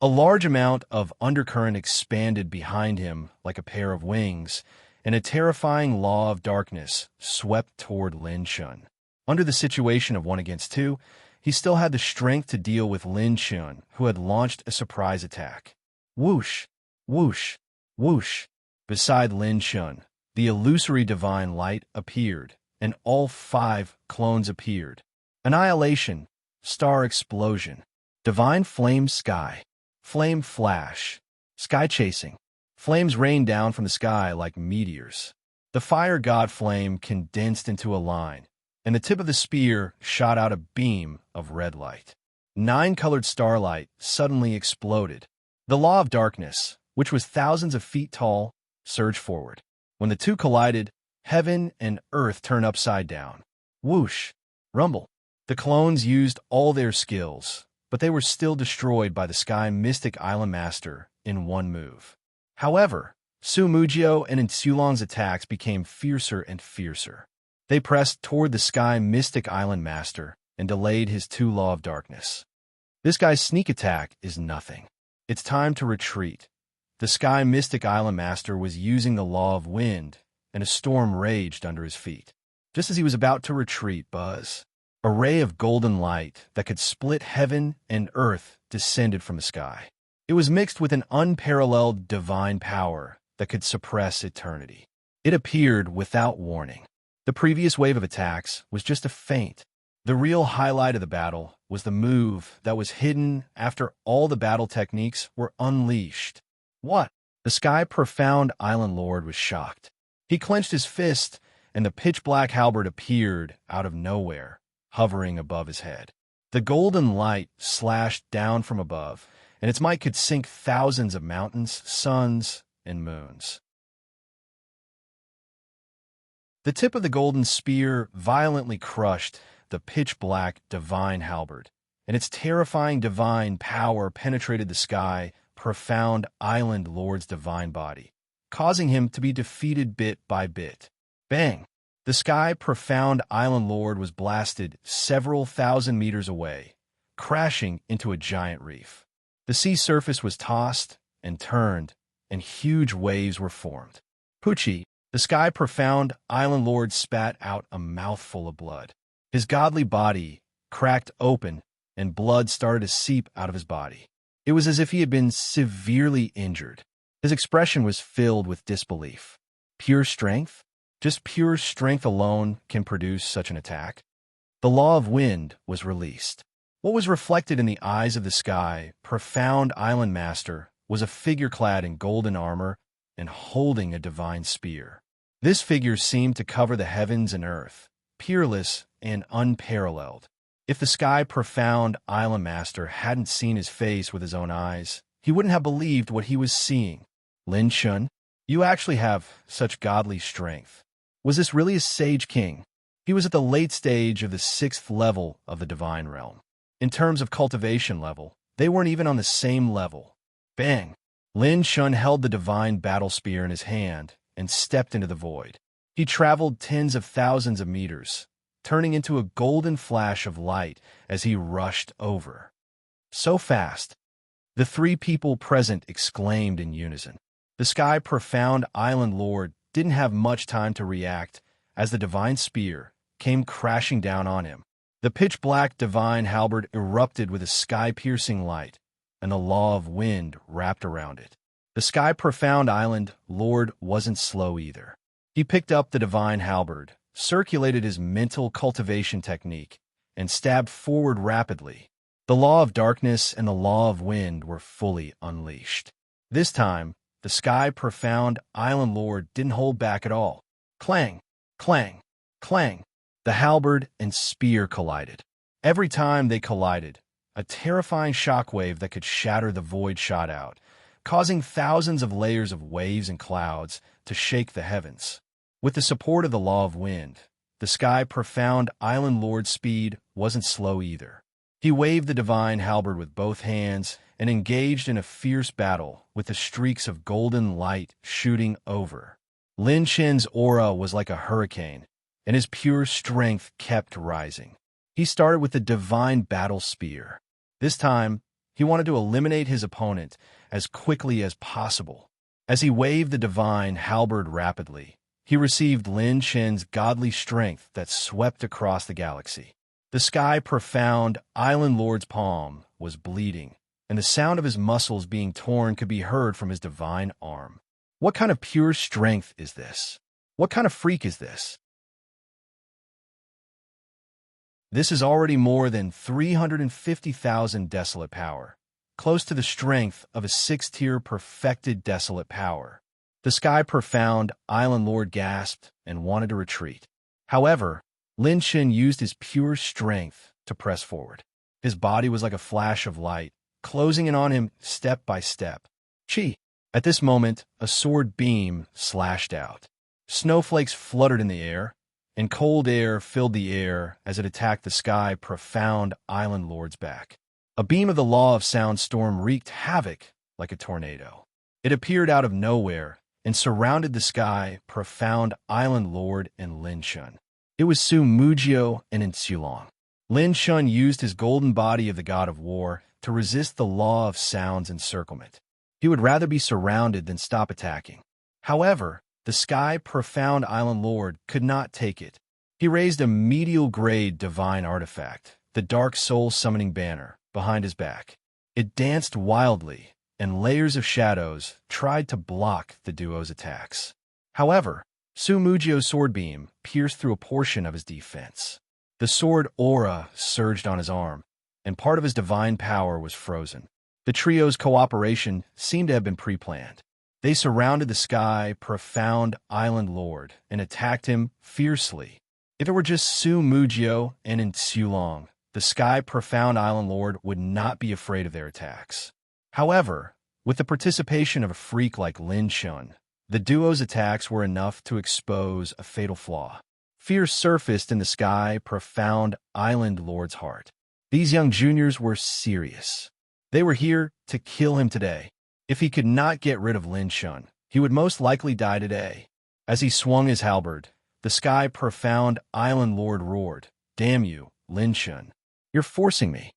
A large amount of undercurrent expanded behind him like a pair of wings, and a terrifying law of darkness swept toward Lin Shun. Under the situation of 1 against 2, he still had the strength to deal with Lin Shun, who had launched a surprise attack. Whoosh, whoosh, whoosh. Beside Lin Shun, the illusory divine light appeared, and all 5 clones appeared. Annihilation, star explosion, divine flame sky, flame flash, sky chasing. Flames rained down from the sky like meteors. The fire god flame condensed into a line, and the tip of the spear shot out a beam of red light. 9-colored starlight suddenly exploded. The law of darkness, which was thousands of feet tall, surged forward. When the two collided, heaven and earth turned upside down. Whoosh! Rumble! The clones used all their skills, but they were still destroyed by the Sky Mystic Island Master in one move. However, Su Mujio and Insulong's attacks became fiercer and fiercer. They pressed toward the Sky Mystic Island Master and delayed his 2 Law of Darkness. This guy's sneak attack is nothing. It's time to retreat. The Sky Mystic Island Master was using the Law of Wind, and a storm raged under his feet. Just as he was about to retreat, a ray of golden light that could split heaven and earth descended from the sky. It was mixed with an unparalleled divine power that could suppress eternity. It appeared without warning. The previous wave of attacks was just a feint. The real highlight of the battle was the move that was hidden after all the battle techniques were unleashed. What? The Sky Profound Island Lord was shocked. He clenched his fist, and the pitch-black halberd appeared out of nowhere, hovering above his head. The golden light slashed down from above, and its might could sink thousands of mountains, suns, and moons. The tip of the golden spear violently crushed the pitch-black divine halberd, and its terrifying divine power penetrated the Sky Profound Island Lord's divine body, causing him to be defeated bit by bit. Bang! The Sky Profound Island Lord was blasted several thousand meters away, crashing into a giant reef. The sea surface was tossed and turned, and huge waves were formed. Pucci, the Sky Profound Island Lord, spat out a mouthful of blood. His godly body cracked open, and blood started to seep out of his body. It was as if he had been severely injured. His expression was filled with disbelief. Pure strength? Just pure strength alone can produce such an attack? The Law of Wind was released. What was reflected in the eyes of the Sky Profound Island Master was a figure clad in golden armor and holding a divine spear. This figure seemed to cover the heavens and earth, peerless and unparalleled. If the sky-profound island master hadn't seen his face with his own eyes, he wouldn't have believed what he was seeing. Lin Shun, you actually have such godly strength. Was this really a sage king? He was at the late stage of the 6th level of the divine realm. In terms of cultivation level, they weren't even on the same level. Bang! Lin Shun held the divine battle spear in his hand and stepped into the void. He traveled tens of thousands of meters, turning into a golden flash of light as he rushed over. So fast! The 3 people present exclaimed in unison. The sky-profound island lord didn't have much time to react as the divine spear came crashing down on him. The pitch-black divine halberd erupted with a sky-piercing light, and the law of wind wrapped around it. The sky-profound island lord wasn't slow either. He picked up the divine halberd, circulated his mental cultivation technique, and stabbed forward rapidly. The law of darkness and the law of wind were fully unleashed. This time, the sky-profound island lord didn't hold back at all. Clang! Clang! Clang! The halberd and spear collided. Every time they collided, a terrifying shockwave that could shatter the void shot out, causing thousands of layers of waves and clouds to shake the heavens. With the support of the law of wind, the sky-profound island lord's speed wasn't slow either. He waved the divine halberd with both hands and engaged in a fierce battle with the streaks of golden light shooting over. Lin Chen's aura was like a hurricane, and his pure strength kept rising. He started with the divine battle spear. This time, he wanted to eliminate his opponent as quickly as possible. As he waved the divine halberd rapidly, he received Lin Chen's godly strength that swept across the galaxy. The sky-profound island lord's palm was bleeding, and the sound of his muscles being torn could be heard from his divine arm. What kind of pure strength is this? What kind of freak is this? This is already more than 350,000 desolate power, close to the strength of a 6-tier perfected desolate power. The sky-profound island lord gasped and wanted to retreat. However, Lin Chen used his pure strength to press forward. His body was like a flash of light, closing in on him step by step. Chi! At this moment, a sword beam slashed out. Snowflakes fluttered in the air, and cold air filled the air as it attacked the sky-profound island lord's back. A beam of the law of sound storm wreaked havoc like a tornado. It appeared out of nowhere and surrounded the sky-profound island lord and Lin Shun. It was Su Mujio and Insulong. Lin Shun used his golden body of the god of war to resist the law of sound's encirclement. He would rather be surrounded than stop attacking. However, the sky-profound island lord could not take it. He raised a medial-grade divine artifact, the dark soul summoning banner, behind his back. It danced wildly, and layers of shadows tried to block the duo's attacks. However, Su Mujio's sword beam pierced through a portion of his defense. The sword aura surged on his arm, and part of his divine power was frozen. The trio's cooperation seemed to have been pre-planned. They surrounded the sky-profound island lord and attacked him fiercely. If it were just Su Mujio and Insulong, the sky-profound island lord would not be afraid of their attacks. However, with the participation of a freak like Lin Shun, the duo's attacks were enough to expose a fatal flaw. Fear surfaced in the sky-profound island lord's heart. These young juniors were serious. They were here to kill him today. If he could not get rid of Lin Shun, he would most likely die today. As he swung his halberd, the sky-profound island lord roared, "Damn you, Lin Shun. You're forcing me."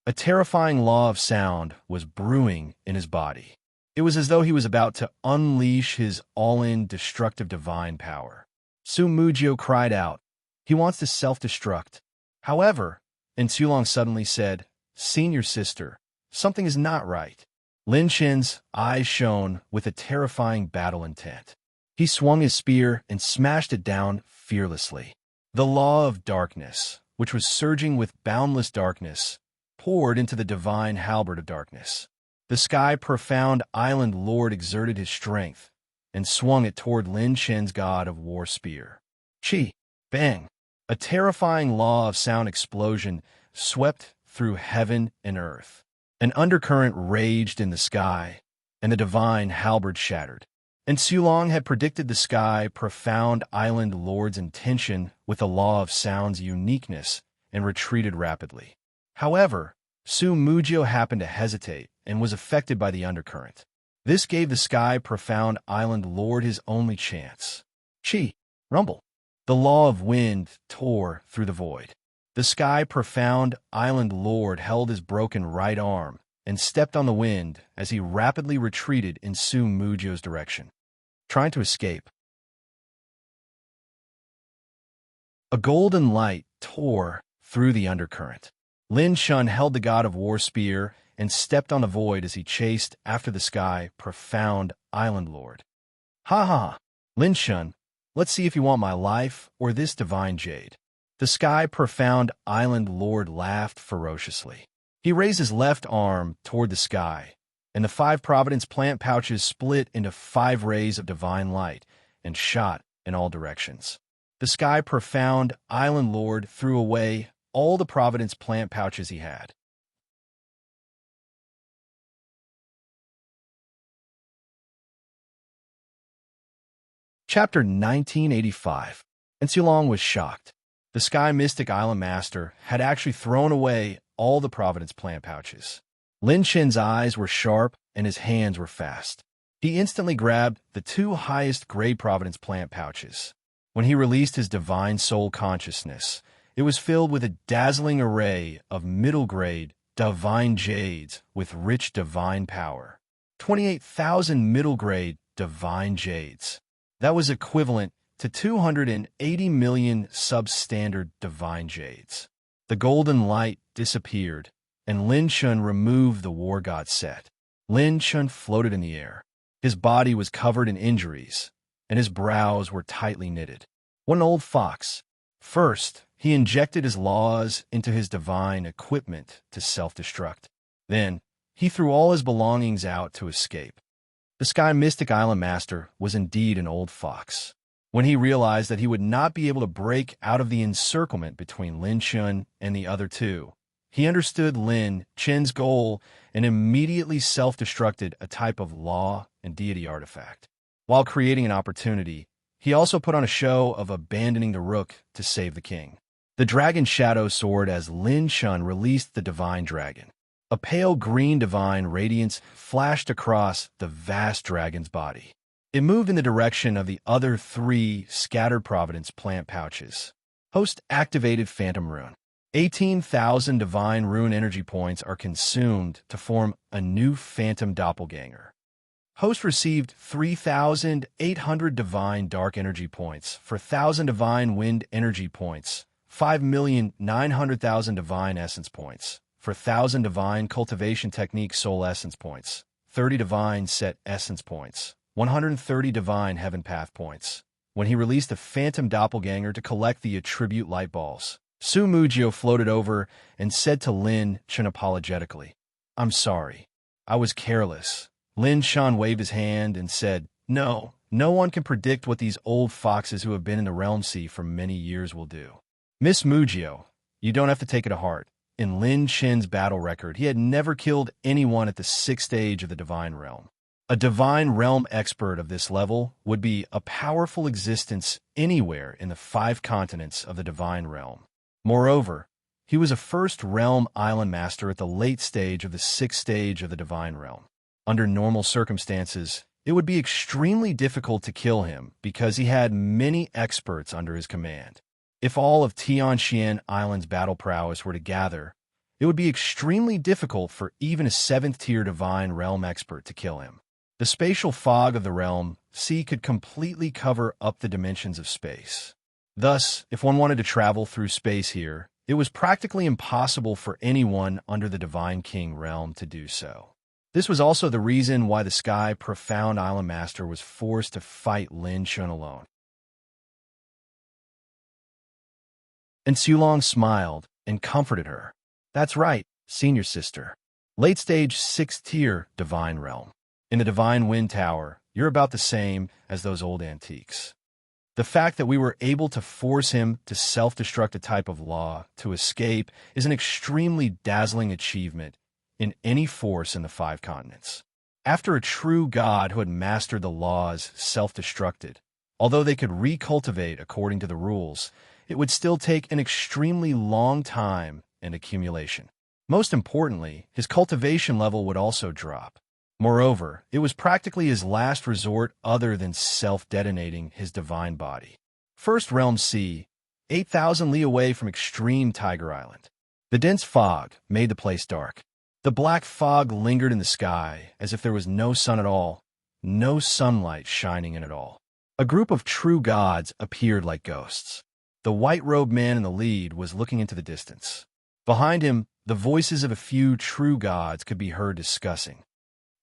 A terrifying law of sound was brewing in his body. It was as though he was about to unleash his all-in destructive divine power. Su Mujio cried out. He wants to self-destruct. However, Insulong suddenly said, "Senior sister, something is not right." Lin Chen's eyes shone with a terrifying battle intent. He swung his spear and smashed it down fearlessly. The law of darkness, which was surging with boundless darkness, poured into the divine halberd of darkness. The sky-profound island lord exerted his strength, and swung it toward Lin Chen's god of war spear. Chi! Bang! A terrifying law of sound explosion swept through heaven and earth. An undercurrent raged in the sky, and the divine halberd shattered. And Sulong had predicted the sky profound island lord's intention with the law of sound's uniqueness and retreated rapidly. However, Su Mujio happened to hesitate and was affected by the undercurrent. This gave the sky profound island lord his only chance. Chi! Rumble! The law of wind tore through the void. The sky profound island lord held his broken right arm and stepped on the wind as he rapidly retreated in Su Mujio's direction, trying to escape. A golden light tore through the undercurrent. Lin Shun held the god of war spear and stepped on the void as he chased after the sky profound island lord. Ha ha! Lin Shun, let's see if you want my life or this divine jade. The sky profound island lord laughed ferociously. He raised his left arm toward the sky, and the 5 Providence plant pouches split into 5 rays of divine light and shot in all directions. The sky profound island lord threw away all the Providence plant pouches he had. Chapter 1985. And Sulong was shocked. The Sky Mystic Island Master had actually thrown away all the Providence plant pouches. Lin Chen's eyes were sharp and his hands were fast. He instantly grabbed the 2 highest grade Providence plant pouches. When he released his divine soul consciousness, it was filled with a dazzling array of middle grade divine jades with rich divine power. 28,000 middle grade divine jades. That was equivalent to 280 million substandard divine jades. The golden light disappeared, and Lin Chun removed the war god set. Lin Chun floated in the air. His body was covered in injuries, and his brows were tightly knitted. What an old fox. First, he injected his laws into his divine equipment to self-destruct. Then, he threw all his belongings out to escape. The Sky Mystic Island Master was indeed an old fox. When he realized that he would not be able to break out of the encirclement between Lin Chun and the other 2, he understood Lin Chen's goal and immediately self-destructed a type of law and deity artifact. While creating an opportunity, he also put on a show of abandoning the rook to save the king. The dragon shadow soared as Lin Chun released the divine dragon. A pale green divine radiance flashed across the vast dragon's body. It moved in the direction of the other 3 scattered Providence plant pouches. Host activated Phantom Rune. 18,000 divine rune energy points are consumed to form a new Phantom Doppelganger. Host received 3,800 divine dark energy points for 1,000 divine wind energy points, 5,900,000 divine essence points for 1,000 divine cultivation technique soul essence points, 30 divine set essence points, 130 divine heaven path points. When he released the Phantom Doppelganger to collect the attribute light balls, Su Mujio floated over and said to Lin Chun apologetically, "I'm sorry. I was careless." Lin Chun waved his hand and said, No one can predict what these old foxes who have been in the Realm Sea for many years will do. Miss Mujio, you don't have to take it to heart. In Lin Chen's battle record, he had never killed anyone at the 6th stage of the Divine Realm. A Divine Realm expert of this level would be a powerful existence anywhere in the 5 continents of the Divine Realm. Moreover, he was a First Realm Island Master at the late stage of the 6th stage of the Divine Realm. Under normal circumstances, it would be extremely difficult to kill him because he had many experts under his command. If all of Tianxian Island's battle prowess were to gather, it would be extremely difficult for even a 7th-tier Divine Realm expert to kill him. The spatial fog of the Realm Sea could completely cover up the dimensions of space. Thus, if one wanted to travel through space here, it was practically impossible for anyone under the Divine King realm to do so. This was also the reason why the Sky Profound Island Master was forced to fight Lin Chun alone. And Sulong smiled and comforted her. That's right, senior sister. Late stage 6th tier Divine Realm. In the Divine Wind Tower, you're about the same as those old antiques. The fact that we were able to force him to self-destruct a type of law to escape is an extremely dazzling achievement in any force in the 5 continents. After a true god who had mastered the laws self-destructed, although they could recultivate according to the rules, it would still take an extremely long time and accumulation. Most importantly, his cultivation level would also drop. Moreover, it was practically his last resort other than self-detonating his divine body. First Realm C, 8,000 li away from extreme Tiger Island. The dense fog made the place dark. The black fog lingered in the sky as if there was no sun at all, no sunlight shining in at all. A group of true gods appeared like ghosts. The white-robed man in the lead was looking into the distance. Behind him, the voices of a few true gods could be heard discussing.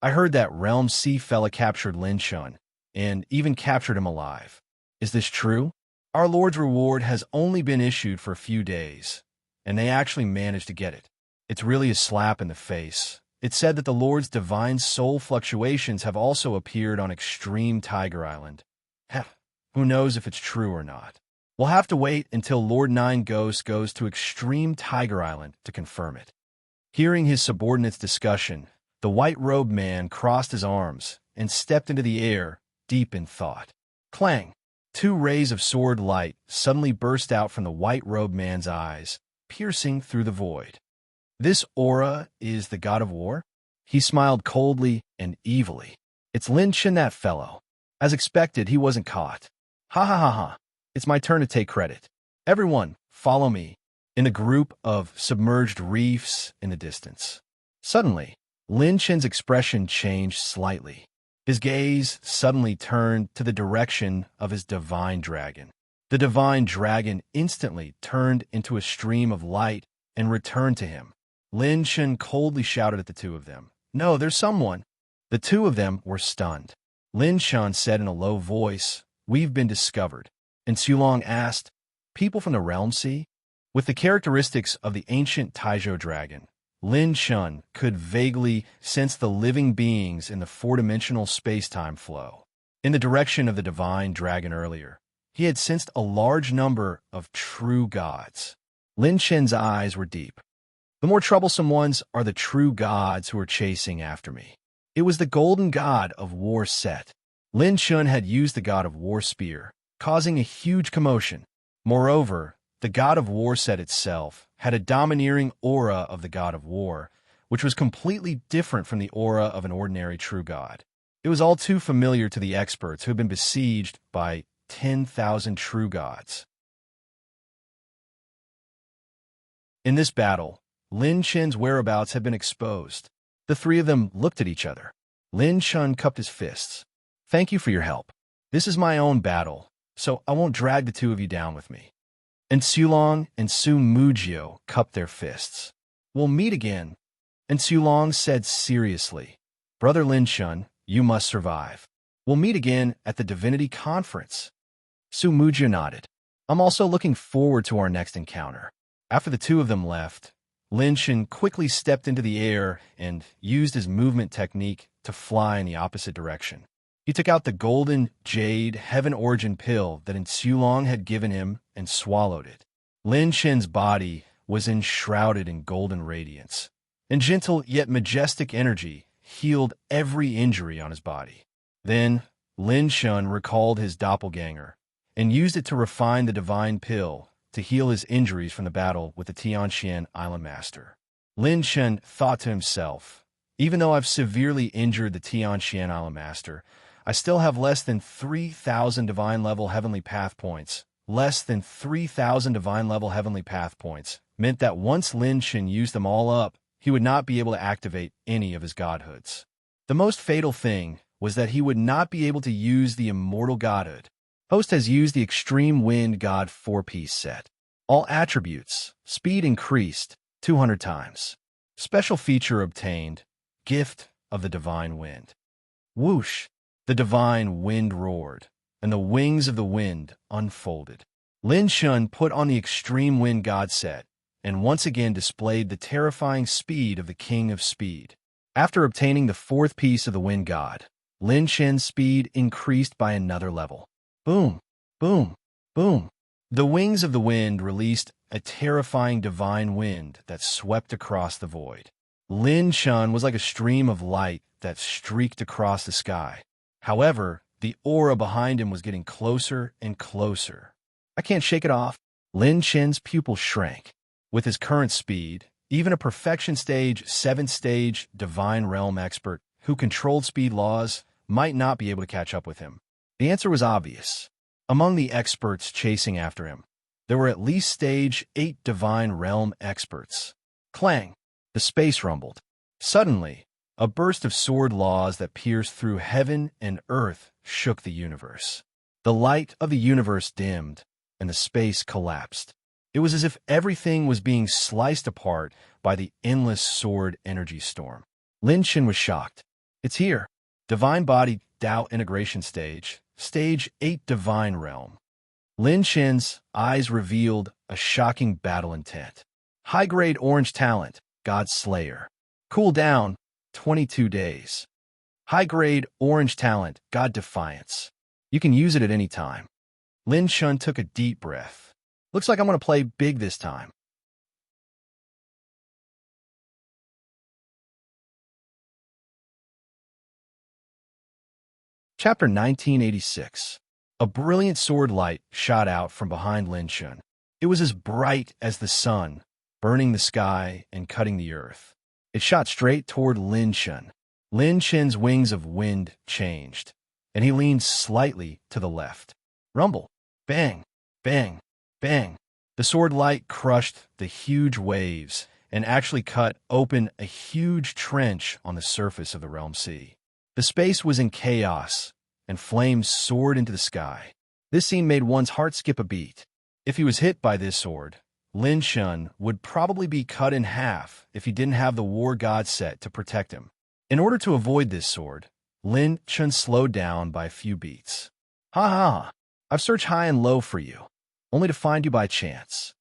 I heard that Realm C fella captured Lin Shun, and even captured him alive. Is this true? Our Lord's reward has only been issued for a few days, and they actually managed to get it. It's really a slap in the face. It's said that the Lord's divine soul fluctuations have also appeared on extreme Tiger Island. Heh, who knows if it's true or not? We'll have to wait until Lord Nine Ghost goes to extreme Tiger Island to confirm it. Hearing his subordinates' discussion, the white-robed man crossed his arms and stepped into the air, deep in thought. Clang! 2 rays of sword light suddenly burst out from the white-robed man's eyes, piercing through the void. This aura is the god of war? He smiled coldly and evilly. It's Lin Chen, that fellow. As expected, he wasn't caught. Ha ha ha ha. It's my turn to take credit. Everyone, follow me. In a group of submerged reefs in the distance. Suddenly, Lin Chen's expression changed slightly. His gaze suddenly turned to the direction of his divine dragon. The divine dragon instantly turned into a stream of light and returned to him. Lin Chen coldly shouted at the 2 of them. No, there's someone. The 2 of them were stunned. Lin Chen said in a low voice, We've been discovered. And Sulong asked, People from the Realm Sea? With the characteristics of the ancient Taizhou dragon, Lin Chen could vaguely sense the living beings in the 4-dimensional space-time flow. In the direction of the divine dragon earlier, he had sensed a large number of true gods. Lin Chen's eyes were deep. The more troublesome ones are the true gods who are chasing after me. It was the golden god of war Set. Lin Chen had used the god of war spear, causing a huge commotion. Moreover, the god of war Set itself had a domineering aura of the god of war, which was completely different from the aura of an ordinary true god. It was all too familiar to the experts who had been besieged by 10,000 true gods. In this battle, Lin Chen's whereabouts had been exposed. The 3 of them looked at each other. Lin Chen cupped his fists. Thank you for your help. This is my own battle, so I won't drag the 2 of you down with me. And Sulong and Su Mujio cupped their fists. We'll meet again. And Sulong said seriously, Brother Lin Chen, you must survive. We'll meet again at the Divinity Conference. Su Mujio nodded. I'm also looking forward to our next encounter. After the 2 of them left, Lin Chen quickly stepped into the air and used his movement technique to fly in the opposite direction. He took out the golden jade heaven origin pill that Sulong had given him and swallowed it. Lin Chen's body was enshrouded in golden radiance, and gentle yet majestic energy healed every injury on his body. Then, Lin Chen recalled his doppelganger and used it to refine the divine pill to heal his injuries from the battle with the Tianxian Island Master. Lin Chen thought to himself, even though I've severely injured the Tianxian Island Master, I still have less than 3,000 divine-level heavenly path points. Less than 3,000 divine-level heavenly path points meant that once Lin Chen used them all up, he would not be able to activate any of his godhoods. The most fatal thing was that he would not be able to use the immortal godhood. Host has used the Extreme Wind God 4-piece set. All attributes, speed increased 200 times. Special feature obtained, Gift of the Divine Wind. Whoosh! The divine wind roared, and the wings of the wind unfolded. Lin Chen put on the Extreme Wind God set, and once again displayed the terrifying speed of the King of Speed. After obtaining the 4th piece of the Wind God, Lin Chen's speed increased by another level. Boom, boom, boom. The wings of the wind released a terrifying divine wind that swept across the void. Lin Chen was like a stream of light that streaked across the sky. However, the aura behind him was getting closer and closer. I can't shake it off. Lin Chen's pupils shrank. With his current speed, even a perfection stage, 7th stage divine realm expert who controlled speed laws might not be able to catch up with him. The answer was obvious. Among the experts chasing after him, there were at least stage 8 divine realm experts. Clang! The space rumbled. Suddenly, a burst of sword laws that pierced through heaven and earth shook the universe. The light of the universe dimmed, and the space collapsed. It was as if everything was being sliced apart by the endless sword energy storm. Lin Chen was shocked. It's here. Divine Body Tao Integration Stage, Stage 8 Divine Realm. Lin Chen's eyes revealed a shocking battle intent. High-grade orange talent, God Slayer. Cool down, 22 days. High-grade orange talent, God Defiance. You can use it at any time. Lin Chen took a deep breath. Looks like I'm going to play big this time. Chapter 1986. A brilliant sword light shot out from behind Lin Chen. It was as bright as the sun, burning the sky and cutting the earth. It shot straight toward Lin Chen. Lin Chen's wings of wind changed, and he leaned slightly to the left. Rumble. Bang, bang, bang. The sword light crushed the huge waves and actually cut open a huge trench on the surface of the realm sea. The space was in chaos, and flames soared into the sky. This scene made one's heart skip a beat. If he was hit by this sword, Lin Chen would probably be cut in half if he didn't have the war god set to protect him. In order to avoid this sword, Lin Chen slowed down by a few beats. Ha ha! I've searched high and low for you, only to find you by chance.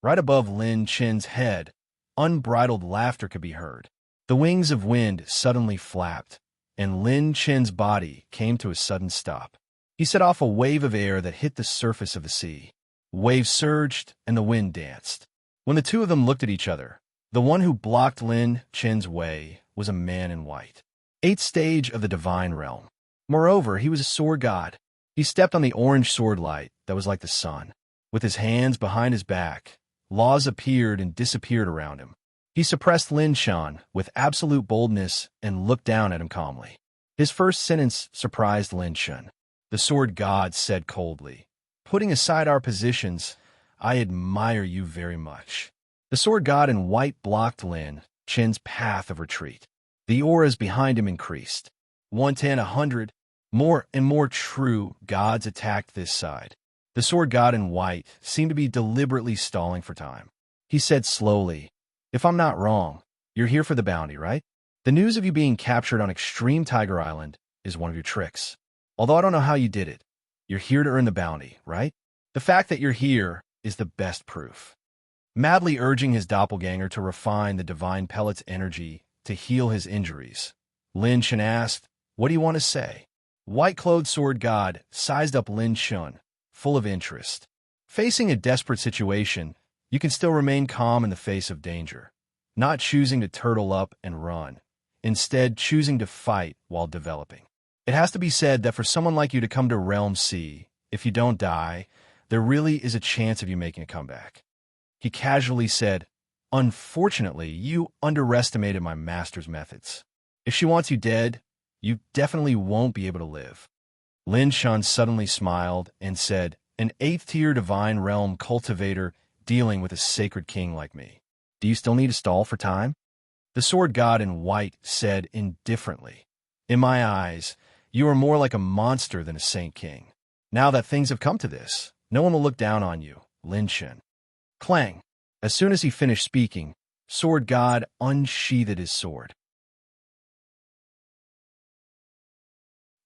Right above Lin Chen's head, unbridled laughter could be heard. The wings of wind suddenly flapped, and Lin Chen's body came to a sudden stop. He set off a wave of air that hit the surface of the sea. Waves surged, and the wind danced. When the two of them looked at each other, the one who blocked Lin Chen's way was a man in white. 8th stage of the divine realm. Moreover, he was a sword god. He stepped on the orange sword light that was like the sun. With his hands behind his back, laws appeared and disappeared around him. He suppressed Lin Chen with absolute boldness and looked down at him calmly. His first sentence surprised Lin Chen. The sword god said coldly, "Putting aside our positions, I admire you very much." The sword god in white blocked Lin Chen's path of retreat. The auras behind him increased. 110, 100. More and more true gods attacked this side. The sword god in white seemed to be deliberately stalling for time. He said slowly, "If I'm not wrong, you're here for the bounty, right? The news of you being captured on Extreme Tiger Island is one of your tricks. Although I don't know how you did it, you're here to earn the bounty, right? The fact that you're here is the best proof." Madly urging his doppelganger to refine the divine pellet's energy to heal his injuries, Lin Chen asked, "What do you want to say?" White-clothed sword god sized up Lin Chen, full of interest. Facing a desperate situation, you can still remain calm in the face of danger, not choosing to turtle up and run, instead choosing to fight while developing. It has to be said that for someone like you to come to Realm C, if you don't die, there really is a chance of you making a comeback. He casually said, "Unfortunately, you underestimated my master's methods. If she wants you dead, you definitely won't be able to live." Lin Chen suddenly smiled and said, "An 8th-tier divine realm cultivator dealing with a sacred king like me. Do you still need to stall for time?" The sword god in white said indifferently, "In my eyes, you are more like a monster than a saint king. Now that things have come to this, no one will look down on you, Lin Chen." Clang! As soon as he finished speaking, sword god unsheathed his sword.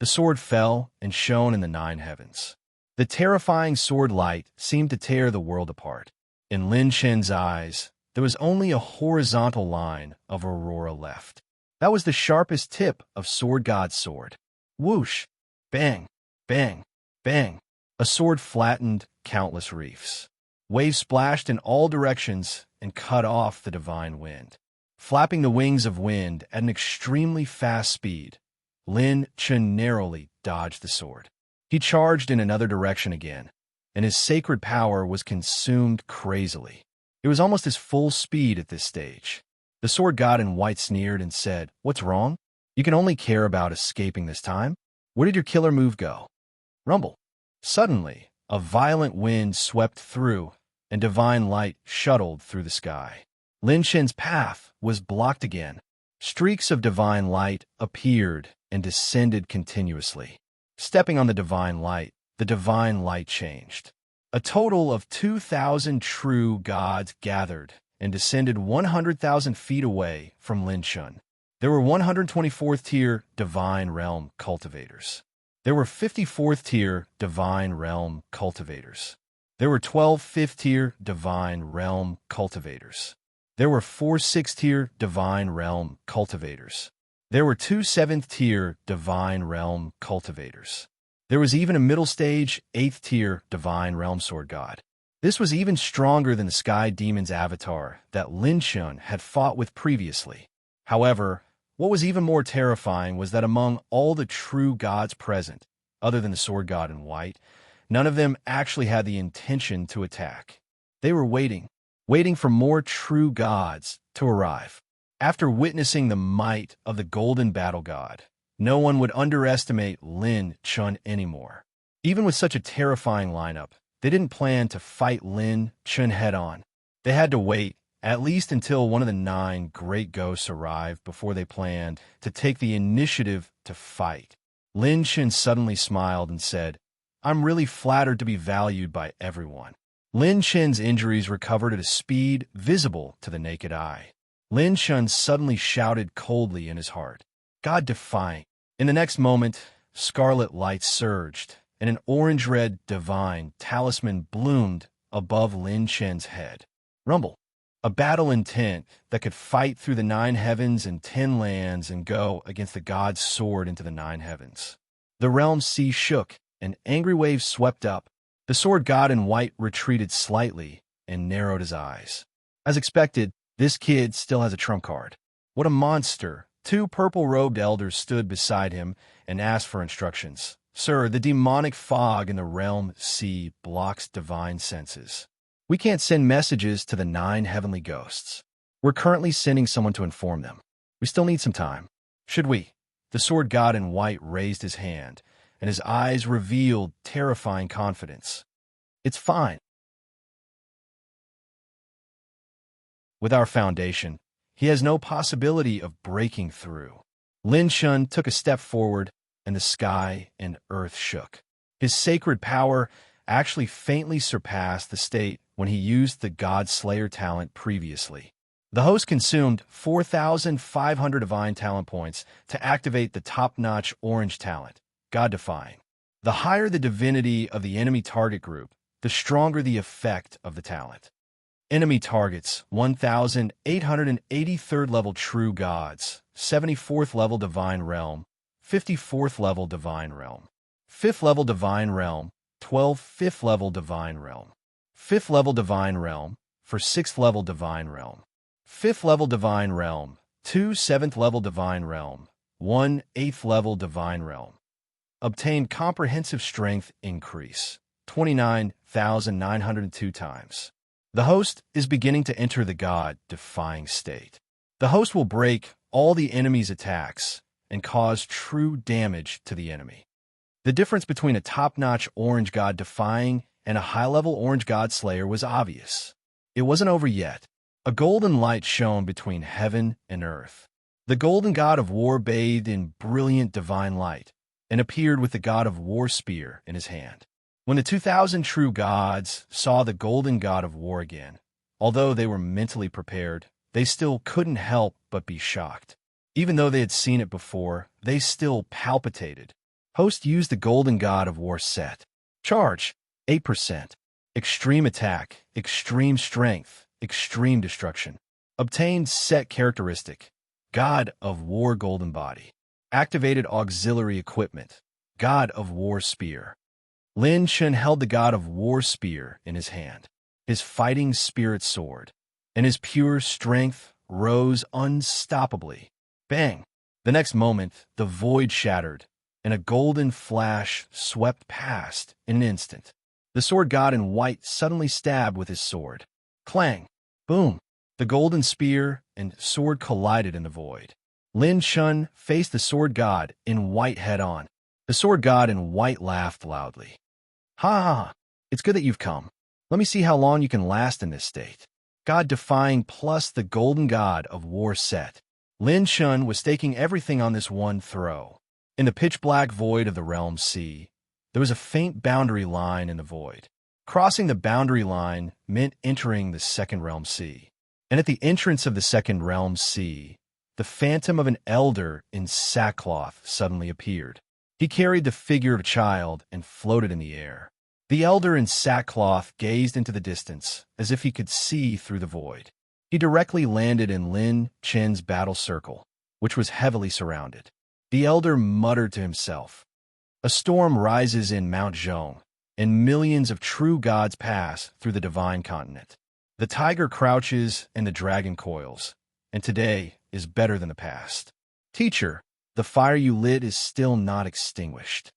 The sword fell and shone in the 9 heavens. The terrifying sword light seemed to tear the world apart. In Lin Chen's eyes, there was only a horizontal line of aurora left. That was the sharpest tip of sword god's sword. Whoosh! Bang! Bang! Bang! A sword flattened countless reefs. Waves splashed in all directions and cut off the divine wind. Flapping the wings of wind at an extremely fast speed, Lin Chun narrowly dodged the sword. He charged in another direction again, and his sacred power was consumed crazily. It was almost his full speed at this stage. The sword god in white sneered and said, "What's wrong? You can only care about escaping this time? Where did your killer move go?" Rumble. Suddenly, a violent wind swept through, and divine light shuttled through the sky. Lin Chen's path was blocked again. Streaks of divine light appeared and descended continuously. Stepping on the divine light changed. A total of 2,000 true gods gathered and descended 100,000 feet away from Lin Chun. There were 124th tier divine realm cultivators. There were 54th tier divine realm cultivators. There were 12 5th tier divine realm cultivators. There were 4 6th tier divine realm cultivators. There were 2 7th tier divine realm cultivators. There was even a middle stage 8th tier divine realm sword god. This was even stronger than the sky demon's avatar that Lin Chun had fought with previously. However, what was even more terrifying was that among all the true gods present, other than the sword god in white, none of them actually had the intention to attack. They were waiting for more true gods to arrive. After witnessing the might of the golden battle god, no one would underestimate Lin Chun anymore. Even with such a terrifying lineup, they didn't plan to fight Lin Chun head-on. They had to wait at least until one of the 9 great ghosts arrived before they planned to take the initiative to fight. Lin Chun suddenly smiled and said, "I'm really flattered to be valued by everyone." Lin Chun's injuries recovered at a speed visible to the naked eye. Lin Chun suddenly shouted coldly in his heart, "God-defying." In the next moment, scarlet light surged, and an orange-red divine talisman bloomed above Lin Chun's head. Rumble. A battle intent that could fight through the 9 heavens and 10 lands and go against the god's sword into the 9 heavens. The realm's sea shook, and angry waves swept up. The sword god in white retreated slightly and narrowed his eyes. As expected, this kid still has a trump card. What a monster! 2 purple-robed elders stood beside him and asked for instructions. "Sir, the demonic fog in the realm sea blocks divine senses. We can't send messages to the 9 heavenly ghosts. We're currently sending someone to inform them. We still need some time. Should we?" The sword god in white raised his hand, and his eyes revealed terrifying confidence. "It's fine. With our foundation, he has no possibility of breaking through." Lin Chun took a step forward, and the sky and earth shook. His sacred power actually faintly surpassed the state when he used the God Slayer talent previously. The host consumed 4,500 divine talent points to activate the top-notch orange talent, God-defying. The higher the divinity of the enemy target group, the stronger the effect of the talent. Enemy targets: 1,883rd level true gods, 74th level divine realm, 54th level divine realm, 5th level divine realm, 12 5th level divine realm, 5th level divine realm for 6th level divine realm, 5th level divine realm, 2 7th level divine realm, 1 8th level divine realm. Obtained comprehensive strength increase 29,902 times. The host is beginning to enter the God-defying state. The host will break all the enemy's attacks and cause true damage to the enemy. The difference between a top-notch orange God-defying and a high-level orange God-slayer was obvious. It wasn't over yet. A golden light shone between heaven and earth. The golden god of war bathed in brilliant divine light and appeared with the god of war spear in his hand. When the 2,000 true gods saw the golden god of war again, although they were mentally prepared, they still couldn't help but be shocked. Even though they had seen it before, they still palpitated. Host used the golden god of war set. Charge, 8%. Extreme attack, extreme strength, extreme destruction. Obtained set characteristic, God of War golden body. activated auxiliary equipment, God of War Spear. Lin Chun held the God of War Spear in his hand, his fighting spirit sword, and his pure strength rose unstoppably. Bang! The next moment, the void shattered, and a golden flash swept past in an instant. The sword god in white suddenly stabbed with his sword. Clang! Boom! The golden spear and sword collided in the void. Lin Chun faced the sword god in white head-on. The sword god in white laughed loudly. Ha ha ha! It's good that you've come. Let me see how long you can last in this state. God defying plus the golden god of war set. Lin Chun was staking everything on this one throw. In the pitch-black void of the realm sea, there was a faint boundary line in the void. Crossing the boundary line meant entering the second realm sea. And at the entrance of the second realm sea, the phantom of an elder in sackcloth suddenly appeared. He carried the figure of a child and floated in the air. The elder in sackcloth gazed into the distance as if he could see through the void. He directly landed in Lin Chen's battle circle, which was heavily surrounded. The elder muttered to himself, "A storm rises in Mount Zhong, and millions of true gods pass through the divine continent. The tiger crouches and the dragon coils, and today is better than the past. Teacher, the fire you lit is still not extinguished."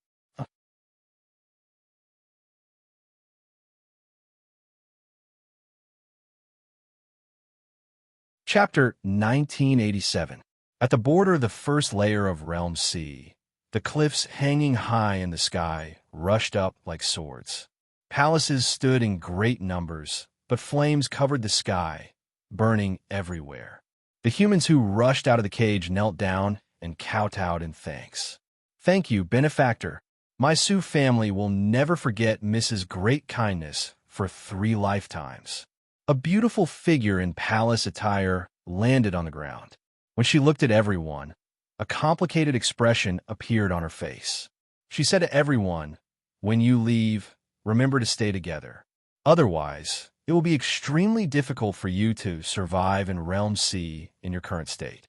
Chapter 1987. At the border of the first layer of Realm Sea, the cliffs hanging high in the sky rushed up like swords. Palaces stood in great numbers, but flames covered the sky, burning everywhere. The humans who rushed out of the cage knelt down and kowtowed in thanks. "Thank you, benefactor. My Sioux family will never forget Mrs. Great Kindness for 3 lifetimes." A beautiful figure in palace attire landed on the ground. When she looked at everyone, a complicated expression appeared on her face. She said to everyone, "When you leave, remember to stay together. Otherwise, it will be extremely difficult for you to survive in Realm C in your current state."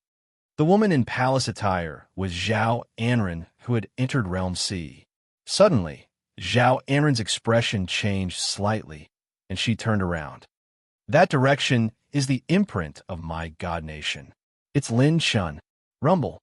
The woman in palace attire was Zhao Anren, who had entered Realm C. Suddenly, Zhao Anren's expression changed slightly, and she turned around. "That direction is the imprint of my god nation. It's Lin Chun." Rumble.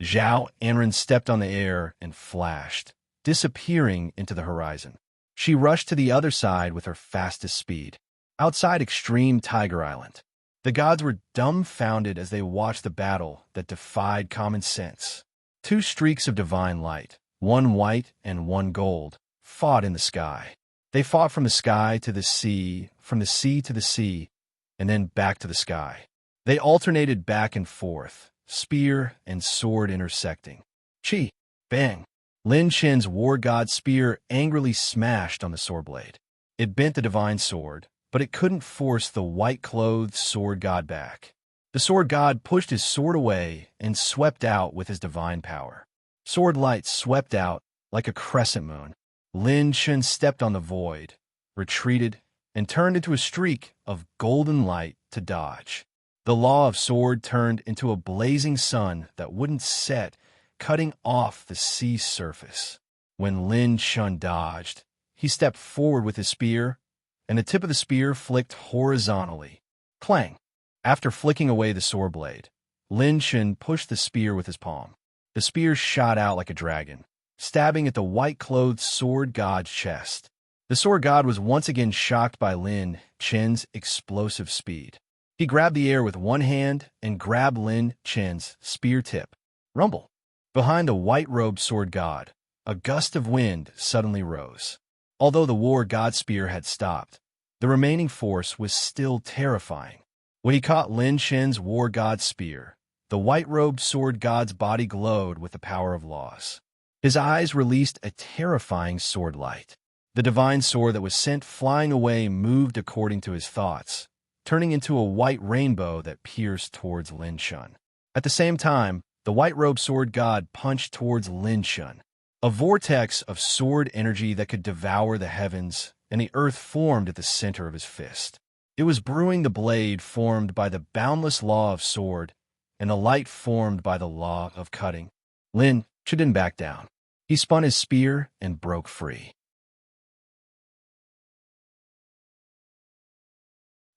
Zhao Anren stepped on the air and flashed, disappearing into the horizon. She rushed to the other side with her fastest speed. Outside Extreme Tiger Island, the gods were dumbfounded as they watched the battle that defied common sense. 2 streaks of divine light, one white and one gold, fought in the sky. They fought from the sky to the sea, from the sea to the sea, and then back to the sky. They alternated back and forth, spear and sword intersecting. Chi! Bang! Lin Chen's war god spear angrily smashed on the sword blade. It bent the divine sword, but it couldn't force the white-clothed sword god back. The sword god pushed his sword away and swept out with his divine power. Sword light swept out like a crescent moon. Lin Chen stepped on the void, retreated, and turned into a streak of golden light to dodge. The law of sword turned into a blazing sun that wouldn't set, cutting off the sea surface. When Lin Chun dodged, he stepped forward with his spear, and the tip of the spear flicked horizontally. Clang! After flicking away the sword blade, Lin Chun pushed the spear with his palm. The spear shot out like a dragon, stabbing at the white-clothed sword god's chest. The sword god was once again shocked by Lin Chen's explosive speed. He grabbed the air with one hand and grabbed Lin Chen's spear tip. Rumble! Behind the white-robed sword god, a gust of wind suddenly rose. Although the war god spear had stopped, the remaining force was still terrifying. When he caught Lin Chen's war god spear, the white-robed sword god's body glowed with the power of loss. His eyes released a terrifying sword light. The divine sword that was sent flying away moved according to his thoughts, turning into a white rainbow that pierced towards Lin Chun. At the same time, the white-robed sword god punched towards Lin Chun. A vortex of sword energy that could devour the heavens and the earth formed at the center of his fist. It was brewing the blade formed by the boundless law of sword and the light formed by the law of cutting. Lin didn't back down. He spun his spear and broke free.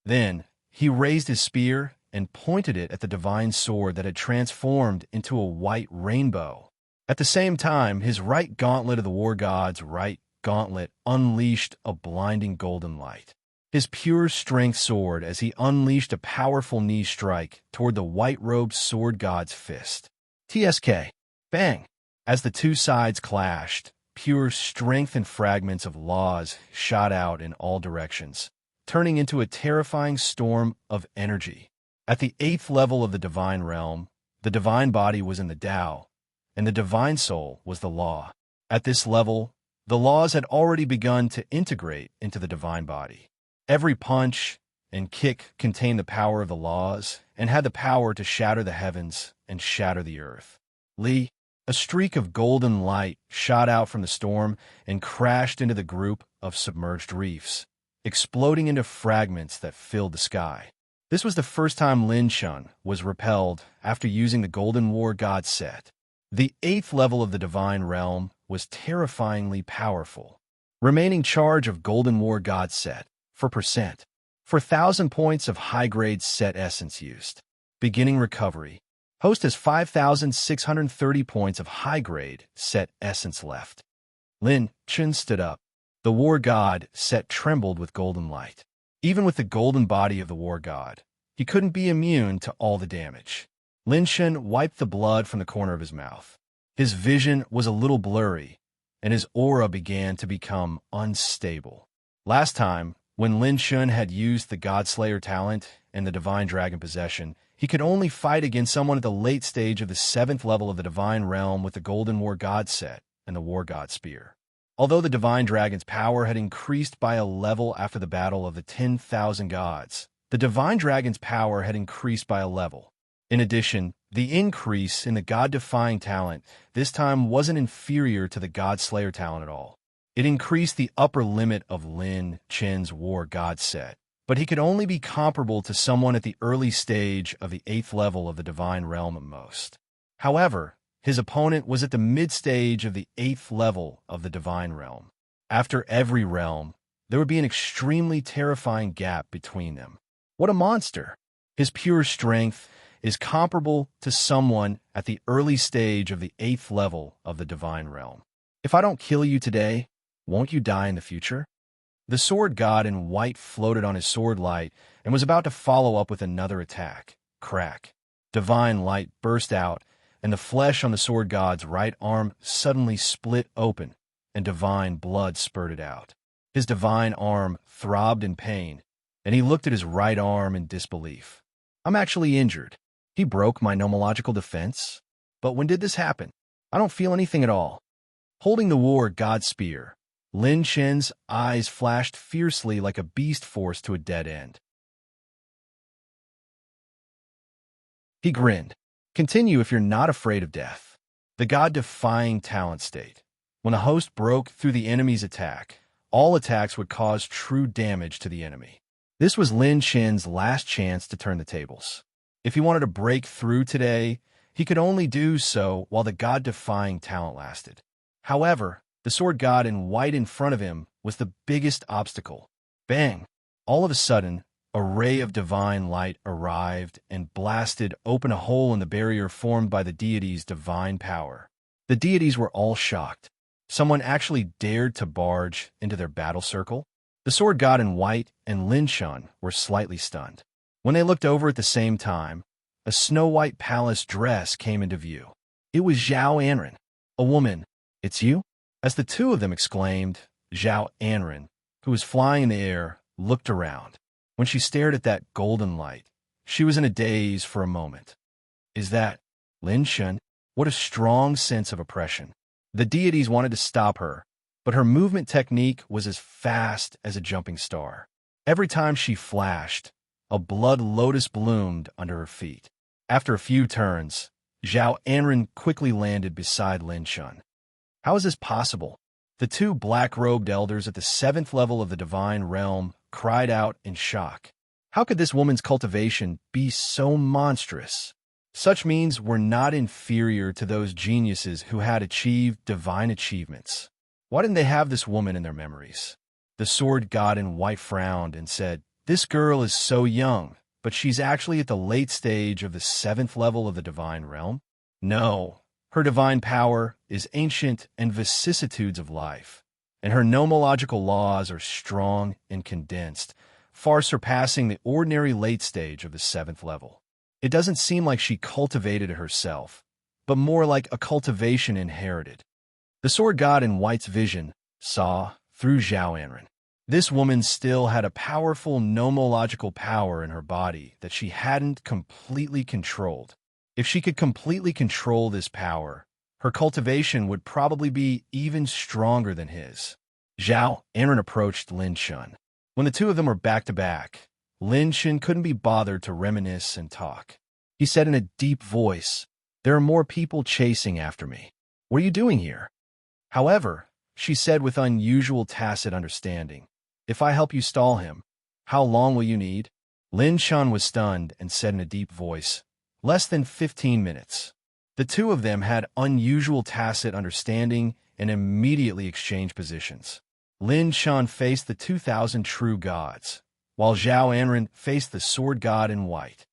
Then, he raised his spear and pointed it at the divine sword that had transformed into a white rainbow. At the same time, his right gauntlet of the war god's right gauntlet unleashed a blinding golden light. His pure strength soared as he unleashed a powerful knee strike toward the white-robed sword god's fist. TSK. Bang! As the two sides clashed, pure strength and fragments of laws shot out in all directions, turning into a terrifying storm of energy. At the 8th level of the divine realm, the divine body was in the Tao, and the divine soul was the law. At this level, the laws had already begun to integrate into the divine body. Every punch and kick contained the power of the laws and had the power to shatter the heavens and shatter the earth. A streak of golden light shot out from the storm and crashed into the group of submerged reefs, exploding into fragments that filled the sky. This was the first time Lin Shun was repelled after using the Golden War God set. The 8th level of the divine realm was terrifyingly powerful. Remaining charge of Golden War God set, 4%. For 1,000 points of high-grade set essence used. Beginning recovery. Host has 5,630 points of high-grade set essence left. Lin Chun stood up. The war god set trembled with golden light. Even with the golden body of the war god, he couldn't be immune to all the damage. Lin Chun wiped the blood from the corner of his mouth. His vision was a little blurry, and his aura began to become unstable. Last time, when Lin Chun had used the Godslayer talent and the Divine Dragon possession, he could only fight against someone at the late stage of the 7th level of the Divine Realm with the Golden War God set and the War God Spear. Although the Divine Dragon's power had increased by a level after the Battle of the 10,000 Gods, the Divine Dragon's power had increased by a level. In addition, the increase in the God-defying talent this time wasn't inferior to the God-slayer talent at all. It increased the upper limit of Lin Chen's War God set, but he could only be comparable to someone at the early stage of the 8th level of the Divine Realm at most. However, his opponent was at the mid-stage of the 8th level of the Divine Realm. After every realm, there would be an extremely terrifying gap between them. What a monster! His pure strength is comparable to someone at the early stage of the 8th level of the Divine Realm. If I don't kill you today, won't you die in the future? The sword god in white floated on his sword light and was about to follow up with another attack. Crack. Divine light burst out, and the flesh on the sword god's right arm suddenly split open, and divine blood spurted out. His divine arm throbbed in pain, and he looked at his right arm in disbelief. I'm actually injured. He broke my nomological defense? But when did this happen? I don't feel anything at all. Holding the war god spear, Lin Chen's eyes flashed fiercely like a beast forced to a dead end. He grinned. Continue if you're not afraid of death. The god-defying talent state. When a host broke through the enemy's attack, all attacks would cause true damage to the enemy. This was Lin Chen's last chance to turn the tables. If he wanted to break through today, he could only do so while the god-defying talent lasted. However, the sword god in white in front of him was the biggest obstacle. Bang! All of a sudden, a ray of divine light arrived and blasted open a hole in the barrier formed by the deity's divine power. The deities were all shocked. Someone actually dared to barge into their battle circle? The sword god in white and Lin Shun were slightly stunned. When they looked over at the same time, a snow-white palace dress came into view. It was Zhao Anren, a woman. It's you? As the two of them exclaimed, Zhao Anren, who was flying in the air, looked around. When she stared at that golden light, she was in a daze for a moment. Is that Lin Shun? What a strong sense of oppression. The deities wanted to stop her, but her movement technique was as fast as a jumping star. Every time she flashed, a blood lotus bloomed under her feet. After a few turns, Zhao Anren quickly landed beside Lin Shun. How is this possible? The two black-robed elders at the 7th level of the Divine Realm cried out in shock. How could this woman's cultivation be so monstrous? Such means were not inferior to those geniuses who had achieved divine achievements. Why didn't they have this woman in their memories? The sword god in white frowned and said, "This girl is so young, but she's actually at the late stage of the 7th level of the divine realm? No, her divine power is ancient and vicissitudes of life, and her nomological laws are strong and condensed, far surpassing the ordinary late stage of the 7th level. It doesn't seem like she cultivated it herself, but more like a cultivation inherited." The sword god in white's vision saw through Zhao Anren. This woman still had a powerful nomological power in her body that she hadn't completely controlled. If she could completely control this power, her cultivation would probably be even stronger than his. Zhao Anren approached Lin Shun. When the two of them were back to back, Lin Shun couldn't be bothered to reminisce and talk. He said in a deep voice, "There are more people chasing after me. What are you doing here?" However, she said with unusual tacit understanding, "If I help you stall him, how long will you need?" Lin Shun was stunned and said in a deep voice, "Less than 15 minutes. The two of them had unusual tacit understanding and immediately exchanged positions. Lin Shun faced the 2,000 true gods, while Zhao Anren faced the sword god in white.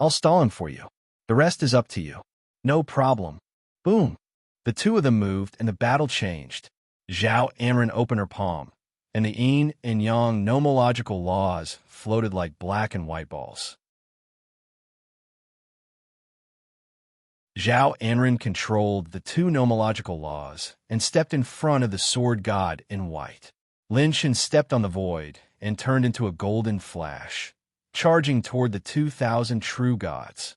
"I'll stall him for you. The rest is up to you." "No problem." Boom. The two of them moved and the battle changed. Zhao Anren opened her palm, and the yin and yang nomological laws floated like black and white balls. Zhao Anren controlled the two nomological laws and stepped in front of the sword god in white. Lin Shun stepped on the void and turned into a golden flash, charging toward the 2,000 true gods.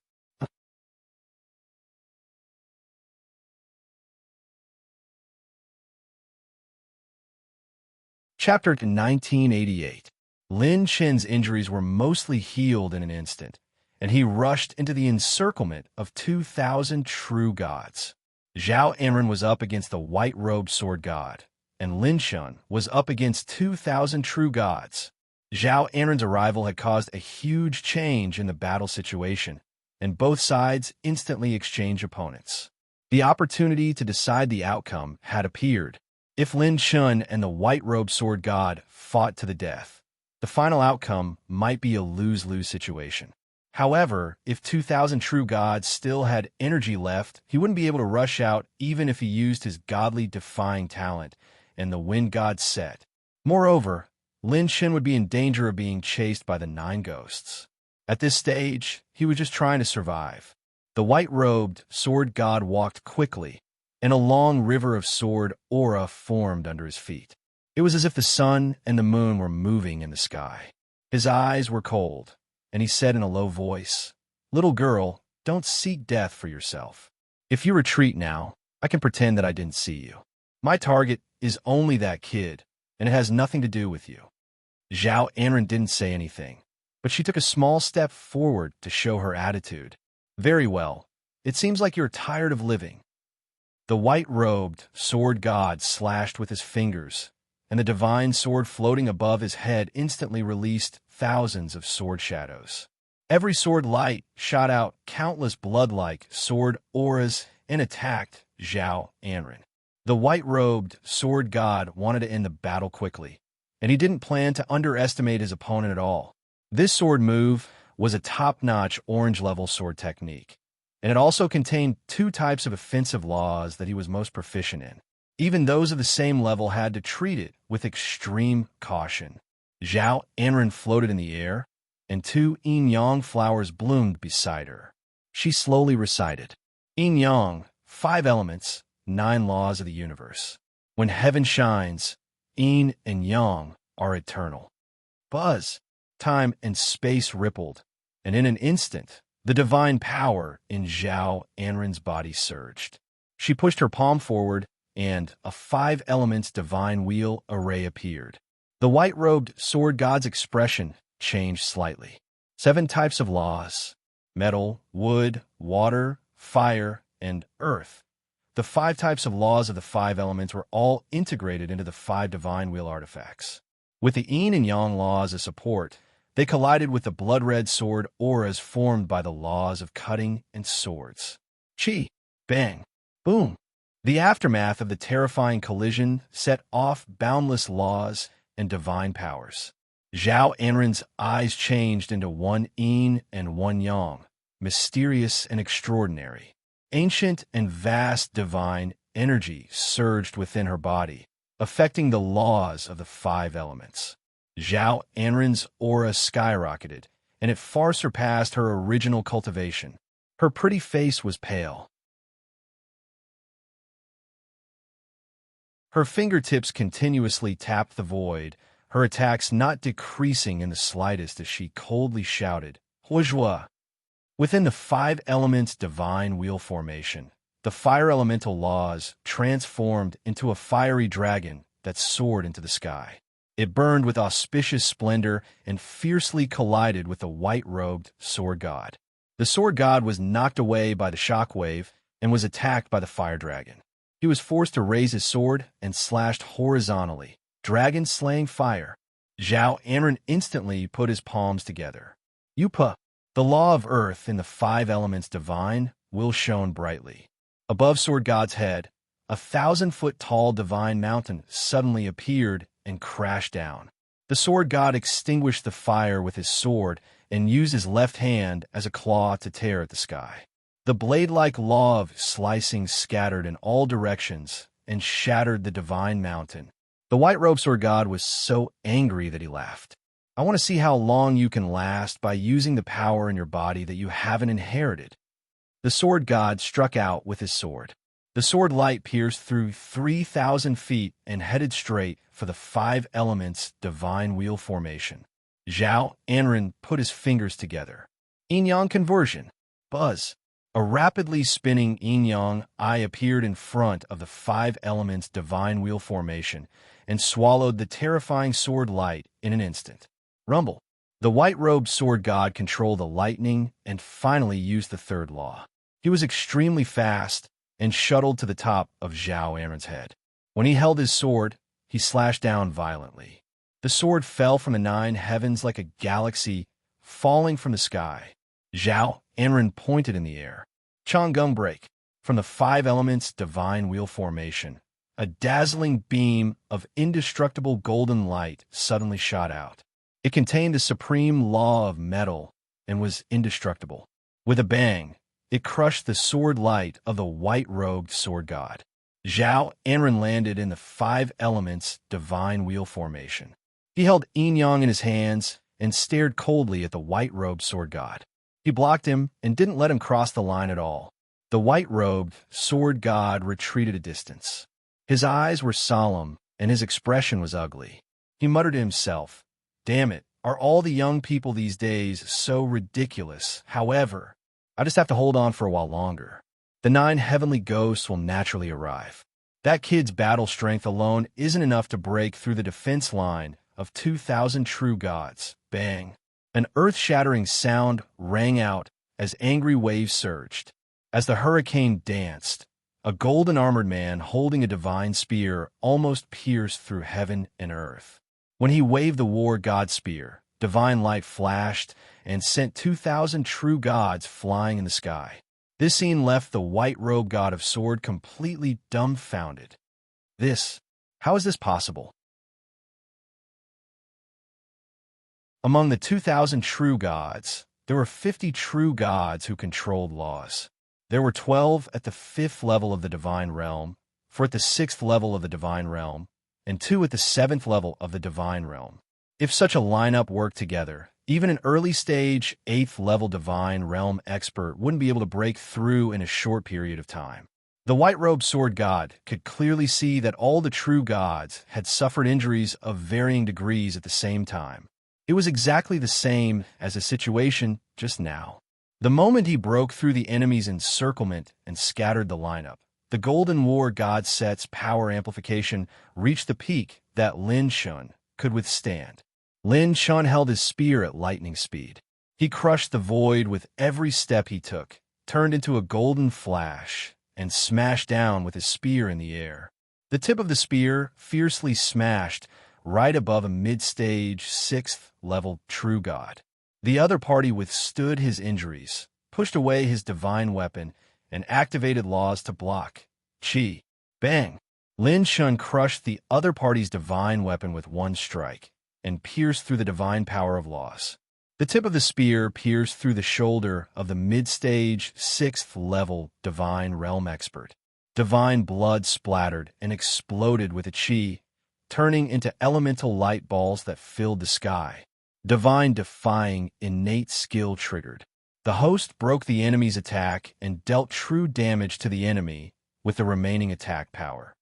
Chapter 1988. Lin Shen's injuries were mostly healed in an instant, and he rushed into the encirclement of 2,000 true gods. Zhao Anren was up against the white-robed sword god, and Lin Shun was up against 2,000 true gods. Zhao Anren's arrival had caused a huge change in the battle situation, and both sides instantly exchanged opponents. The opportunity to decide the outcome had appeared. If Lin Shun and the white-robed sword god fought to the death, the final outcome might be a lose-lose situation. However, if 2,000 true gods still had energy left, he wouldn't be able to rush out even if he used his godly defying talent and the wind god set. Moreover, Lin Shun would be in danger of being chased by the 9 ghosts. At this stage, he was just trying to survive. The white-robed sword god walked quickly, and a long river of sword aura formed under his feet. It was as if the sun and the moon were moving in the sky. His eyes were cold, and he said in a low voice, "Little girl, don't seek death for yourself. If you retreat now, I can pretend that I didn't see you. My target is only that kid, and it has nothing to do with you." Zhao Anren didn't say anything, but she took a small step forward to show her attitude. "Very well. It seems like you're tired of living." The white-robed sword god slashed with his fingers, and the divine sword floating above his head instantly released thousands of sword shadows. Every sword light shot out countless blood-like sword auras and attacked Zhao Anren. The white-robed sword god wanted to end the battle quickly, and he didn't plan to underestimate his opponent at all. This sword move was a top-notch orange-level sword technique, and it also contained 2 types of offensive laws that he was most proficient in. Even those of the same level had to treat it with extreme caution. Zhao Anren floated in the air, and 2 yin-yang flowers bloomed beside her. She slowly recited, "Yin-yang, 5 elements, 9 laws of the universe. When heaven shines, yin and yang are eternal." Buzz, time and space rippled, and in an instant, the divine power in Zhao Anren's body surged. She pushed her palm forward, and a 5 elements divine wheel array appeared. The white-robed sword god's expression changed slightly. 7 types of laws: metal, wood, water, fire, and earth. The 5 types of laws of the 5 elements were all integrated into the 5 divine wheel artifacts. With the yin and yang laws as support, They collided with the blood-red sword auras formed by the laws of cutting and swords. Chi, bang, boom. The aftermath of the terrifying collision set off boundless laws and divine powers. Zhao Anren's eyes changed into one yin and one yang, mysterious and extraordinary. Ancient and vast divine energy surged within her body, affecting the laws of the five elements. Zhao Anren's aura skyrocketed, and it far surpassed her original cultivation. Her pretty face was pale. Her fingertips continuously tapped the void, her attacks not decreasing in the slightest as she coldly shouted, Huozhua! Within the five elements' divine wheel formation, the fire elemental laws transformed into a fiery dragon that soared into the sky. It burned with auspicious splendor and fiercely collided with the white-robed sword god. The sword god was knocked away by the shockwave and was attacked by the fire dragon. He was forced to raise his sword and slashed horizontally, dragon slaying fire. Zhao Anren instantly put his palms together. Yupa, the law of earth in the five elements divine, will shone brightly. Above sword god's head, a 1,000-foot-tall divine mountain suddenly appeared and crashed down. The sword god extinguished the fire with his sword and used his left hand as a claw to tear at the sky. The blade-like law of slicing scattered in all directions and shattered the divine mountain. The white-robed sword god was so angry that he laughed. I want to see how long you can last by using the power in your body that you haven't inherited. The sword god struck out with his sword. The sword light pierced through 3,000 feet and headed straight for the five elements' divine wheel formation. Zhao Anren put his fingers together. Yin-yang conversion. Buzz. A rapidly spinning yin-yang eye appeared in front of the five elements' divine wheel formation and swallowed the terrifying sword light in an instant. Rumble. The white-robed sword god controlled the lightning and finally used the third law. He was extremely fast and shuttled to the top of Zhao Anren's head. When he held his sword, he slashed down violently. The sword fell from the nine heavens like a galaxy falling from the sky. Zhao Anren pointed in the air. Chang'e break. From the five elements' divine wheel formation, a dazzling beam of indestructible golden light suddenly shot out. It contained the supreme law of metal and was indestructible. With a bang, it crushed the sword light of the white-robed sword god. Zhao Anren landed in the five elements' divine wheel formation. He held yin-yang in his hands and stared coldly at the white-robed sword god. He blocked him and didn't let him cross the line at all. The white-robed sword god retreated a distance. His eyes were solemn and his expression was ugly. He muttered to himself, "Damn it, are all the young people these days so ridiculous? However, I just have to hold on for a while longer. The nine heavenly ghosts will naturally arrive. That kid's battle strength alone isn't enough to break through the defense line of 2,000 true gods." Bang! An earth-shattering sound rang out as angry waves surged. As the hurricane danced, a golden-armored man holding a divine spear almost pierced through heaven and earth. When he waved the war god spear, divine light flashed and sent 2,000 true gods flying in the sky. This scene left the white-robed god of sword completely dumbfounded. How is this possible? Among the 2,000 true gods, there were 50 true gods who controlled laws. There were 12 at the 5th level of the divine realm, 4 at the 6th level of the divine realm, and 2 at the 7th level of the divine realm. If such a lineup worked together, even an early-stage 8th level divine realm expert wouldn't be able to break through in a short period of time. The white-robed sword god could clearly see that all the true gods had suffered injuries of varying degrees at the same time. It was exactly the same as the situation just now. The moment he broke through the enemy's encirclement and scattered the lineup, the Golden War God set's power amplification reached the peak that Lin Shun could withstand. Lin Shun held his spear at lightning speed. He crushed the void with every step he took, turned into a golden flash, and smashed down with his spear in the air. The tip of the spear, fiercely smashed, right above a mid-stage 6th level true god. The other party withstood his injuries, pushed away his divine weapon, and activated laws to block. Chi. Bang! Lin Shun crushed the other party's divine weapon with one strike and pierced through the divine power of laws. The tip of the spear pierced through the shoulder of the mid-stage 6th level divine realm expert. Divine blood splattered and exploded with a chi, turning into elemental light balls that filled the sky. Divine defying innate skill triggered. The host broke the enemy's attack and dealt true damage to the enemy with the remaining attack power.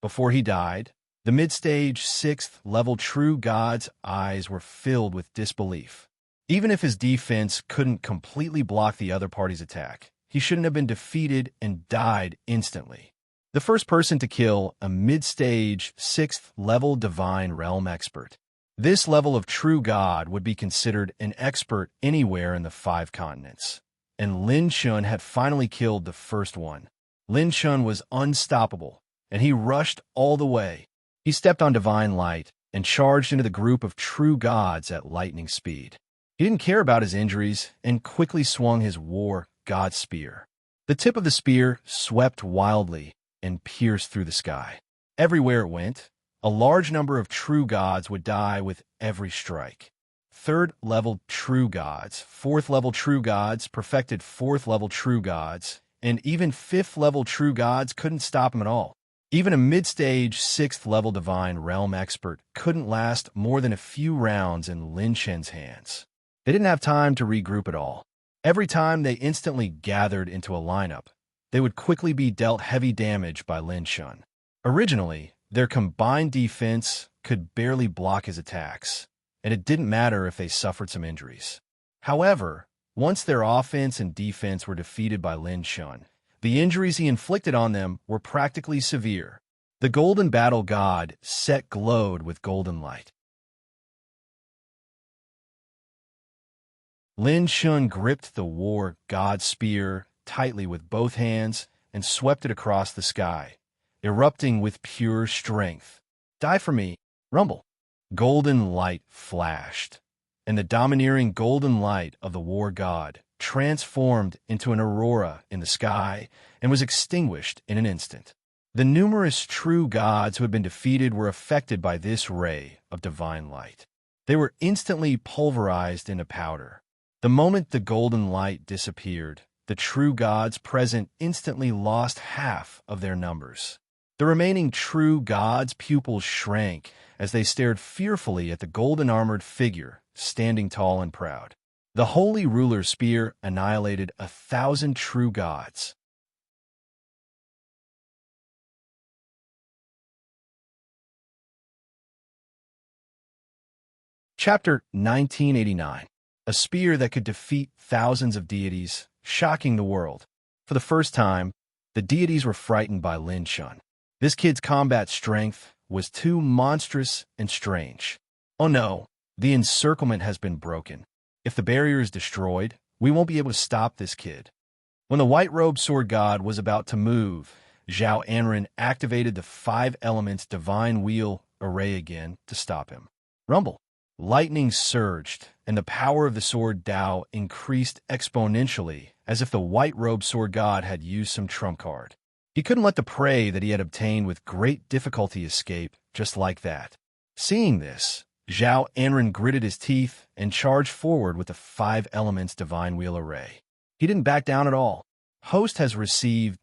Before he died, the mid-stage 6th level true god's eyes were filled with disbelief. Even if his defense couldn't completely block the other party's attack, he shouldn't have been defeated and died instantly. The first person to kill a mid-stage 6th level divine realm expert. This level of true god would be considered an expert anywhere in the 5 continents. And Lin Shun had finally killed the first one. Lin Shun was unstoppable, and he rushed all the way. He stepped on divine light and charged into the group of true gods at lightning speed. He didn't care about his injuries and quickly swung his war god spear. The tip of the spear swept wildly and pierced through the sky. Everywhere it went, a large number of true gods would die with every strike. 3rd level true gods, 4th level true gods, perfected 4th level true gods, and even 5th level true gods couldn't stop him at all. Even a mid-stage 6th level divine realm expert couldn't last more than a few rounds in Lin Shen's hands. They didn't have time to regroup at all. Every time they instantly gathered into a lineup, they would quickly be dealt heavy damage by Lin Shun. Originally, their combined defense could barely block his attacks, and it didn't matter if they suffered some injuries. However, once their offense and defense were defeated by Lin Shun, the injuries he inflicted on them were practically severe. The golden battle god set glowed with golden light. Lin Shun gripped the war god spear tightly with both hands and swept it across the sky, erupting with pure strength. Die for me, rumble. Golden light flashed, and the domineering golden light of the war god transformed into an aurora in the sky and was extinguished in an instant. The numerous true gods who had been defeated were affected by this ray of divine light. They were instantly pulverized into powder. The moment the golden light disappeared, the true gods present instantly lost half of their numbers. The remaining true gods' pupils shrank as they stared fearfully at the golden-armored figure standing tall and proud. The holy ruler's spear annihilated 1,000 true gods. Chapter 1989. A spear that could defeat thousands of deities, shocking the world. For the first time, the deities were frightened by Lin Shun. This kid's combat strength was too monstrous and strange. Oh no, the encirclement has been broken. If the barrier is destroyed, we won't be able to stop this kid. When the white-robed sword god was about to move, Zhao Anren activated the 5 elements divine wheel array again to stop him. Rumble. Lightning surged, and the power of the sword Dao increased exponentially, as if the white-robed sword god had used some trump card. He couldn't let the prey that he had obtained with great difficulty escape just like that. Seeing this, Zhao Anren gritted his teeth and charged forward with the 5 elements divine wheel array. He didn't back down at all. Host has received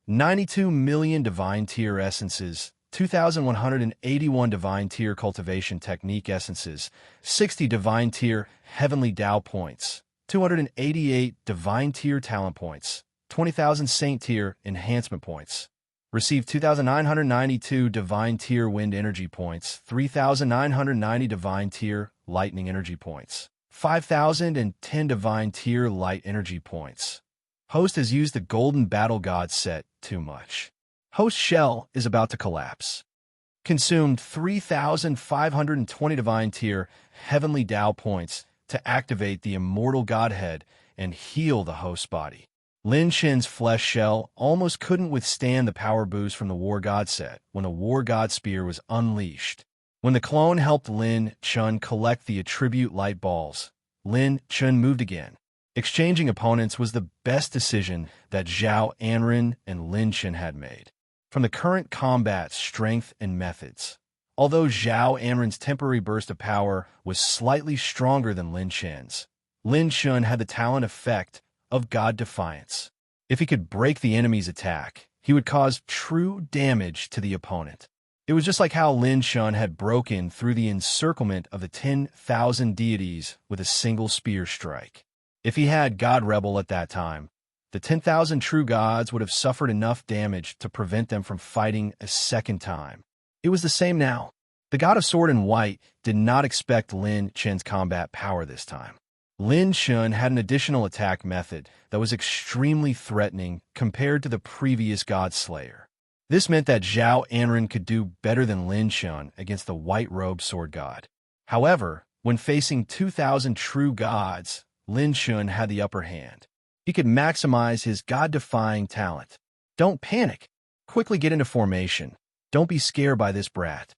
92 million divine tier essences, 2,181 divine tier cultivation technique essences, 60 divine tier heavenly Dao points, 288 divine tier talent points, 20,000 saint tier enhancement points. Received 2,992 divine tier wind energy points, 3,990 divine tier lightning energy points, 5,010 divine tier light energy points. Host has used the golden battle god set too much. Host shell is about to collapse. Consumed 3,520 divine tier heavenly Dao points to activate the immortal godhead and heal the host body. Lin Shen's flesh shell almost couldn't withstand the power boost from the war god set when the war god spear was unleashed. When the clone helped Lin Chun collect the attribute light balls, Lin Chun moved again. Exchanging opponents was the best decision that Zhao Anren and Lin Chun had made. From the current combat strength and methods, although Zhao Anren's temporary burst of power was slightly stronger than Lin Chun's, Lin Chun had the talent effect of God Defiance. If he could break the enemy's attack, he would cause true damage to the opponent. It was just like how Lin Chun had broken through the encirclement of the 10,000 deities with a single spear strike. If he had God Rebel at that time, the 10,000 true gods would have suffered enough damage to prevent them from fighting a second time. It was the same now. The God of Sword and White did not expect Lin Chun's combat power this time. Lin Chun had an additional attack method that was extremely threatening compared to the previous God Slayer. This meant that Zhao Anren could do better than Lin Chun against the white-robed sword god. However, when facing 2,000 true gods, Lin Chun had the upper hand. He could maximize his god-defying talent. Don't panic. Quickly get into formation. Don't be scared by this brat.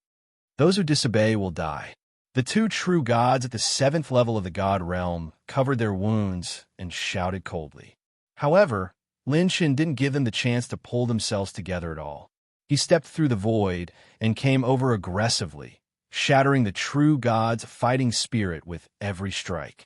Those who disobey will die. The two true gods at the 7th level of the god realm covered their wounds and shouted coldly. However, Lin Chun didn't give them the chance to pull themselves together at all. He stepped through the void and came over aggressively, shattering the true god's fighting spirit with every strike.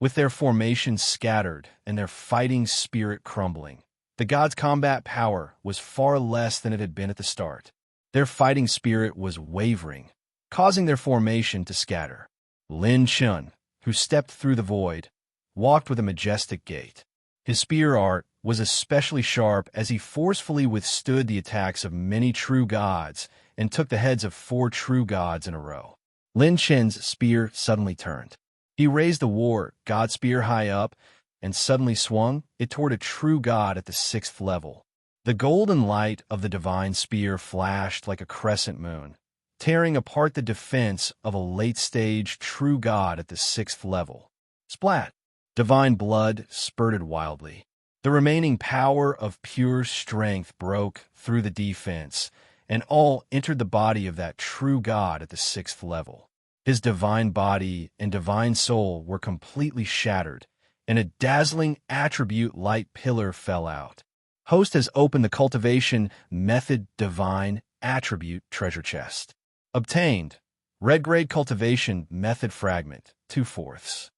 With their formation scattered and their fighting spirit crumbling, the gods' combat power was far less than it had been at the start. Their fighting spirit was wavering, causing their formation to scatter. Lin Chun, who stepped through the void, walked with a majestic gait. His spear art was especially sharp as he forcefully withstood the attacks of many true gods and took the heads of 4 true gods in a row. Lin Chun's spear suddenly turned. He raised the war god spear high up and suddenly swung it toward a true god at the 6th level. The golden light of the divine spear flashed like a crescent moon, tearing apart the defense of a late-stage true god at the 6th level. Splat! Divine blood spurted wildly. The remaining power of pure strength broke through the defense, and all entered the body of that true god at the 6th level. His divine body and divine soul were completely shattered, and a dazzling attribute light pillar fell out. Host has opened the cultivation method divine attribute treasure chest. Obtained. Red grade cultivation method fragment, 2/4.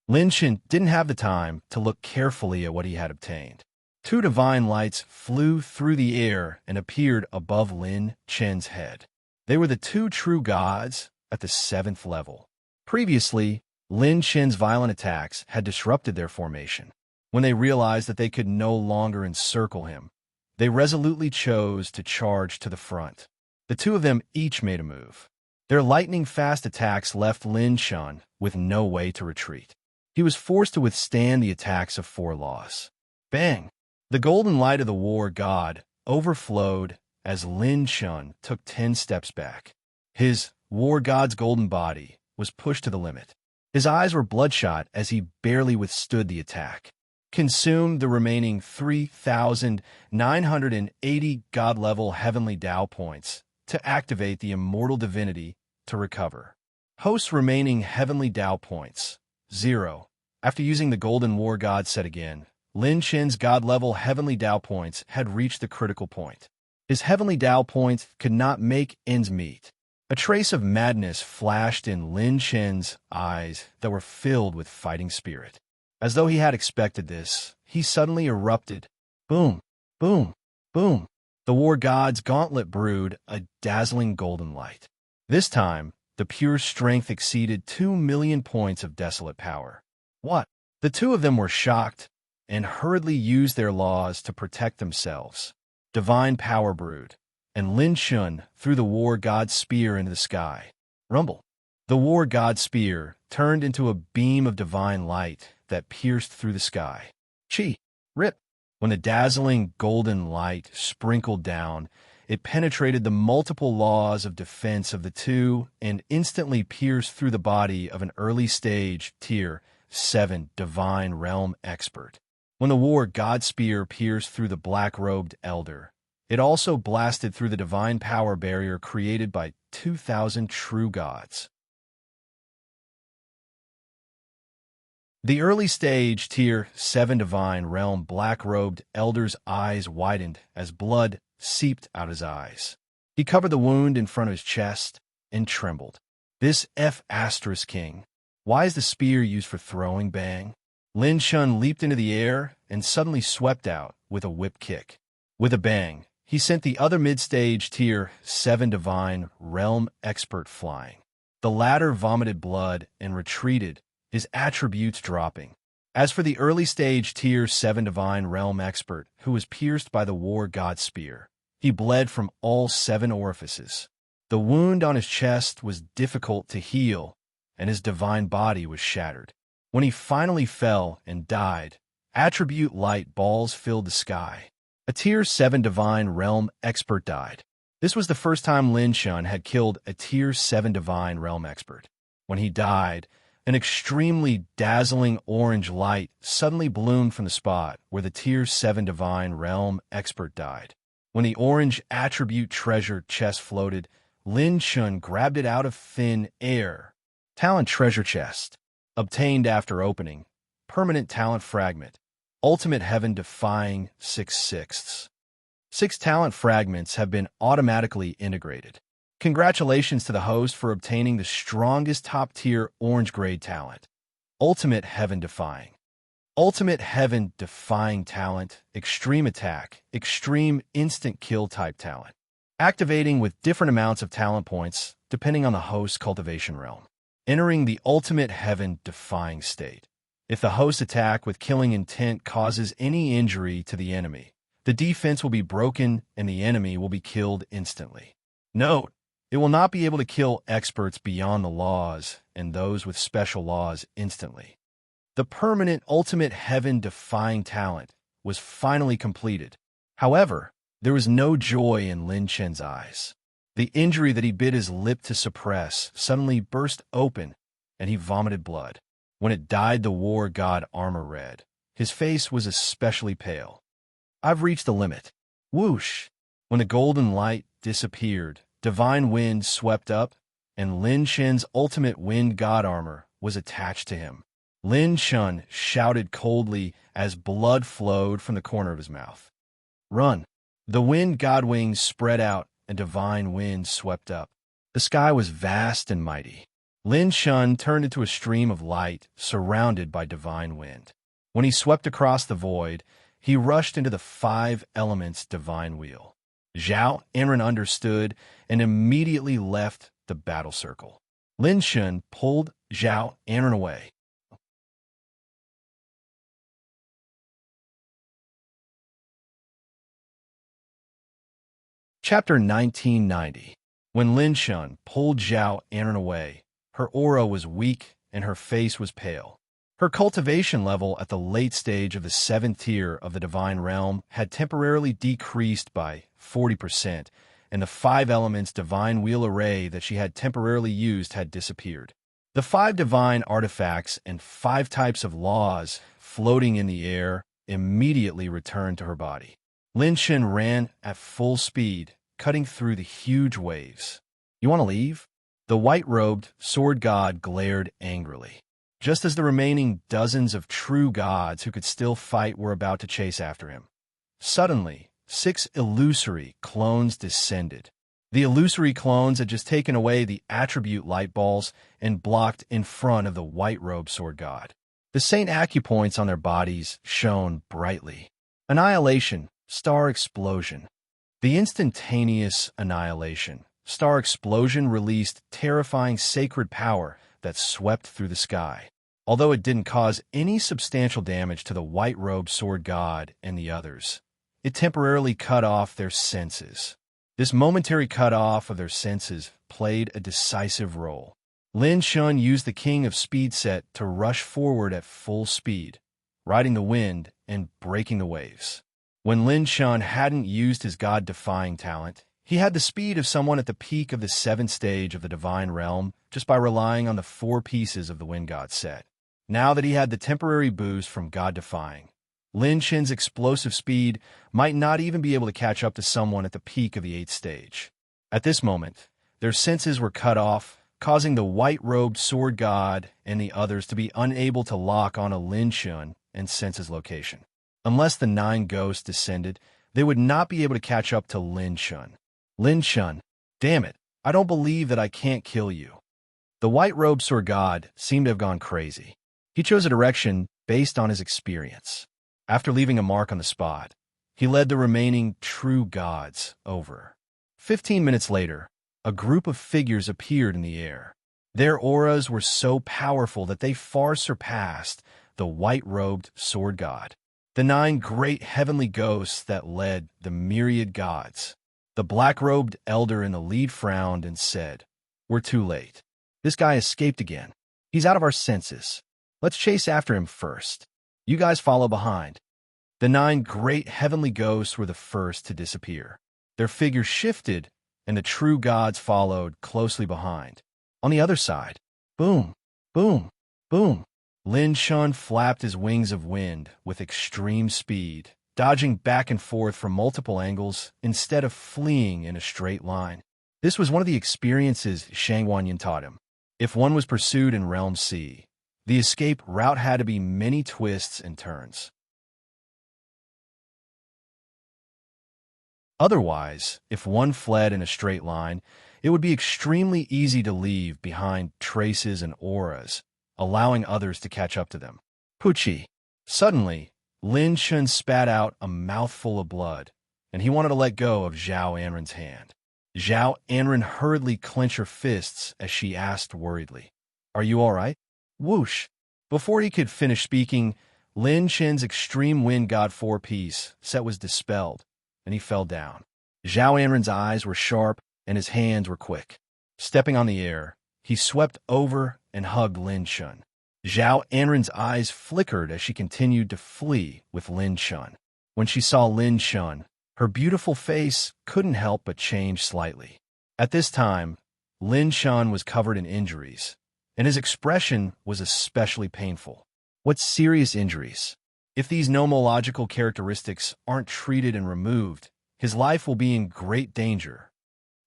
Lin Chun didn't have the time to look carefully at what he had obtained. 2 divine lights flew through the air and appeared above Lin Chun's head. They were the 2 true gods at the 7th level. Previously, Lin Chun's violent attacks had disrupted their formation. When they realized that they could no longer encircle him, they resolutely chose to charge to the front. The 2 of them each made a move. Their lightning-fast attacks left Lin Chun with no way to retreat. He was forced to withstand the attacks of 4 laws. Bang! The golden light of the war god overflowed as Lin Chun took 10 steps back. His war god's golden body was pushed to the limit. His eyes were bloodshot as he barely withstood the attack. Consumed the remaining 3,980 god-level heavenly Tao points to activate the immortal divinity to recover. Host's remaining heavenly Tao points, 0. After using the golden war god set again, Lin Chun's god-level heavenly Tao points had reached the critical point. His heavenly Tao points could not make ends meet. A trace of madness flashed in Lin Chun's eyes that were filled with fighting spirit. As though he had expected this, he suddenly erupted. Boom, boom, boom. The war god's gauntlet brewed a dazzling golden light. This time, the pure strength exceeded 2 million points of desolate power. What? The 2 of them were shocked and hurriedly used their laws to protect themselves. Divine power brewed, and Lin Chun threw the war god's spear into the sky. Rumble. The war god's spear turned into a beam of divine light that pierced through the sky. Chi! Rip! When the dazzling golden light sprinkled down, it penetrated the multiple laws of defense of the 2 and instantly pierced through the body of an early-stage Tier 7 divine realm expert. When the war god spear pierced through the black-robed elder, It also blasted through the divine power barrier created by 2,000 true gods. The early stage Tier 7 Divine Realm black-robed elder's eyes widened as blood seeped out his eyes. He covered the wound in front of his chest and trembled. This King. Why is the spear used for throwing bang? Lin Shun leaped into the air and suddenly swept out with a whip kick. With a bang, he sent the other mid-stage Tier 7 Divine Realm expert flying. The latter vomited blood and retreated, his attributes dropping. As for the early stage Tier 7 Divine Realm expert, who was pierced by the war god spear, he bled from all 7 orifices. The wound on his chest was difficult to heal, and his divine body was shattered. When he finally fell and died, attribute light balls filled the sky. A Tier 7 Divine Realm expert died. This was the first time Lin Shun had killed a Tier 7 Divine Realm expert. When he died, an extremely dazzling orange light suddenly bloomed from the spot where the Tier 7 Divine Realm expert died. When the orange attribute treasure chest floated, Lin Shun grabbed it out of thin air. Talent treasure chest. Obtained after opening. Permanent talent fragment. Ultimate heaven defying 6/6. 6 talent fragments have been automatically integrated. Congratulations to the host for obtaining the strongest top-tier orange-grade talent. Ultimate heaven defying. Ultimate heaven defying talent, extreme attack, extreme instant kill type talent. Activating with different amounts of talent points depending on the host's cultivation realm. Entering the ultimate heaven defying state. If the host attack with killing intent causes any injury to the enemy, the defense will be broken and the enemy will be killed instantly. Note, it will not be able to kill experts beyond the laws and those with special laws instantly. The permanent ultimate heaven-defying talent was finally completed. However, there was no joy in Lin Chen's eyes. The injury that he bit his lip to suppress suddenly burst open, and he vomited blood. When it dyed the war god armor red, his face was especially pale. I've reached the limit. Whoosh! When the golden light disappeared, divine wind swept up, and Lin Chen's ultimate wind god armor was attached to him. Lin Shun shouted coldly as blood flowed from the corner of his mouth. Run! The wind god wings spread out and divine wind swept up. The sky was vast and mighty. Lin Shun turned into a stream of light surrounded by divine wind. When he swept across the void, he rushed into the 5 elements divine wheel. Zhao Enran understood and immediately left the battle circle. Lin Shun pulled Zhao Enran away. Chapter 1990. When Lin Shun pulled Zhao Enran away, her aura was weak and her face was pale. Her cultivation level at the late stage of the 7th tier of the Divine Realm had temporarily decreased by 40%, and the 5 elements divine wheel array that she had temporarily used had disappeared. The 5 divine artifacts and 5 types of laws floating in the air immediately returned to her body. Lin Shun ran at full speed, cutting through the huge waves. You want to leave? The white-robed sword god glared angrily. Just as the remaining dozens of true gods who could still fight were about to chase after him. Suddenly, 6 illusory clones descended. The illusory clones had just taken away the attribute light balls and blocked in front of the white-robed sword god. The Saint acupoints on their bodies shone brightly. Annihilation, star explosion. The instantaneous annihilation, star explosion released terrifying sacred power that swept through the sky. Although it didn't cause any substantial damage to the white-robed sword god and the others, it temporarily cut off their senses. This momentary cut-off of their senses played a decisive role. Lin Shun used the King of Speed set to rush forward at full speed, riding the wind and breaking the waves. When Lin Shun hadn't used his god-defying talent, he had the speed of someone at the peak of the 7th stage of the Divine Realm just by relying on the 4 pieces of the Wind God set. Now that he had the temporary boost from God-defying, Lin Chen's explosive speed might not even be able to catch up to someone at the peak of the 8th stage. At this moment, their senses were cut off, causing the white-robed sword god and the others to be unable to lock on a Lin Chen and sense his location. Unless the 9 ghosts descended, they would not be able to catch up to Lin Chen. Lin Chen, damn it, I don't believe that I can't kill you. The white-robed sword god seemed to have gone crazy. He chose a direction based on his experience. After leaving a mark on the spot, he led the remaining true gods over. 15 minutes later, a group of figures appeared in the air. Their auras were so powerful that they far surpassed the white-robed sword god. The 9 great heavenly ghosts that led the myriad gods. The black-robed elder in the lead frowned and said, "We're too late. This guy escaped again. He's out of our senses. Let's chase after him first. You guys follow behind." The 9 great heavenly ghosts were the first to disappear. Their figures shifted, and the true gods followed closely behind. On the other side, boom, boom, boom. Lin Chen flapped his wings of wind with extreme speed, dodging back and forth from multiple angles instead of fleeing in a straight line. This was one of the experiences Shang Wanyan taught him. If one was pursued in Realm C, the escape route had to be many twists and turns. Otherwise, if one fled in a straight line, it would be extremely easy to leave behind traces and auras, allowing others to catch up to them. Pucci. Suddenly, Lin Chen spat out a mouthful of blood, and he wanted to let go of Zhao Anren's hand. Zhao Anren hurriedly clenched her fists as she asked worriedly, "Are you all right?" Whoosh! Before he could finish speaking, Lin Chen's extreme wind god 4-piece set was dispelled, and he fell down. Zhao Anren's eyes were sharp, and his hands were quick. Stepping on the air, he swept over and hugged Lin Chen. Zhao Anren's eyes flickered as she continued to flee with Lin Chen. When she saw Lin Chen, her beautiful face couldn't help but change slightly. At this time, Lin Chen was covered in injuries, and his expression was especially painful. What serious injuries? If these nomological characteristics aren't treated and removed, his life will be in great danger.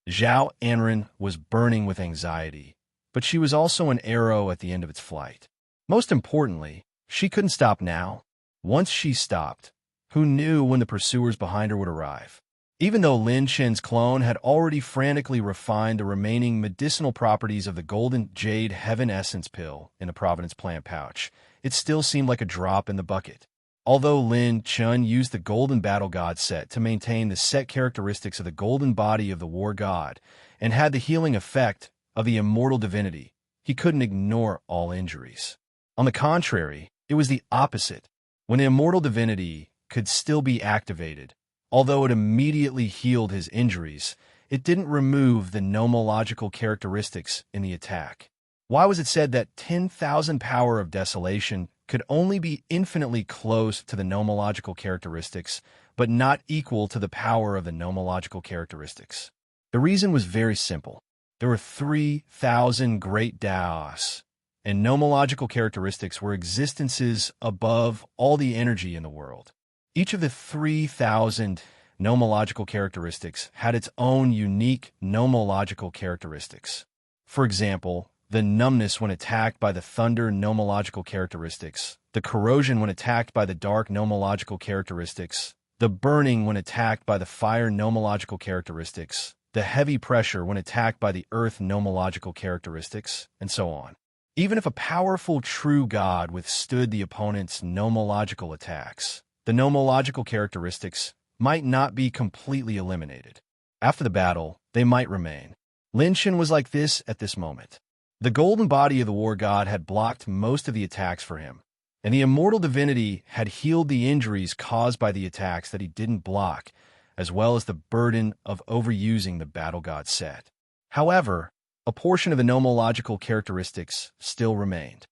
Zhao Anren was burning with anxiety, but she was also an arrow at the end of its flight. Most importantly, she couldn't stop now. Once she stopped, who knew when the pursuers behind her would arrive? Even though Lin Chen's clone had already frantically refined the remaining medicinal properties of the golden jade heaven essence pill in the Providence plant pouch, it still seemed like a drop in the bucket. Although Lin Chen used the golden battle god set to maintain the set characteristics of the golden body of the war god and had the healing effect of the immortal divinity, he couldn't ignore all injuries. On the contrary, it was the opposite. When the immortal divinity could still be activated, although it immediately healed his injuries, it didn't remove the nomological characteristics in the attack. Why was it said that 10,000 power of desolation could only be infinitely close to the nomological characteristics, but not equal to the power of the nomological characteristics? The reason was very simple. There were 3,000 great Daos, and nomological characteristics were existences above all the energy in the world. Each of the 3,000 nomological characteristics had its own unique nomological characteristics. For example, the numbness when attacked by the thunder nomological characteristics, the corrosion when attacked by the dark nomological characteristics, the burning when attacked by the fire nomological characteristics, the heavy pressure when attacked by the earth nomological characteristics, and so on. Even if a powerful true god withstood the opponent's nomological attacks, the nomological characteristics might not be completely eliminated. After the battle, they might remain. Lin Chen was like this at this moment. The golden body of the war god had blocked most of the attacks for him, and the immortal divinity had healed the injuries caused by the attacks that he didn't block, as well as the burden of overusing the battle god set. However, a portion of the nomological characteristics still remained.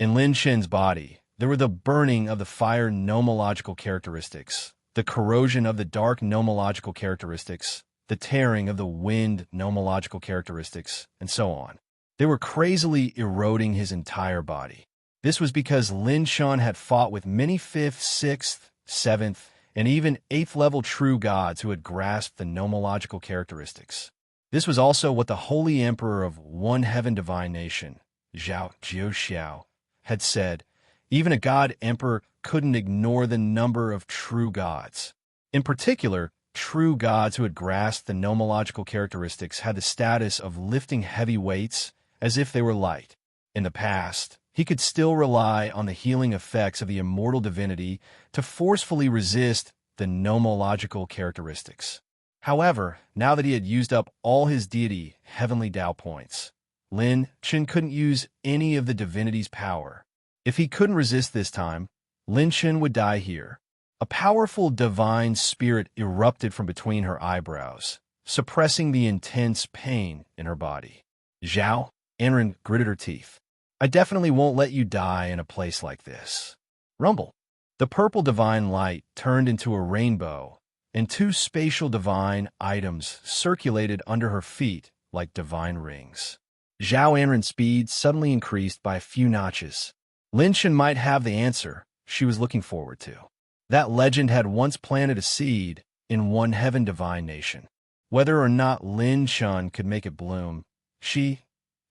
In Lin Chen's body, there were the burning of the fire nomological characteristics, the corrosion of the dark nomological characteristics, the tearing of the wind nomological characteristics, and so on. They were crazily eroding his entire body. This was because Lin Shun had fought with many 5th, 6th, 7th, and even 8th level true gods who had grasped the nomological characteristics. This was also what the Holy Emperor of One Heaven Divine Nation, Zhao Jiuxiao, had said. Even a god emperor couldn't ignore the number of true gods. In particular, true gods who had grasped the nomological characteristics had the status of lifting heavy weights as if they were light. In the past, he could still rely on the healing effects of the immortal divinity to forcefully resist the nomological characteristics. However, now that he had used up all his deity heavenly Tao points, Lin Shun couldn't use any of the divinity's power. If he couldn't resist this time, Lin Shun would die here. A powerful divine spirit erupted from between her eyebrows, suppressing the intense pain in her body. Zhao Anren gritted her teeth. I definitely won't let you die in a place like this. Rumble. The purple divine light turned into a rainbow, and 2 spatial divine items circulated under her feet like divine rings. Zhao Anren's speed suddenly increased by a few notches. Lin Shun might have the answer she was looking forward to. That legend had once planted a seed in One Heaven Divine Nation. Whether or not Lin Shun could make it bloom, she,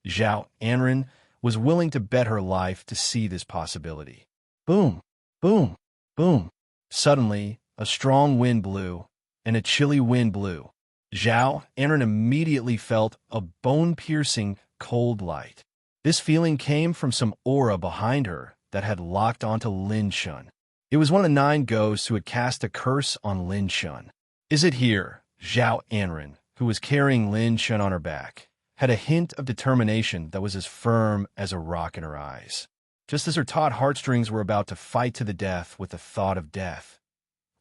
Zhao Anren, was willing to bet her life to see this possibility. Boom, boom, boom. Suddenly, a strong wind blew, and a chilly wind blew. Zhao Anren immediately felt a bone-piercing, cold light. This feeling came from some aura behind her that had locked onto Lin Shun. It was one of the 9 ghosts who had cast a curse on Lin Shun. Is it here? Zhao Anren, who was carrying Lin Shun on her back, had a hint of determination that was as firm as a rock in her eyes. Just as her taut heartstrings were about to fight to the death with the thought of death.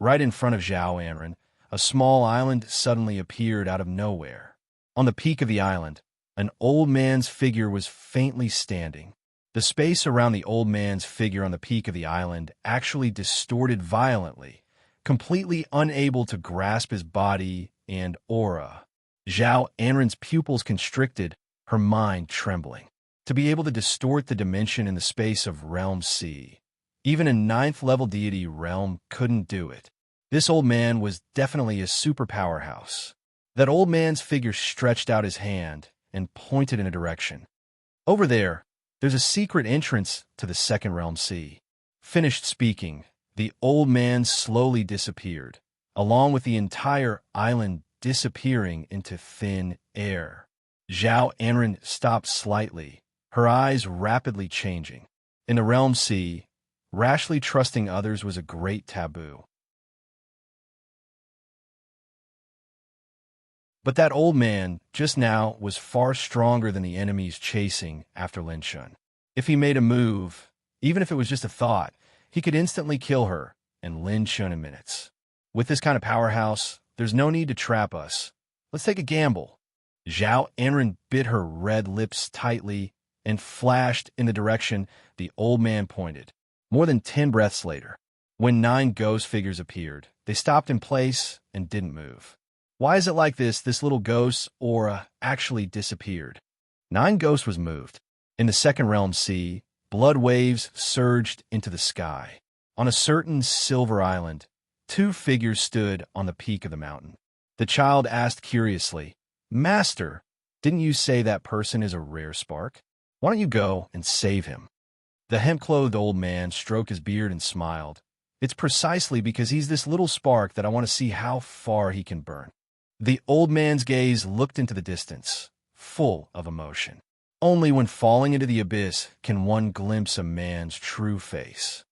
Right in front of Zhao Anren, a small island suddenly appeared out of nowhere. On the peak of the island, an old man's figure was faintly standing. The space around the old man's figure on the peak of the island actually distorted violently, completely unable to grasp his body and aura. Zhao Anren's pupils constricted, her mind trembling. To be able to distort the dimension in the space of Realm C, even a 9th level deity realm couldn't do it. This old man was definitely a super powerhouse. That old man's figure stretched out his hand and pointed in a direction. Over there's a secret entrance to the 2nd Realm C. Finished speaking, the old man slowly disappeared, along with the entire island disappearing into thin air. Zhao Anren stopped slightly, her eyes rapidly changing. In the Realm C, rashly trusting others was a great taboo. But that old man, just now, was far stronger than the enemies chasing after Lin Shun. If he made a move, even if it was just a thought, he could instantly kill her and Lin Shun in minutes. With this kind of powerhouse, there's no need to trap us. Let's take a gamble. Zhao Anren bit her red lips tightly and flashed in the direction the old man pointed. More than 10 breaths later, when 9 ghost figures appeared, they stopped in place and didn't move. Why is it like this? This little ghost's aura actually disappeared. 9 ghosts was moved. In the 2nd Realm C, blood waves surged into the sky. On a certain silver island, 2 figures stood on the peak of the mountain. The child asked curiously, Master, didn't you say that person is a rare spark? Why don't you go and save him? The hemp-clothed old man stroked his beard and smiled. It's precisely because he's this little spark that I want to see how far he can burn. The old man's gaze looked into the distance, full of emotion. Only when falling into the abyss can one glimpse a man's true face.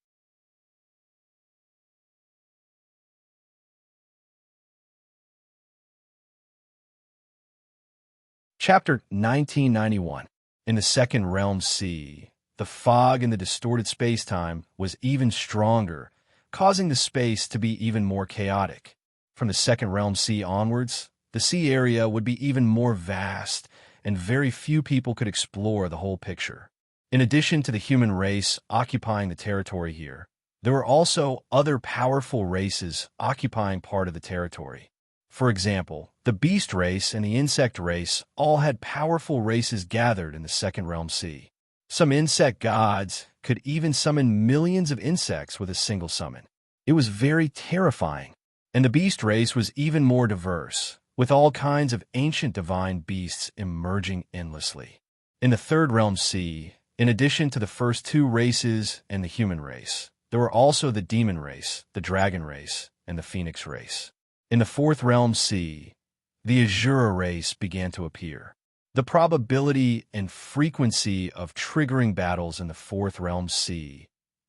Chapter 1991. In the 2nd Realm C, the fog in the distorted space-time was even stronger, causing the space to be even more chaotic. From the 2nd Realm C onwards, the sea area would be even more vast, and very few people could explore the whole picture. In addition to the human race occupying the territory here, there were also other powerful races occupying part of the territory. For example, the beast race and the insect race all had powerful races gathered in the 2nd Realm C. Some insect gods could even summon millions of insects with a single summon. It was very terrifying. And the beast race was even more diverse, with all kinds of ancient divine beasts emerging endlessly. In the Third Realm Sea, in addition to the first two races and the human race, there were also the demon race, the dragon race, and the phoenix race. In the Fourth Realm Sea, the Azura race began to appear. The probability and frequency of triggering battles in the Fourth Realm Sea,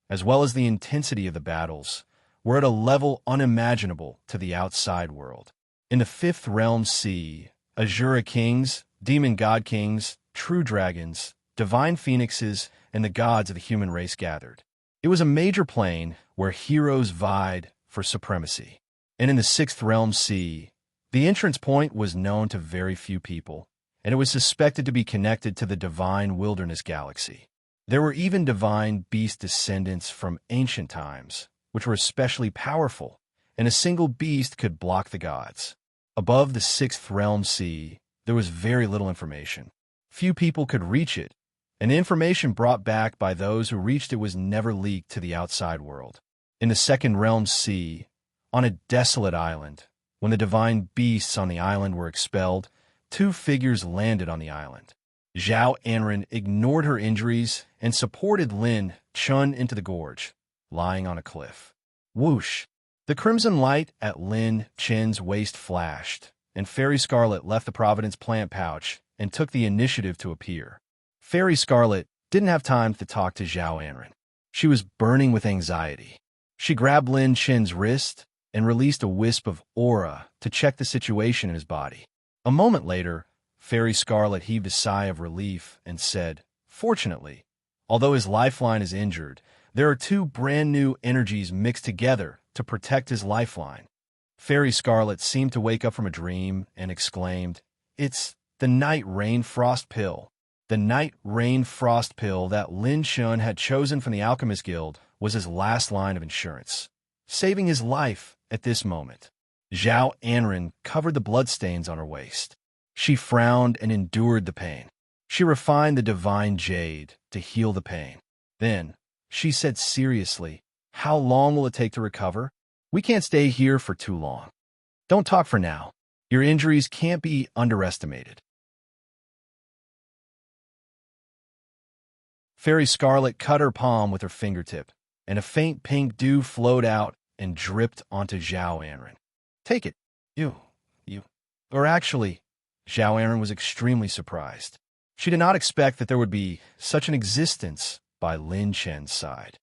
as well as the intensity of the battles, were at a level unimaginable to the outside world. In the Fifth Realm Sea, Azura kings, demon god kings, true dragons, divine phoenixes, and the gods of the human race gathered. It was a major plane where heroes vied for supremacy. And in the Sixth Realm Sea, the entrance point was known to very few people, and it was suspected to be connected to the divine wilderness galaxy. There were even divine beast descendants from ancient times, which were especially powerful, and a single beast could block the gods. Above the Sixth Realm Sea, there was very little information. Few people could reach it, and the information brought back by those who reached it was never leaked to the outside world. In the Second Realm Sea, on a desolate island, when the divine beasts on the island were expelled, two figures landed on the island. Zhao Anren ignored her injuries and supported Lin Chun into the gorge, lying on a cliff. Whoosh! The crimson light at Lin Chen's waist flashed, and Fairy Scarlet left the Providence plant pouch and took the initiative to appear. Fairy Scarlet didn't have time to talk to Zhao Anren. She was burning with anxiety. She grabbed Lin Chen's wrist and released a wisp of aura to check the situation in his body. A moment later, Fairy Scarlet heaved a sigh of relief and said, "Fortunately, although his lifeline is injured, there are two brand new energies mixed together to protect his lifeline." Fairy Scarlet seemed to wake up from a dream and exclaimed, "It's the Night Rain Frost Pill." The Night Rain Frost Pill that Lin Chun had chosen from the Alchemist Guild was his last line of insurance, saving his life at this moment. Zhao Anren covered the bloodstains on her waist. She frowned and endured the pain. She refined the divine jade to heal the pain. Then, she said seriously, "How long will it take to recover? We can't stay here for too long. Don't talk for now. Your injuries can't be underestimated." Fairy Scarlet cut her palm with her fingertip, and a faint pink dew flowed out and dripped onto Zhao Anren. "Take it. You. Or actually," Zhao Anren was extremely surprised. She did not expect that there would be such an existence by Lin Chen's side.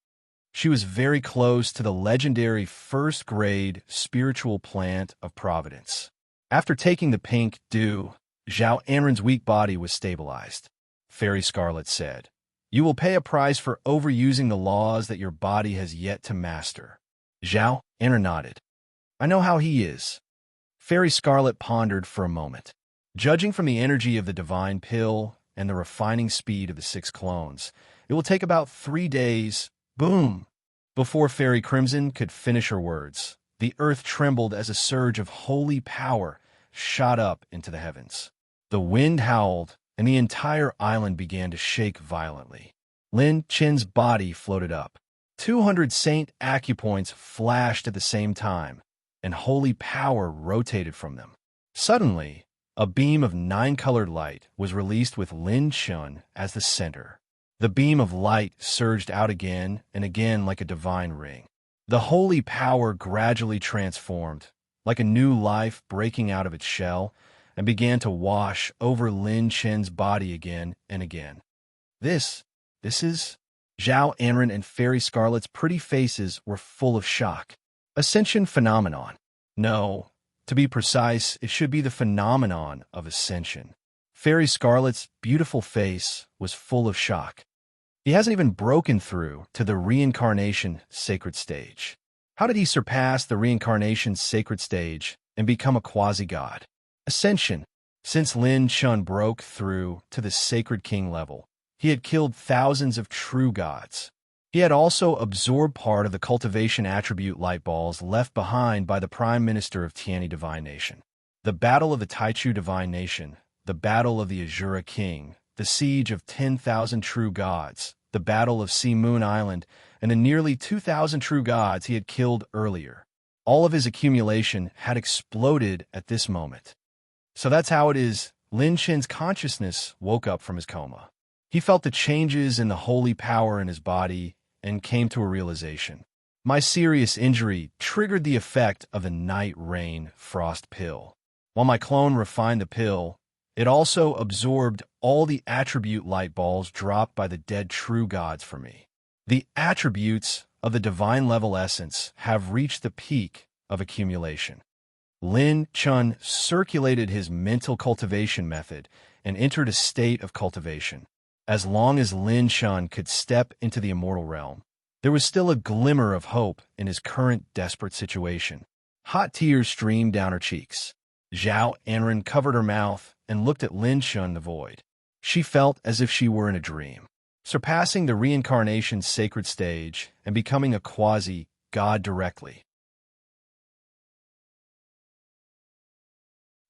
She was very close to the legendary first-grade spiritual plant of Providence. After taking the pink dew, Zhao Anren's weak body was stabilized. Fairy Scarlet said, "You will pay a price for overusing the laws that your body has yet to master." Zhao Anren nodded. "I know how he is." Fairy Scarlet pondered for a moment. Judging from the energy of the divine pill and the refining speed of the 6 clones, it will take about 3 days, boom, before Fairy Crimson could finish her words. The earth trembled as a surge of holy power shot up into the heavens. The wind howled, and the entire island began to shake violently. Lin Chen's body floated up. 200 Saint acupoints flashed at the same time, and holy power rotated from them. Suddenly, a beam of 9-colored light was released with Lin Chun as the center. The beam of light surged out again and again like a divine ring. The holy power gradually transformed, like a new life breaking out of its shell, and began to wash over Lin Chen's body again and again. This is... Zhao Anren and Fairy Scarlet's pretty faces were full of shock. Ascension phenomenon. No, to be precise, it should be the phenomenon of ascension. Fairy Scarlet's beautiful face was full of shock. He hasn't even broken through to the reincarnation sacred stage. How did he surpass the reincarnation sacred stage and become a quasi-god? Ascension. Since Lin Chun broke through to the sacred king level, he had killed thousands of true gods. He had also absorbed part of the cultivation attribute light balls left behind by the Prime Minister of Tiani Divine Nation. The Battle of the Taichu Divine Nation, the Battle of the Azura King, the Siege of 10,000 True Gods, the Battle of Sea Moon Island, and the nearly 2,000 true gods he had killed earlier. All of his accumulation had exploded at this moment. So that's how it is. Lin Chen's consciousness woke up from his coma. He felt the changes in the holy power in his body and came to a realization. My serious injury triggered the effect of the night rain frost pill. While my clone refined the pill, it also absorbed all the attribute light balls dropped by the dead true gods for me. The attributes of the divine level essence have reached the peak of accumulation. Lin Chen circulated his mental cultivation method and entered a state of cultivation. As long as Lin Chen could step into the immortal realm, there was still a glimmer of hope in his current desperate situation. Hot tears streamed down her cheeks. Zhao Anren covered her mouth and looked at Lin Chen in the void. She felt as if she were in a dream, surpassing the reincarnation's sacred stage and becoming a quasi-god directly.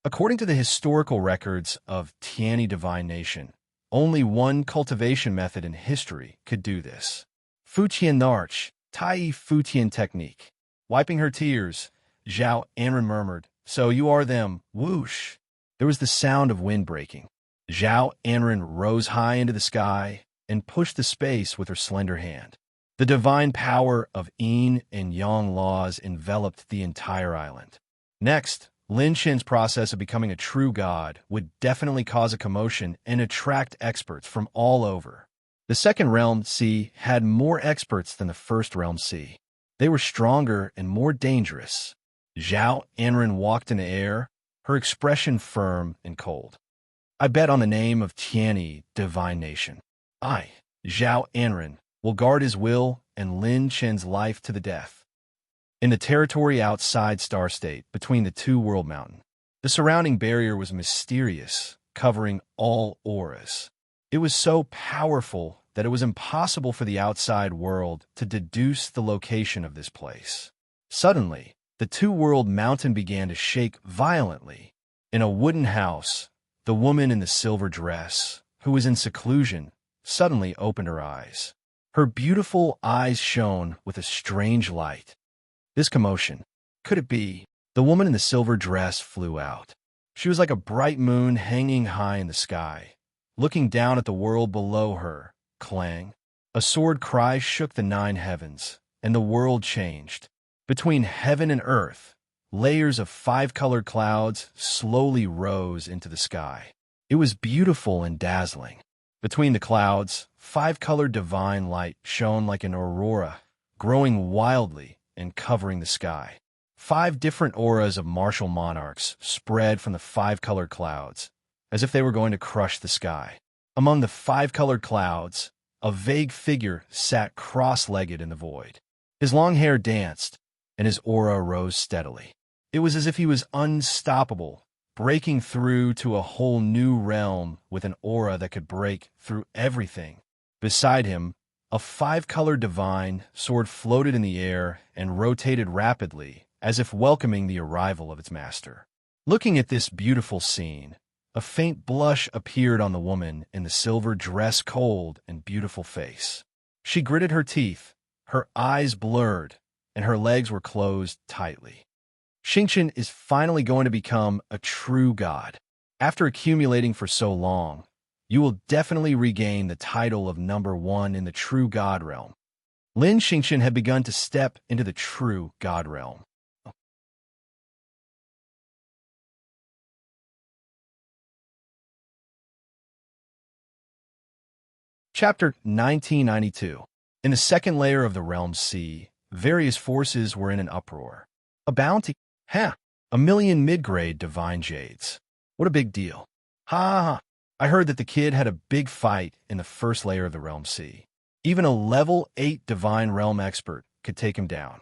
According to the historical records of Tianyi Divine Nation, only one cultivation method in history could do this. Futian Narch, Tai Futian technique. Wiping her tears, Zhao Anren murmured, "So you are them, whoosh." There was the sound of wind breaking. Zhao Anren rose high into the sky and pushed the space with her slender hand. The divine power of yin and yang laws enveloped the entire island. Next, Lin Chen's process of becoming a true god would definitely cause a commotion and attract experts from all over. The second realm C had more experts than the first realm C. They were stronger and more dangerous. Zhao Anren walked in the air, her expression firm and cold. "I bet on the name of Tianyi Divine Nation. I, Zhao Anren, will guard his will and Lin Chen's life to the death." In the territory outside Star State, between the two world mountains, the surrounding barrier was mysterious, covering all auras. It was so powerful that it was impossible for the outside world to deduce the location of this place. Suddenly, the two-world mountain began to shake violently. In a wooden house, the woman in the silver dress, who was in seclusion, suddenly opened her eyes. Her beautiful eyes shone with a strange light. This commotion, could it be? The woman in the silver dress flew out. She was like a bright moon hanging high in the sky. Looking down at the world below her, clang. A sword cry shook the 9 heavens, and the world changed. Between heaven and earth, layers of 5-colored clouds slowly rose into the sky. It was beautiful and dazzling. Between the clouds, 5-colored divine light shone like an aurora, growing wildly and covering the sky. 5 different auras of martial monarchs spread from the 5-colored clouds, as if they were going to crush the sky. Among the 5-colored clouds, a vague figure sat cross-legged in the void. His long hair danced, and his aura rose steadily. It was as if he was unstoppable, breaking through to a whole new realm with an aura that could break through everything. Beside him, a 5-colored divine sword floated in the air and rotated rapidly, as if welcoming the arrival of its master. Looking at this beautiful scene, a faint blush appeared on the woman in the silver dress, cold and beautiful face. She gritted her teeth, her eyes blurred, and her legs were closed tightly. Xingqian is finally going to become a true god. After accumulating for so long, you will definitely regain the title of #1 in the true god realm. Lin Xingqian had begun to step into the true god realm. Chapter 1992. In the second layer of the realm C, various forces were in an uproar. A bounty? Ha! A million mid-grade divine jades. What a big deal. Ha ha ha. I heard that the kid had a big fight in the first layer of the realm C. Even a level 8 divine realm expert could take him down.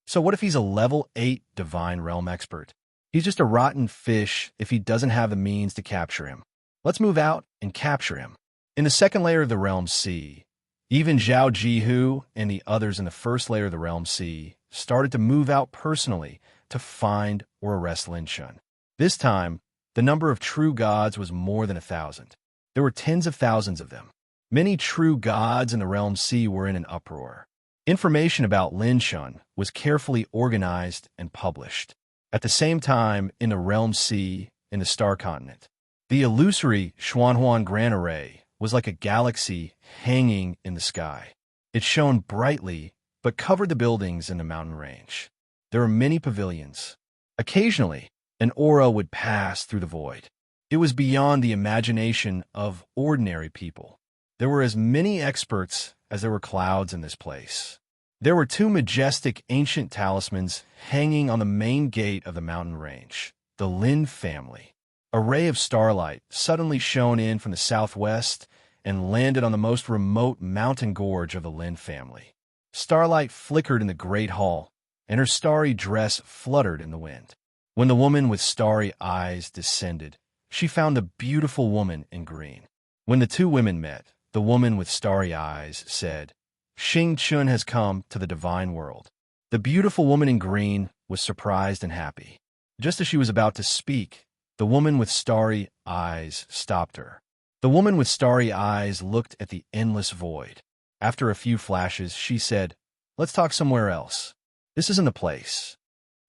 So what if he's a level 8 divine realm expert? He's just a rotten fish if he doesn't have the means to capture him. Let's move out and capture him. In the second layer of the realm C, even Zhao Jihu and the others in the first layer of the realm C started to move out personally to find or arrest Lin Chen. This time, the number of true gods was more than 1,000. There were tens of thousands of them. Many true gods in the realm sea were in an uproar. Information about Lin Shun was carefully organized and published. At the same time, in the realm sea, in the star continent, the illusory Xuanhuan Grand Array was like a galaxy hanging in the sky. It shone brightly, but covered the buildings in the mountain range. There were many pavilions. Occasionally, an aura would pass through the void. It was beyond the imagination of ordinary people. There were as many experts as there were clouds in this place. There were two majestic ancient talismans hanging on the main gate of the mountain range. The Lin family. A ray of starlight suddenly shone in from the southwest and landed on the most remote mountain gorge of the Lin family. Starlight flickered in the great hall, and her starry dress fluttered in the wind. When the woman with starry eyes descended, she found the beautiful woman in green. When the two women met, the woman with starry eyes said, "Xing Chun has come to the divine world." The beautiful woman in green was surprised and happy. Just as she was about to speak, the woman with starry eyes stopped her. The woman with starry eyes looked at the endless void. After a few flashes, she said, "Let's talk somewhere else. This isn't the place."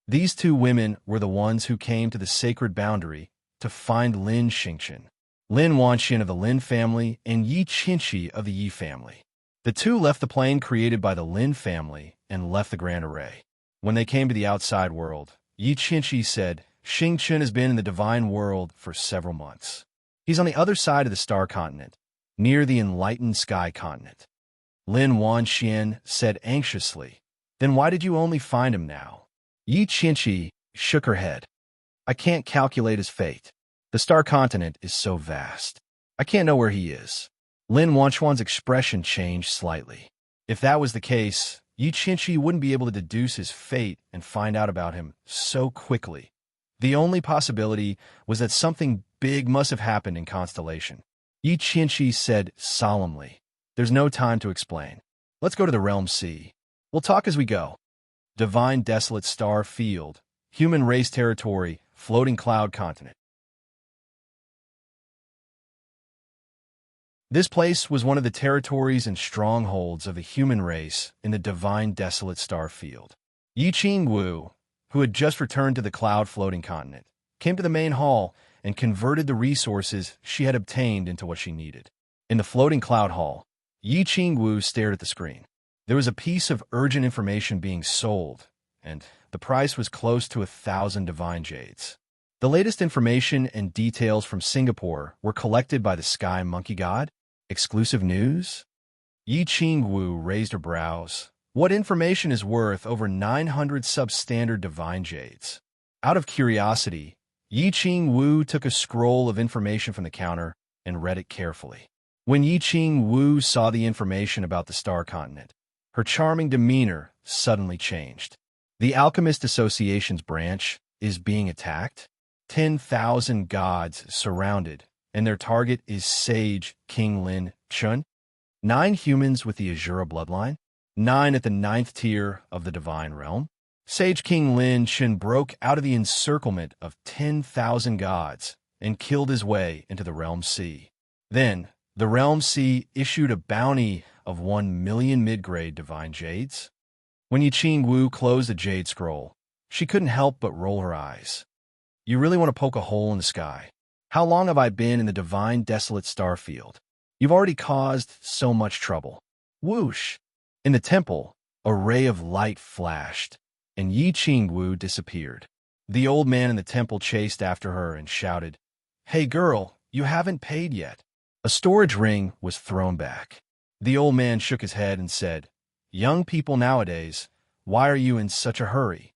These two women were the ones who came to the sacred boundary to find Lin Xingchen, Lin Wanxian of the Lin family and Yi Qinshi of the Yi family. The two left the plane created by the Lin family and left the Grand Array. When they came to the outside world, Yi Qinshi said, "Xing Chun has been in the divine world for several months. He's on the other side of the star continent, near the enlightened sky continent." Lin Wanxian said anxiously, "Then why did you only find him now?" Yi Qinshi shook her head. "I can't calculate his fate. The star continent is so vast. I can't know where he is." Lin Wanxuan's expression changed slightly. If that was the case, Yi Qinshi wouldn't be able to deduce his fate and find out about him so quickly. The only possibility was that something big must have happened in Constellation. Yi Qinshi said solemnly, "There's no time to explain. Let's go to the realm sea. We'll talk as we go." Divine desolate star field, human race territory, floating cloud continent. This place was one of the territories and strongholds of the human race in the divine desolate star field. Yi Qingwu, who had just returned to the cloud floating continent, came to the main hall and converted the resources she had obtained into what she needed. In the floating cloud hall, Yi Qingwu stared at the screen. There was a piece of urgent information being sold, and the price was close to 1,000 divine jades. The latest information and details from Singapore were collected by the Sky Monkey God. Exclusive news? Yi Qingwu raised her brows. What information is worth over 900 substandard divine jades? Out of curiosity, Yi Qingwu took a scroll of information from the counter and read it carefully. When Yi Qingwu saw the information about the star continent, her charming demeanor suddenly changed. The Alchemist Association's branch is being attacked. 10,000 gods surrounded, and their target is Sage King Lin Chun. 9 humans with the Azura bloodline. 9 at the 9th tier of the divine realm. Sage King Lin Chun broke out of the encirclement of 10,000 gods and killed his way into the realm sea. Then, the realm sea issued a bounty of 1 million mid-grade divine jades. When Yi Qingwu closed the jade scroll, she couldn't help but roll her eyes. "You really want to poke a hole in the sky? How long have I been in the divine desolate star field? You've already caused so much trouble." Whoosh! In the temple, a ray of light flashed, and Yi Qingwu disappeared. The old man in the temple chased after her and shouted, "Hey girl, you haven't paid yet." A storage ring was thrown back. The old man shook his head and said, "Young people nowadays, why are you in such a hurry?"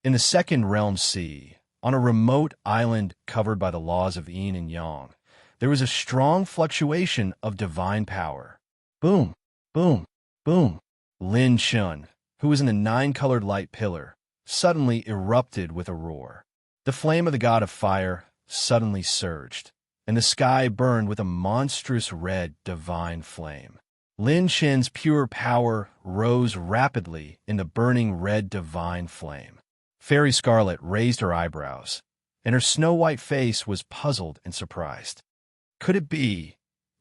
In the second realm sea, on a remote island covered by the laws of yin and yang, there was a strong fluctuation of divine power. Boom, boom, boom. Lin Shun, who was in the 9-colored light pillar, suddenly erupted with a roar. The flame of the god of fire suddenly surged, and the sky burned with a monstrous red divine flame. Lin Shen's pure power rose rapidly in the burning red divine flame. Fairy Scarlet raised her eyebrows, and her snow-white face was puzzled and surprised. Could it be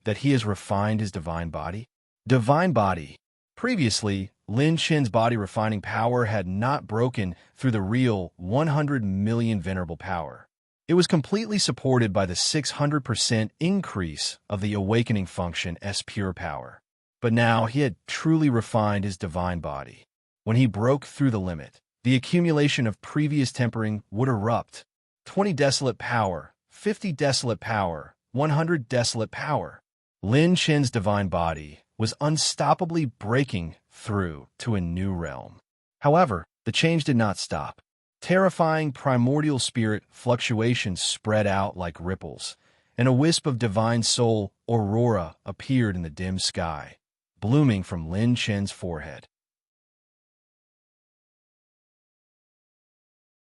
that he has refined his divine body? Divine body. Previously, Lin Chen's body refining power had not broken through the real 100 million venerable power. It was completely supported by the 600% increase of the awakening function S pure power. But now he had truly refined his divine body. When he broke through the limit, the accumulation of previous tempering would erupt. 20 desolate power, 50 desolate power, 100 desolate power. Lin Chen's divine body was unstoppably breaking through to a new realm. However, the change did not stop. Terrifying primordial spirit fluctuations spread out like ripples, and a wisp of divine soul aurora appeared in the dim sky, blooming from Lin Chen's forehead.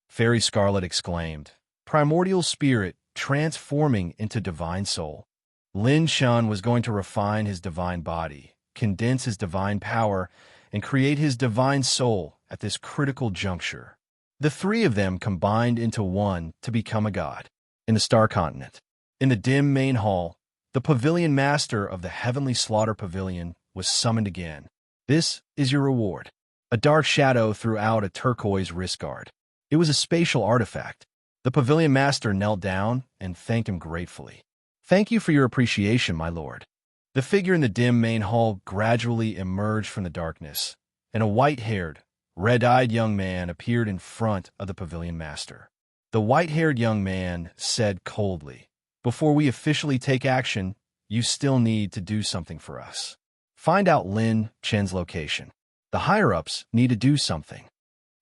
Fairy Scarlet exclaimed, "Primordial spirit transforming into divine soul." Lin Chen was going to refine his divine body, condense his divine power, and create his divine soul at this critical juncture. The three of them combined into one to become a god. In the Star Continent, in the dim main hall, the pavilion master of the Heavenly Slaughter Pavilion was summoned again. "This is your reward." A dark shadow threw out a turquoise wrist guard. It was a spatial artifact. The pavilion master knelt down and thanked him gratefully. "Thank you for your appreciation, my lord." The figure in the dim main hall gradually emerged from the darkness, and a white-haired, red-eyed young man appeared in front of the pavilion master. The white-haired young man said coldly, "Before we officially take action, you still need to do something for us. Find out Lin Chen's location. The higher-ups need to do something."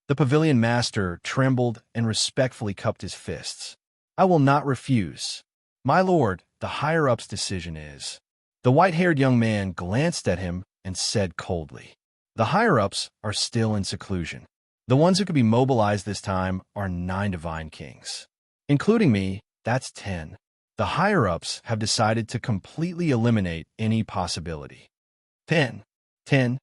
The pavilion master trembled and respectfully cupped his fists. "I will not refuse. My lord, the higher-ups' decision is." The white-haired young man glanced at him and said coldly, "The higher-ups are still in seclusion. The ones who could be mobilized this time are 9 divine kings. Including me, that's 10. The higher-ups have decided to completely eliminate any possibility." 10. 10.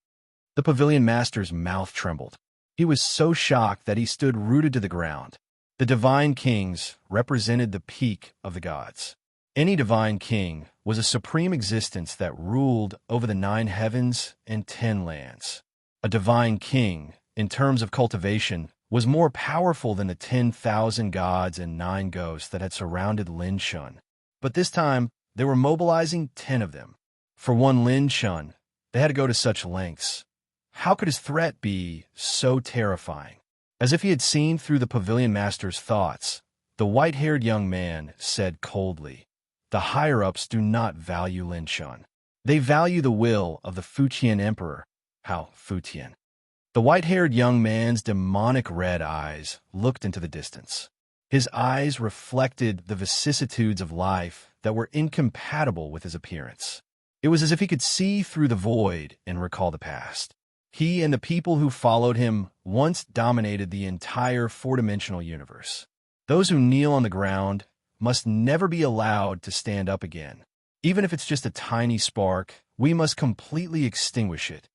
The pavilion master's mouth trembled. He was so shocked that he stood rooted to the ground. The divine kings represented the peak of the gods. Any divine king was a supreme existence that ruled over the 9 heavens and 10 lands. A divine king, in terms of cultivation, was more powerful than the 10,000 gods and 9 ghosts that had surrounded Lin Chen. But this time, they were mobilizing 10 of them. For one Lin Chen, they had to go to such lengths. How could his threat be so terrifying? As if he had seen through the pavilion master's thoughts, the white-haired young man said coldly, "The higher-ups do not value Lin Chen. They value the will of the Fuqian Emperor, Hao Fuqian." The white-haired young man's demonic red eyes looked into the distance. His eyes reflected the vicissitudes of life that were incompatible with his appearance. It was as if he could see through the void and recall the past. He and the people who followed him once dominated the entire four-dimensional universe. Those who kneel on the ground must never be allowed to stand up again. Even if it's just a tiny spark, we must completely extinguish it.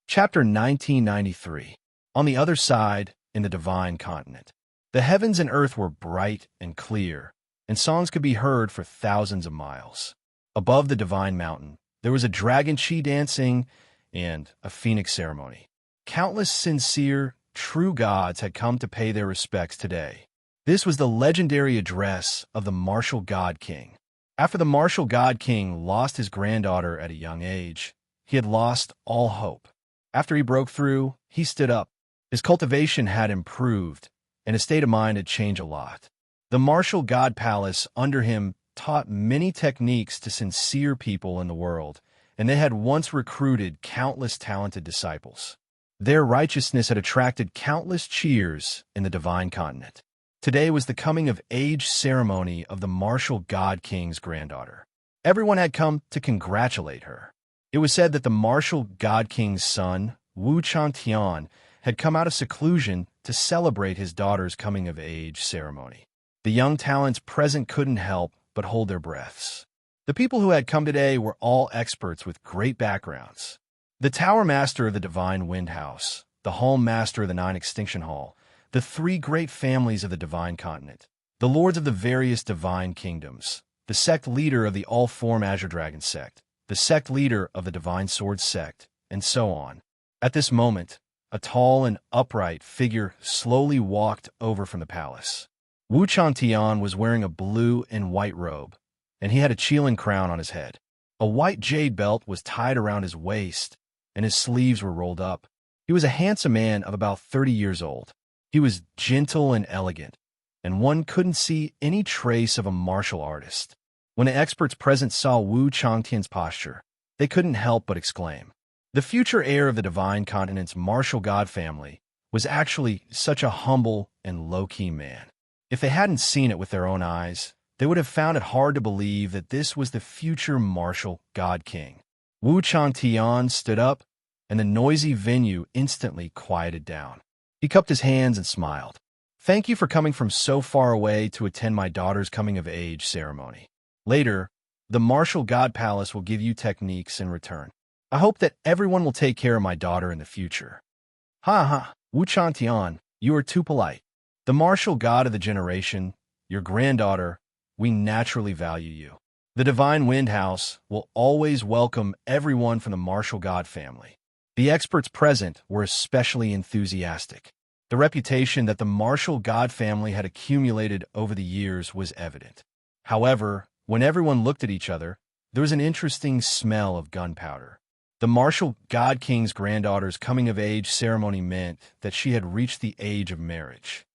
Chapter 1993. On the other side, in the divine continent. The heavens and earth were bright and clear, and songs could be heard for thousands of miles. Above the divine mountain, there was a dragon chi dancing and a phoenix ceremony. Countless sincere, true gods had come to pay their respects today. This was the legendary address of the martial god king. After the martial god king lost his granddaughter at a young age, he had lost all hope. After he broke through, he stood up. His cultivation had improved, and his state of mind had changed a lot. The martial god palace under him taught many techniques to sincere people in the world, and they had once recruited countless talented disciples. Their righteousness had attracted countless cheers in the divine continent. Today was the coming-of-age ceremony of the martial god king's granddaughter. Everyone had come to congratulate her. It was said that the martial god king's son, Wu Chantian, had come out of seclusion to celebrate his daughter's coming-of-age ceremony. The young talents present couldn't help but hold their breaths. The people who had come today were all experts with great backgrounds. The tower master of the divine wind house, the Hall Master of the Nine Extinction Hall, the three great families of the Divine Continent, the lords of the various divine kingdoms, the sect leader of the All-Form Azure Dragon sect, the sect leader of the Divine Sword sect, and so on. At this moment, a tall and upright figure slowly walked over from the palace. Wu Chantian was wearing a blue and white robe, and he had a Qilin crown on his head. A white jade belt was tied around his waist, and his sleeves were rolled up. He was a handsome man of about 30 years old. He was gentle and elegant, and one couldn't see any trace of a martial artist. When the experts present saw Wu Changtian's posture, they couldn't help but exclaim. The future heir of the Divine Continent's martial god family was actually such a humble and low-key man. If they hadn't seen it with their own eyes, they would have found it hard to believe that this was the future martial god king. Wu Changtian stood up, and the noisy venue instantly quieted down. He cupped his hands and smiled. "Thank you for coming from so far away to attend my daughter's coming-of-age ceremony. Later, the Martial God Palace will give you techniques in return. I hope that everyone will take care of my daughter in the future." "Ha ha, Wu Chantian, you are too polite. The martial god of the generation, your granddaughter, we naturally value you. The Divine Wind House will always welcome everyone from the martial god family." The experts present were especially enthusiastic. The reputation that the martial god family had accumulated over the years was evident. However, when everyone looked at each other, there was an interesting smell of gunpowder. The martial god king's granddaughter's coming-of-age ceremony meant that she had reached the age of marriage.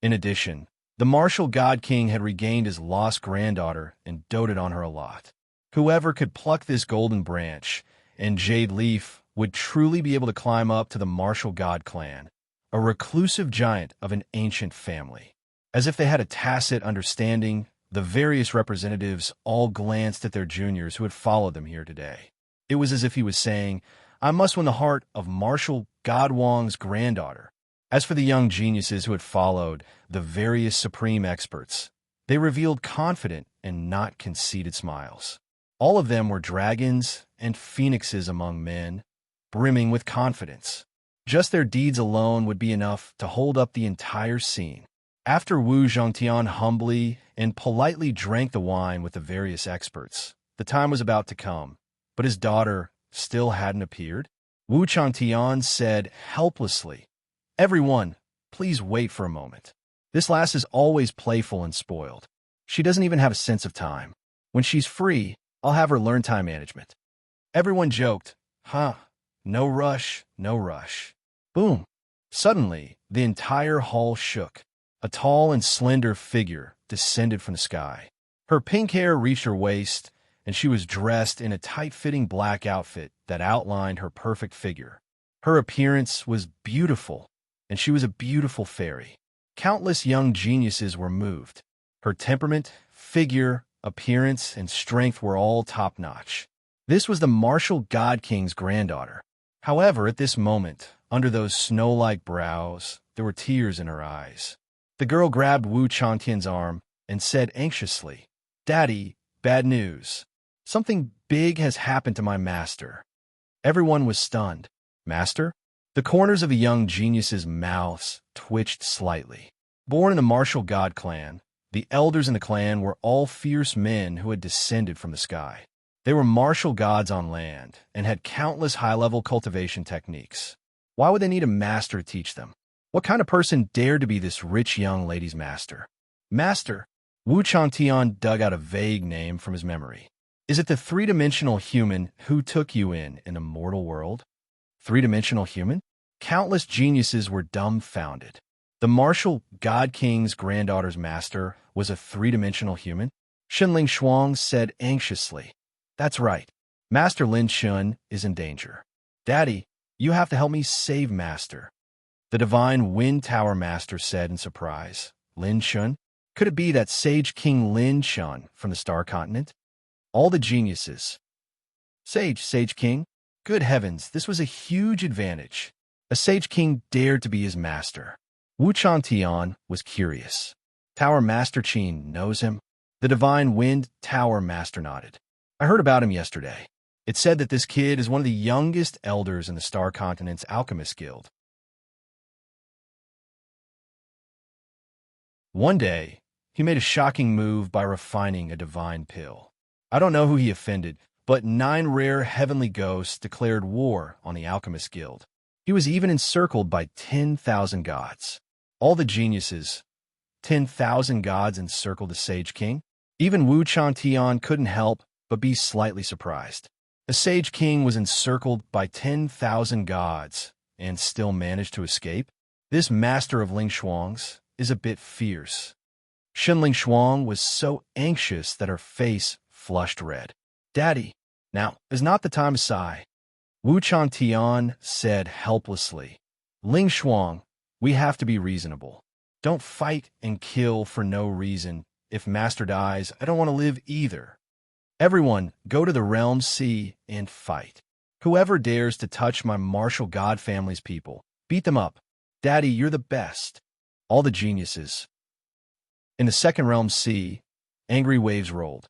In addition, the martial god king had regained his lost granddaughter and doted on her a lot. Whoever could pluck this golden branch and jade leaf would truly be able to climb up to the martial god clan, a reclusive giant of an ancient family. As if they had a tacit understanding, the various representatives all glanced at their juniors who had followed them here today. It was as if he was saying, "I must win the heart of Martial God Wang's granddaughter." As for the young geniuses who had followed the various supreme experts, they revealed confident and not conceited smiles. All of them were dragons and phoenixes among men, brimming with confidence. Just their deeds alone would be enough to hold up the entire scene. After Wu Zhongtian humbly and politely drank the wine with the various experts, the time was about to come, but his daughter still hadn't appeared. Wu Changtian said helplessly, "Everyone, please wait for a moment. This lass is always playful and spoiled. She doesn't even have a sense of time. When she's free, I'll have her learn time management." Everyone joked, "Huh, no rush, no rush." Boom! Suddenly, the entire hall shook. A tall and slender figure descended from the sky. Her pink hair reached her waist, and she was dressed in a tight-fitting black outfit that outlined her perfect figure. Her appearance was beautiful, and she was a beautiful fairy. Countless young geniuses were moved. Her temperament, figure, appearance, and strength were all top-notch. This was the martial god king's granddaughter. However, at this moment, under those snow-like brows, there were tears in her eyes. The girl grabbed Wu Changtian's arm and said anxiously, "Daddy, bad news. Something big has happened to my master." Everyone was stunned. "Master?" The corners of the young genius's mouths twitched slightly. Born in the martial god clan, the elders in the clan were all fierce men who had descended from the sky. They were martial gods on land and had countless high-level cultivation techniques. Why would they need a master to teach them? What kind of person dared to be this rich young lady's master? Master? Wu Changtian dug out a vague name from his memory. Is it the three-dimensional human who took you in a mortal world? Three-dimensional human? Countless geniuses were dumbfounded. The martial god king's granddaughter's master was a three-dimensional human? Shenling Shuang said anxiously, "That's right. Master Lin Shun is in danger. Daddy, you have to help me save Master." The Divine Wind Tower Master said in surprise, "Lin Shun? Could it be that Sage King Lin Shun from the Star Continent?" All the geniuses. Sage King? Good heavens, this was a huge advantage. A Sage King dared to be his master. Wu Changtian was curious. Tower Master Qin knows him? The Divine Wind Tower Master nodded. "I heard about him yesterday. It's said that this kid is one of the youngest elders in the Star Continent's Alchemist Guild. One day, he made a shocking move by refining a divine pill. I don't know who he offended, but 9 rare heavenly ghosts declared war on the Alchemist Guild. He was even encircled by 10,000 gods. All the geniuses, 10,000 gods encircled the Sage King. Even Wu Chantian couldn't help but be slightly surprised. The Sage King was encircled by 10,000 gods and still managed to escape. This master of Ling Shuang's is a bit fierce. Shen Ling Shuang was so anxious that her face flushed red. "Daddy, now is not the time to sigh," Wu Chantian said helplessly. "Ling Shuang, we have to be reasonable. Don't fight and kill for no reason. If Master dies, I don't want to live either. Everyone, go to the Realm Sea and fight. Whoever dares to touch my martial god family's people, beat them up. Daddy, you're the best." All the geniuses. In the second Realm Sea, angry waves rolled.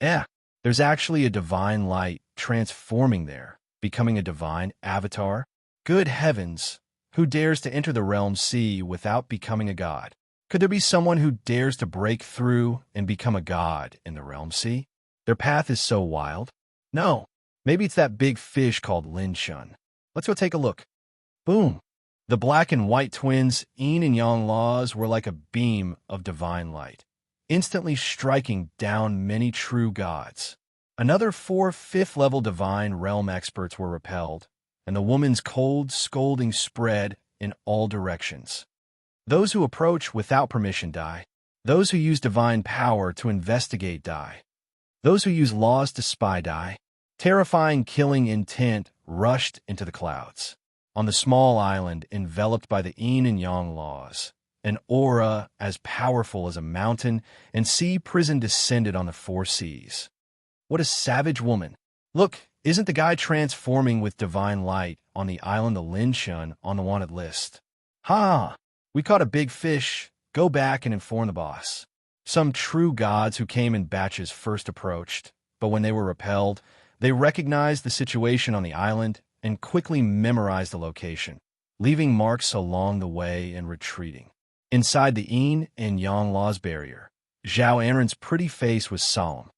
There's actually a divine light transforming there, becoming a divine avatar. Good heavens, who dares to enter the Realm Sea without becoming a god? Could there be someone who dares to break through and become a god in the Realm Sea? Their path is so wild. No, maybe it's that big fish called Lin Shun. Let's go take a look. Boom. The black and white twins, Yin and Yang laws, were like a beam of divine light, instantly striking down many true gods. Another 4 5th-level divine realm experts were repelled, and the woman's cold scolding spread in all directions. Those who approach without permission die. Those who use divine power to investigate die. Those who use laws to spy die. Terrifying killing intent rushed into the clouds. On the small island enveloped by the Yin and Yang laws, an aura as powerful as a mountain and sea prison descended on the 4 seas. What a savage woman. Look, isn't the guy transforming with divine light on the island of Linshun on the wanted list? Ha! We caught a big fish. Go back and inform the boss. Some true gods who came in batches first approached, but when they were repelled, they recognized the situation on the island and quickly memorized the location, leaving marks along the way and retreating. Inside the Yin and Yang laws barrier, Zhao Anren's pretty face was solemn.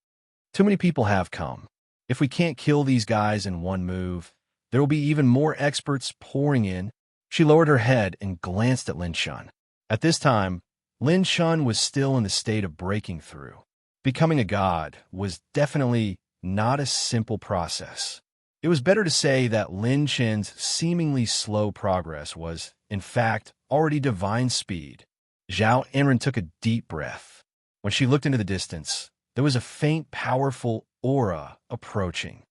Too many people have come. If we can't kill these guys in one move, there will be even more experts pouring in. She lowered her head and glanced at Lin Shun. At this time, Lin Shun was still in the state of breaking through. Becoming a god was definitely not a simple process. It was better to say that Lin Shen's seemingly slow progress was, in fact, already divine speed. Zhao Anren took a deep breath. When she looked into the distance, there was a faint, powerful aura approaching.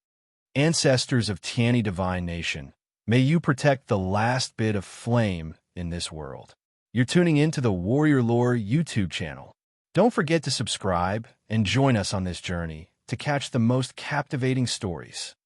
Ancestors of Tiani Divine Nation, may you protect the last bit of flame in this world. You're tuning into the Warrior Lore YouTube channel. Don't forget to subscribe and join us on this journey to catch the most captivating stories.